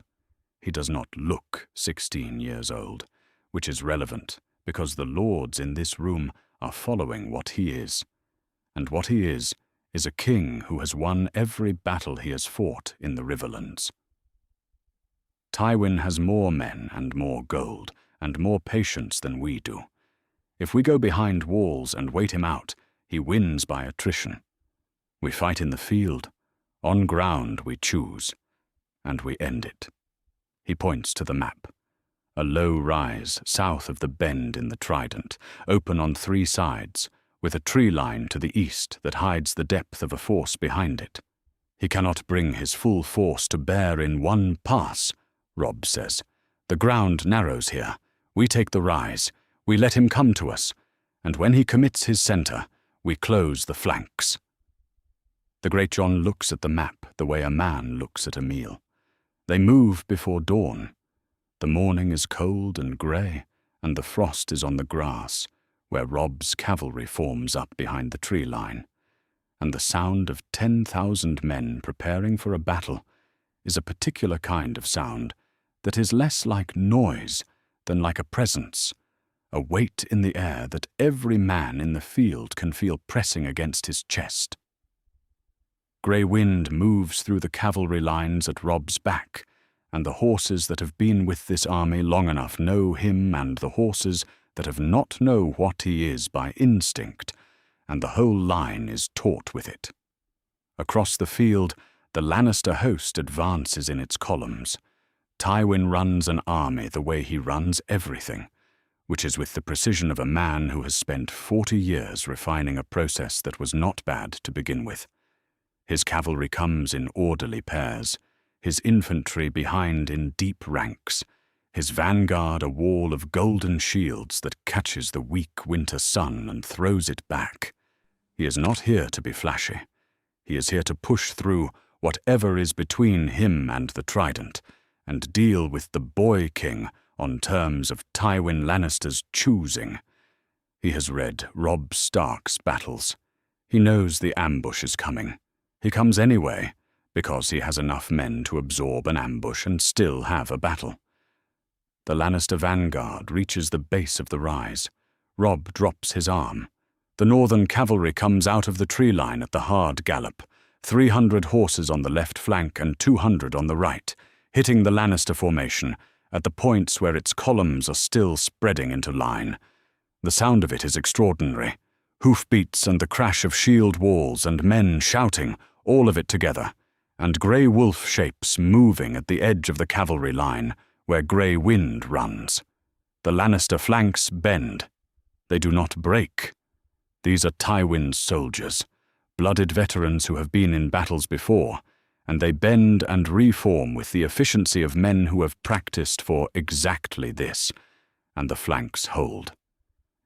He does not look 16 years old, which is relevant because the lords in this room are following what he is. And what he is a king who has won every battle he has fought in the Riverlands. Tywin has more men and more gold and more patience than we do. If we go behind walls and wait him out, he wins by attrition. We fight in the field. On ground we choose, and we end it. He points to the map. A low rise south of the bend in the Trident, open on 3 sides, with a tree line to the east that hides the depth of a force behind it. He cannot bring his full force to bear in one pass, Robb says. The ground narrows here. We take the rise. We let him come to us. And when he commits his center, we close the flanks. The Greatjon looks at the map the way a man looks at a meal. They move before dawn. The morning is cold and grey, and the frost is on the grass, where Robb's cavalry forms up behind the tree line. And the sound of 10,000 men preparing for a battle is a particular kind of sound that is less like noise than like a presence, a weight in the air that every man in the field can feel pressing against his chest. Grey wind moves through the cavalry lines at Robb's back, and the horses that have been with this army long enough know him, and the horses that have not know what he is by instinct, and the whole line is taut with it. Across the field, the Lannister host advances in its columns. Tywin runs an army the way he runs everything, which is with the precision of a man who has spent 40 years refining a process that was not bad to begin with. His cavalry comes in orderly pairs, his infantry behind in deep ranks, his vanguard a wall of golden shields that catches the weak winter sun and throws it back. He is not here to be flashy. He is here to push through whatever is between him and the Trident, and deal with the Boy King on terms of Tywin Lannister's choosing. He has read Robb Stark's battles. He knows the ambush is coming. He comes anyway, because he has enough men to absorb an ambush and still have a battle. The Lannister vanguard reaches the base of the rise. Robb drops his arm. The northern cavalry comes out of the tree line at the hard gallop, 300 horses on the left flank and 200 on the right, hitting the Lannister formation at the points where its columns are still spreading into line. The sound of it is extraordinary. Hoofbeats and the crash of shield walls and men shouting, all of it together, and grey wolf shapes moving at the edge of the cavalry line, where grey wind runs. The Lannister flanks bend. They do not break. These are Tywin's soldiers, blooded veterans who have been in battles before, and they bend and reform with the efficiency of men who have practiced for exactly this, and the flanks hold.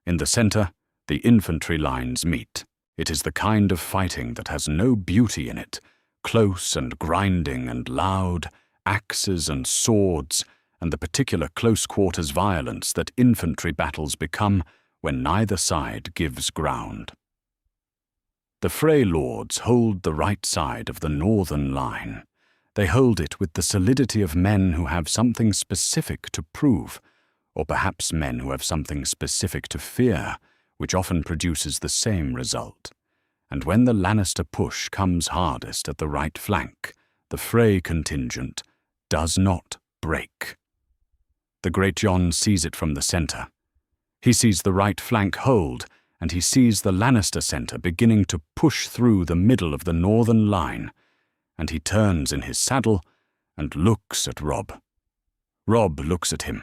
In the center, the infantry lines meet. It is the kind of fighting that has no beauty in it, close and grinding and loud, axes and swords, and the particular close-quarters violence that infantry battles become when neither side gives ground. The Frey lords hold the right side of the northern line. They hold it with the solidity of men who have something specific to prove, or perhaps men who have something specific to fear, which often produces the same result. And when the Lannister push comes hardest at the right flank, the Frey contingent does not break. The Greatjon sees it from the center. He sees the right flank hold, and he sees the Lannister center beginning to push through the middle of the northern line, and he turns in his saddle and looks at Robb. Robb looks at him.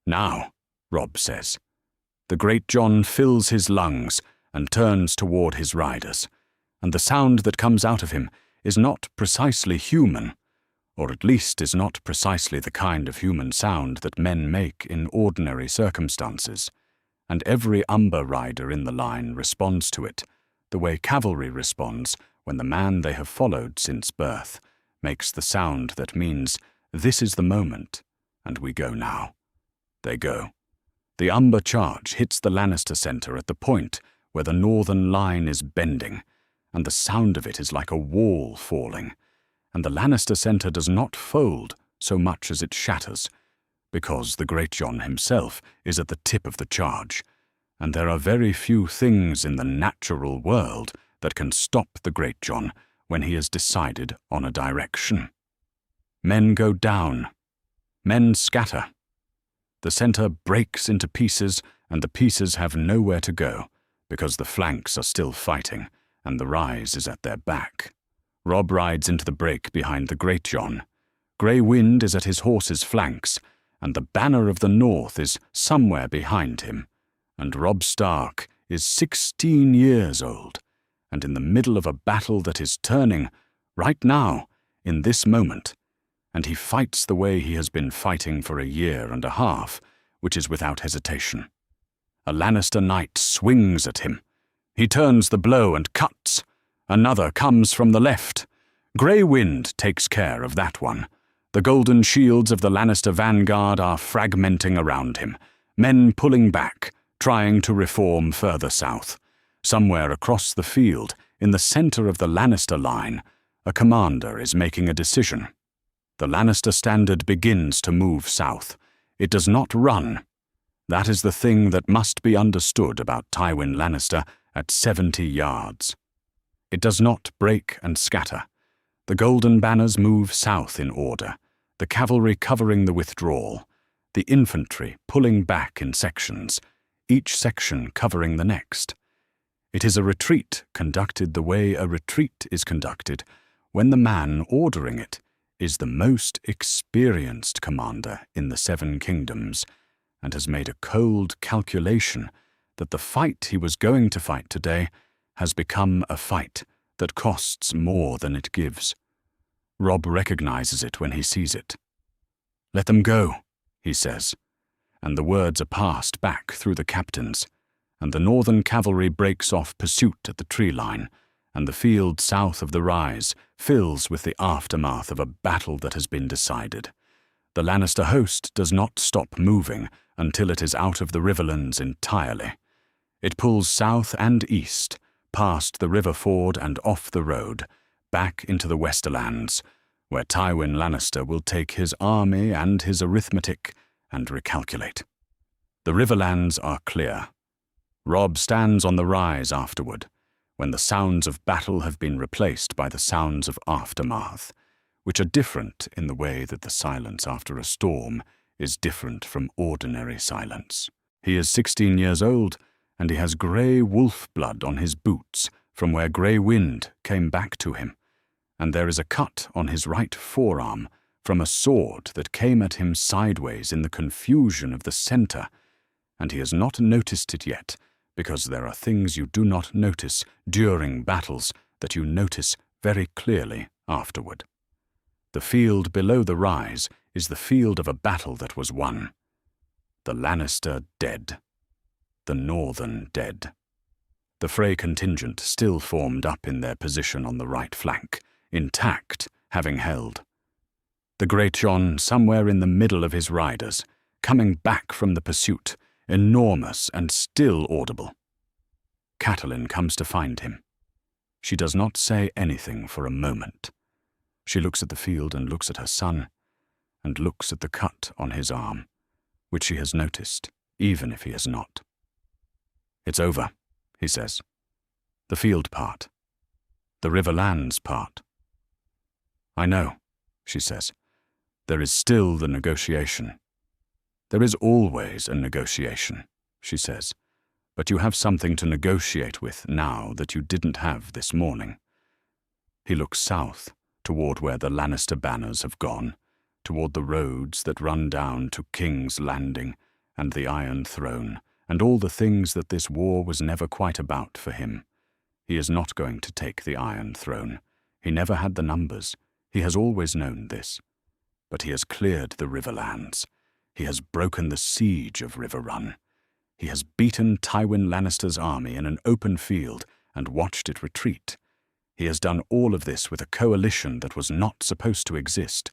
"Now," Robb says. The Greatjon fills his lungs and turns toward his riders, and the sound that comes out of him is not precisely human, or at least is not precisely the kind of human sound that men make in ordinary circumstances, and every Umber rider in the line responds to it, the way cavalry responds when the man they have followed since birth makes the sound that means, "This is the moment, and we go now." They go. The Umber charge hits the Lannister center at the point where the northern line is bending, and the sound of it is like a wall falling, and the Lannister center does not fold so much as it shatters, because the Greatjon himself is at the tip of the charge, and there are very few things in the natural world that can stop the Greatjon when he has decided on a direction. Men go down. Men scatter. The center breaks into pieces, and the pieces have nowhere to go, because the flanks are still fighting, and the rise is at their back. Robb rides into the break behind the Greatjon. Grey Wind is at his horse's flanks, and the banner of the north is somewhere behind him, and Robb Stark is 16 years old, and in the middle of a battle that is turning, right now, in this moment, and he fights the way he has been fighting for a year and a half, which is without hesitation. A Lannister knight swings at him. He turns the blow and cuts. Another comes from the left. Grey Wind takes care of that one. The golden shields of the Lannister vanguard are fragmenting around him, men pulling back, trying to reform further south. Somewhere across the field, in the center of the Lannister line, a commander is making a decision. The Lannister standard begins to move south. It does not run. That is the thing that must be understood about Tywin Lannister at 70 yards. It does not break and scatter. The golden banners move south in order, the cavalry covering the withdrawal, the infantry pulling back in sections, each section covering the next. It is a retreat conducted the way a retreat is conducted when the man ordering it is the most experienced commander in the Seven Kingdoms, and has made a cold calculation that the fight he was going to fight today has become a fight that costs more than it gives. Robb recognizes it when he sees it. "Let them go," he says, and the words are passed back through the captains, and the northern cavalry breaks off pursuit at the tree line, and the field south of the rise fills with the aftermath of a battle that has been decided. The Lannister host does not stop moving until it is out of the riverlands entirely. It pulls south and east, past the river ford and off the road, back into the Westerlands, where Tywin Lannister will take his army and his arithmetic and recalculate. The riverlands are clear. Robb stands on the rise afterward, when the sounds of battle have been replaced by the sounds of aftermath, which are different in the way that the silence after a storm is different from ordinary silence. He is 16 years old, and he has grey wolf blood on his boots from where Grey Wind came back to him, and there is a cut on his right forearm from a sword that came at him sideways in the confusion of the center, and he has not noticed it yet, because there are things you do not notice during battles that you notice very clearly afterward. The field below the rise is the field of a battle that was won. The Lannister dead. The Northern dead. The Frey contingent still formed up in their position on the right flank, intact, having held. The Greatjon somewhere in the middle of his riders, coming back from the pursuit, enormous and still audible. Catelyn comes to find him. She does not say anything for a moment. She looks at the field and looks at her son, and looks at the cut on his arm, which she has noticed, even if he has not. "It's over," he says. "The field part. The Riverlands part." "I know," she says. "There is still the negotiation." "There is always a negotiation," she says, "but you have something to negotiate with now that you didn't have this morning." He looks south, toward where the Lannister banners have gone, toward the roads that run down to King's Landing and the Iron Throne, and all the things that this war was never quite about for him. He is not going to take the Iron Throne. He never had the numbers. He has always known this. But he has cleared the Riverlands. He has broken the siege of River Run. He has beaten Tywin Lannister's army in an open field and watched it retreat. He has done all of this with a coalition that was not supposed to exist.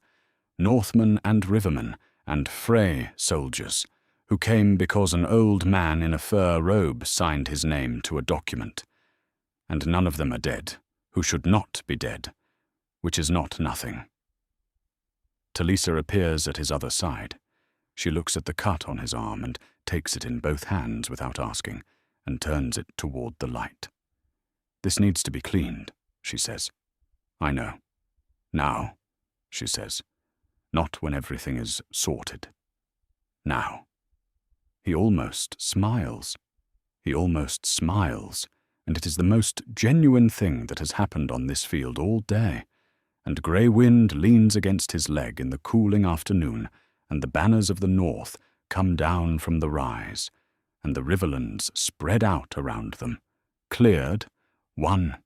Northmen and Rivermen and Frey soldiers, who came because an old man in a fur robe signed his name to a document. And none of them are dead, who should not be dead, which is not nothing. Talisa appears at his other side. She looks at the cut on his arm and takes it in both hands without asking, and turns it toward the light. "This needs to be cleaned," she says. "I know. Now," she says. "Not when everything is sorted. Now." He almost smiles. He almost smiles, and it is the most genuine thing that has happened on this field all day. And grey wind leans against his leg in the cooling afternoon, and the banners of the north come down from the rise, and the riverlands spread out around them, cleared, won,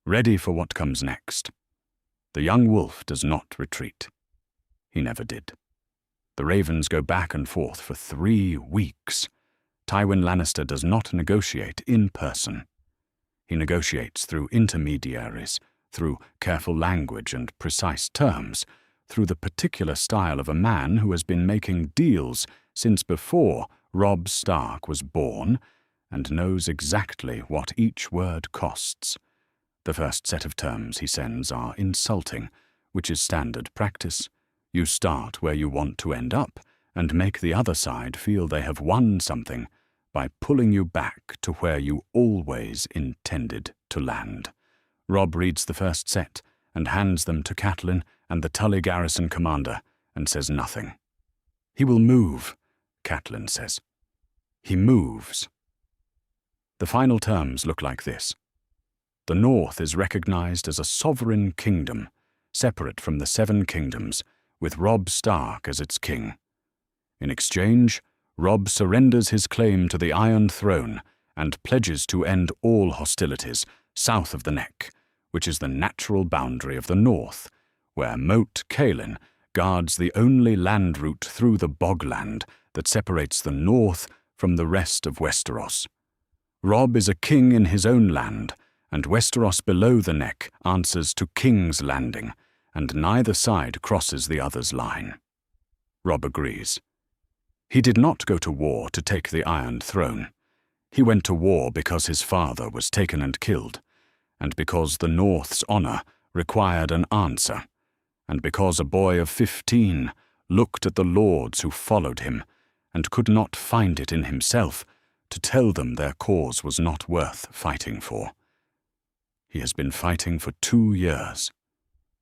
ready for what comes next. The young wolf does not retreat. He never did. The ravens go back and forth for 3 weeks. Tywin Lannister does not negotiate in person. He negotiates through intermediaries, through careful language and precise terms, through the particular style of a man who has been making deals since before Robb Stark was born and knows exactly what each word costs. The first set of terms he sends are insulting, which is standard practice. You start where you want to end up and make the other side feel they have won something by pulling you back to where you always intended to land. Robb reads the first set and hands them to Catelyn and the Tully garrison commander and says nothing. "He will move," Catelyn says. He moves. The final terms look like this. The North is recognized as a sovereign kingdom, separate from the 7 kingdoms, with Robb Stark as its king. In exchange, Robb surrenders his claim to the Iron Throne and pledges to end all hostilities south of the Neck, which is the natural boundary of the North, where Moat Cailin guards the only land route through the bogland that separates the North from the rest of Westeros. Robb is a king in his own land, and Westeros below the Neck answers to King's Landing, and neither side crosses the other's line. Robb agrees. He did not go to war to take the Iron Throne. He went to war because his father was taken and killed, and because the North's honor required an answer, and because a boy of 15 looked at the lords who followed him and could not find it in himself to tell them their cause was not worth fighting for. He has been fighting for 2 years.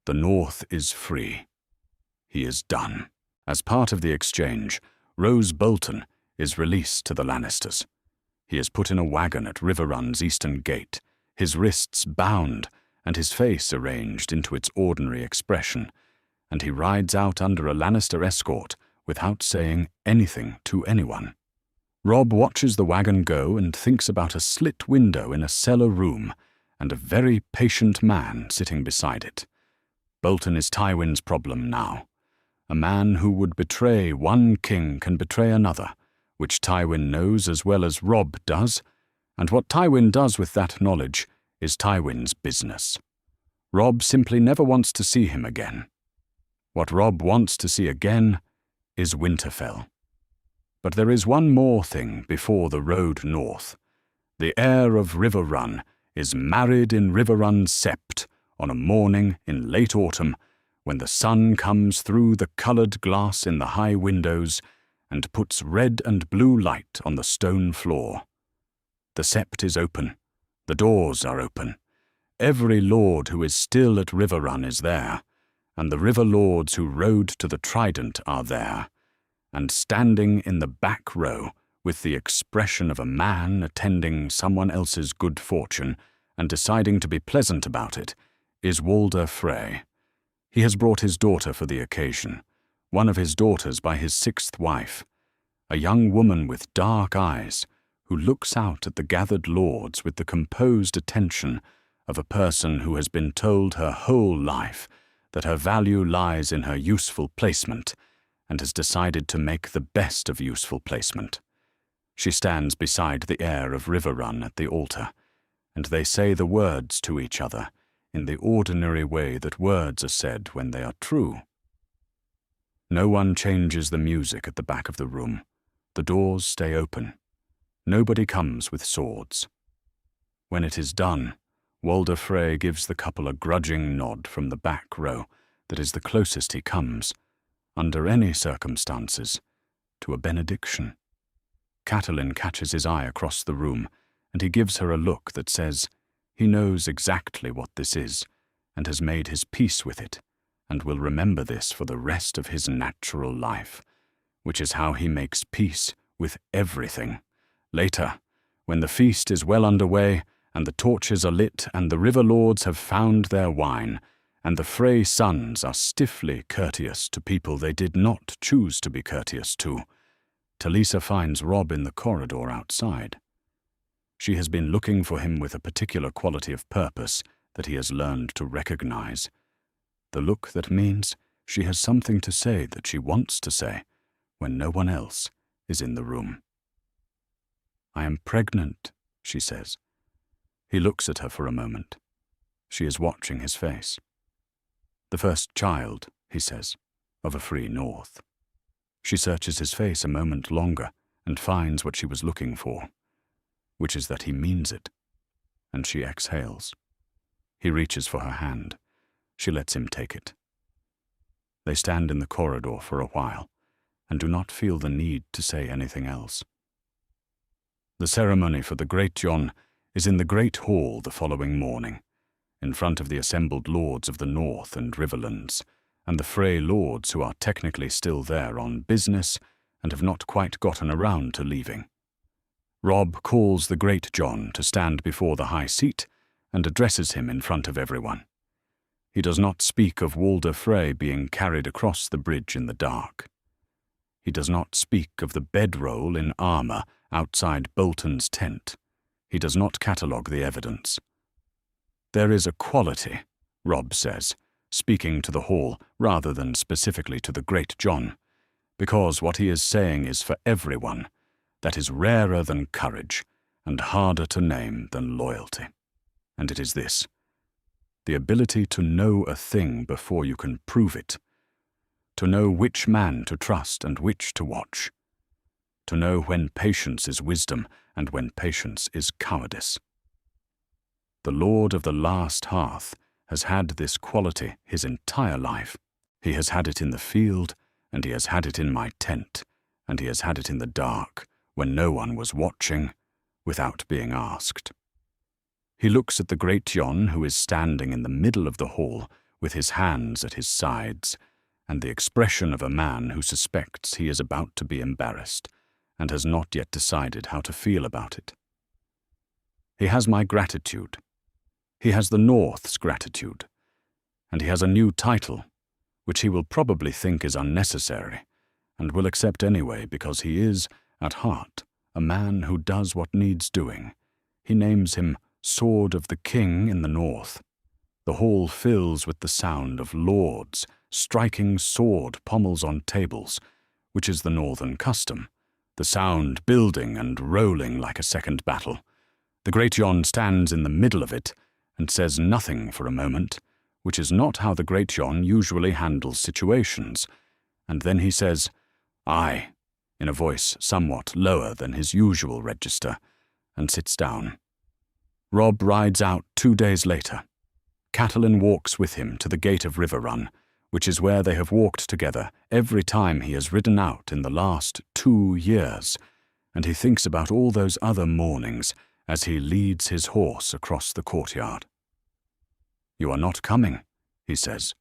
The North is free. He is done. As part of the exchange, Rose Bolton is released to the Lannisters. He is put in a wagon at Riverrun's eastern gate, his wrists bound and his face arranged into its ordinary expression, and he rides out under a Lannister escort without saying anything to anyone. Robb watches the wagon go and thinks about a slit window in a cellar room and a very patient man sitting beside it. Bolton is Tywin's problem now. A man who would betray one king can betray another, which Tywin knows as well as Robb does, and what Tywin does with that knowledge is Tywin's business. Robb simply never wants to see him again. What Robb wants to see again is Winterfell. But there is one more thing before the road north. The heir of Riverrun is married in Riverrun's sept on a morning in late autumn when the sun comes through the coloured glass in the high windows and puts red and blue light on the stone floor. The sept is open. The doors are open. Every lord who is still at Riverrun is there, and the river lords who rode to the Trident are there, and standing in the back row with the expression of a man attending someone else's good fortune and deciding to be pleasant about it is Walder Frey. He has brought his daughter for the occasion, one of his daughters by his sixth wife, a young woman with dark eyes who looks out at the gathered lords with the composed attention of a person who has been told her whole life that her value lies in her useful placement and has decided to make the best of useful placement. She stands beside the heir of Riverrun at the altar, and they say the words to each other in the ordinary way that words are said when they are true. No one changes the music at the back of the room. The doors stay open. Nobody comes with swords. When it is done, Walder Frey gives the couple a grudging nod from the back row that is the closest he comes, under any circumstances, to a benediction. Catelyn catches his eye across the room, and he gives her a look that says he knows exactly what this is and has made his peace with it, and will remember this for the rest of his natural life, which is how he makes peace with everything. Later, when the feast is well underway, and the torches are lit, and the river lords have found their wine, and the Frey sons are stiffly courteous to people they did not choose to be courteous to, Talisa finds Robb in the corridor outside. She has been looking for him with a particular quality of purpose that he has learned to recognize. The look that means she has something to say that she wants to say when no one else is in the room. "I am pregnant," she says. He looks at her for a moment. She is watching his face. "The first child," he says, "of a free North." She searches his face a moment longer and finds what she was looking for, which is that he means it, and she exhales. He reaches for her hand. She lets him take it. They stand in the corridor for a while and do not feel the need to say anything else. The ceremony for the Greatjon is in the Great Hall the following morning, in front of the assembled lords of the North and Riverlands, and the Frey lords who are technically still there on business and have not quite gotten around to leaving. Robb calls the Greatjon to stand before the high seat and addresses him in front of everyone. He does not speak of Walder Frey being carried across the bridge in the dark. He does not speak of the bedroll in armour outside Bolton's tent. He does not catalogue the evidence. "There is a quality," Robb says, speaking to the hall rather than specifically to the Greatjon, because what he is saying is for everyone, that is rarer than courage and harder to name than loyalty. And it is this: the ability to know a thing before you can prove it, to know which man to trust and which to watch, to know when patience is wisdom and when patience is cowardice. The Lord of the Last Hearth has had this quality his entire life. He has had it in the field, and he has had it in my tent, and he has had it in the dark, when no one was watching, without being asked. He looks at the Greatjon, who is standing in the middle of the hall with his hands at his sides, and the expression of a man who suspects he is about to be embarrassed and has not yet decided how to feel about it. He has my gratitude. He has the North's gratitude, and he has a new title, which he will probably think is unnecessary, and will accept anyway because he is, at heart, a man who does what needs doing. He names him Sword of the King in the North. The hall fills with the sound of lords striking sword pommels on tables, which is the northern custom, the sound building and rolling like a second battle. The Greatjon stands in the middle of it and says nothing for a moment, which is not how the Greatjon usually handles situations, and then he says, "Aye, in a voice somewhat lower than his usual register, and sits down. Robb rides out 2 days later. Catelyn walks with him to the gate of Riverrun, which is where they have walked together every time he has ridden out in the last 2 years, and he thinks about all those other mornings as he leads his horse across the courtyard. "You are not coming," he says.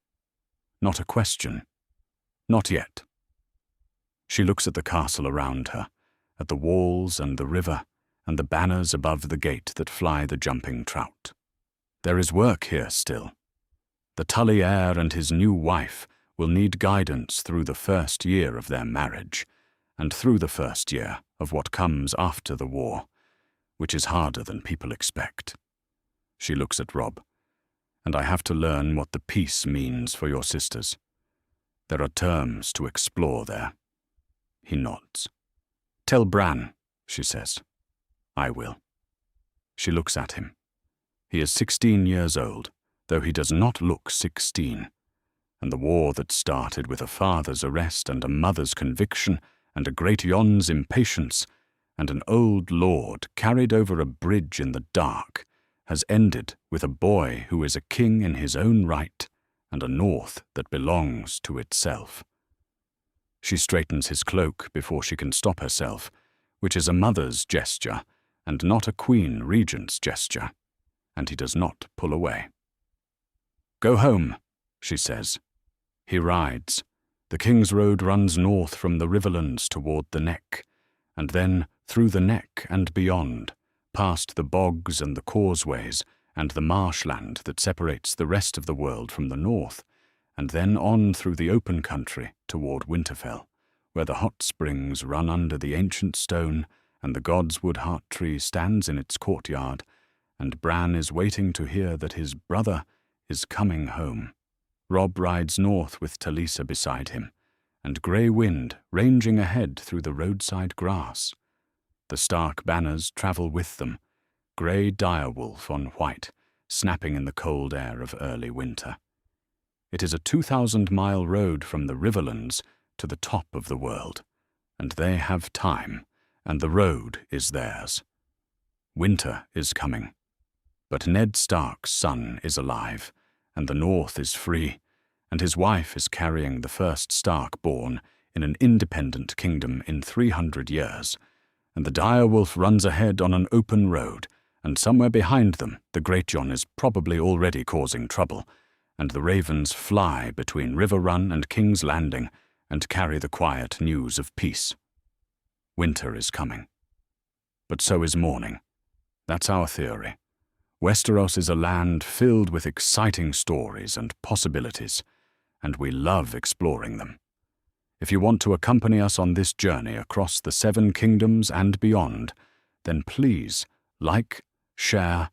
Not a question. Not yet. She looks at the castle around her, at the walls and the river, and the banners above the gate that fly the jumping trout. There is work here still. The Tully heir and his new wife will need guidance through the first year of their marriage, and through the first year of what comes after the war, which is harder than people expect. She looks at Robb. "And I have to learn what the peace means for your sisters. There are terms to explore there." He nods. "Tell Bran," she says. "I will." She looks at him. He is 16 years old, though he does not look 16. And the war that started with a father's arrest and a mother's conviction and a Greatjon's impatience and an old lord carried over a bridge in the dark has ended with a boy who is a king in his own right and a north that belongs to itself. She straightens his cloak before she can stop herself, which is a mother's gesture and not a queen regent's gesture, and he does not pull away. "Go home," she says. He rides. The King's Road runs north from the Riverlands toward the Neck, and then through the Neck and beyond, past the bogs and the causeways and the marshland that separates the rest of the world from the north, and then on through the open country toward Winterfell, where the hot springs run under the ancient stone and the Godswood heart tree stands in its courtyard, and Bran is waiting to hear that his brother is coming home. Robb rides north with Talisa beside him, and grey wind ranging ahead through the roadside grass. The Stark banners travel with them, grey direwolf on white, snapping in the cold air of early winter. It is a 2,000-mile road from the Riverlands to the top of the world, and they have time, and the road is theirs. Winter is coming, but Ned Stark's son is alive, and the North is free, and his wife is carrying the first Stark born in an independent kingdom in 300 years, and the direwolf runs ahead on an open road, and somewhere behind them the Greatjon is probably already causing trouble, and the ravens fly between Riverrun and King's Landing and carry the quiet news of peace. Winter is coming. But so is morning. That's our theory. Westeros is a land filled with exciting stories and possibilities, and we love exploring them. If you want to accompany us on this journey across the 7 kingdoms and beyond, then please like, share,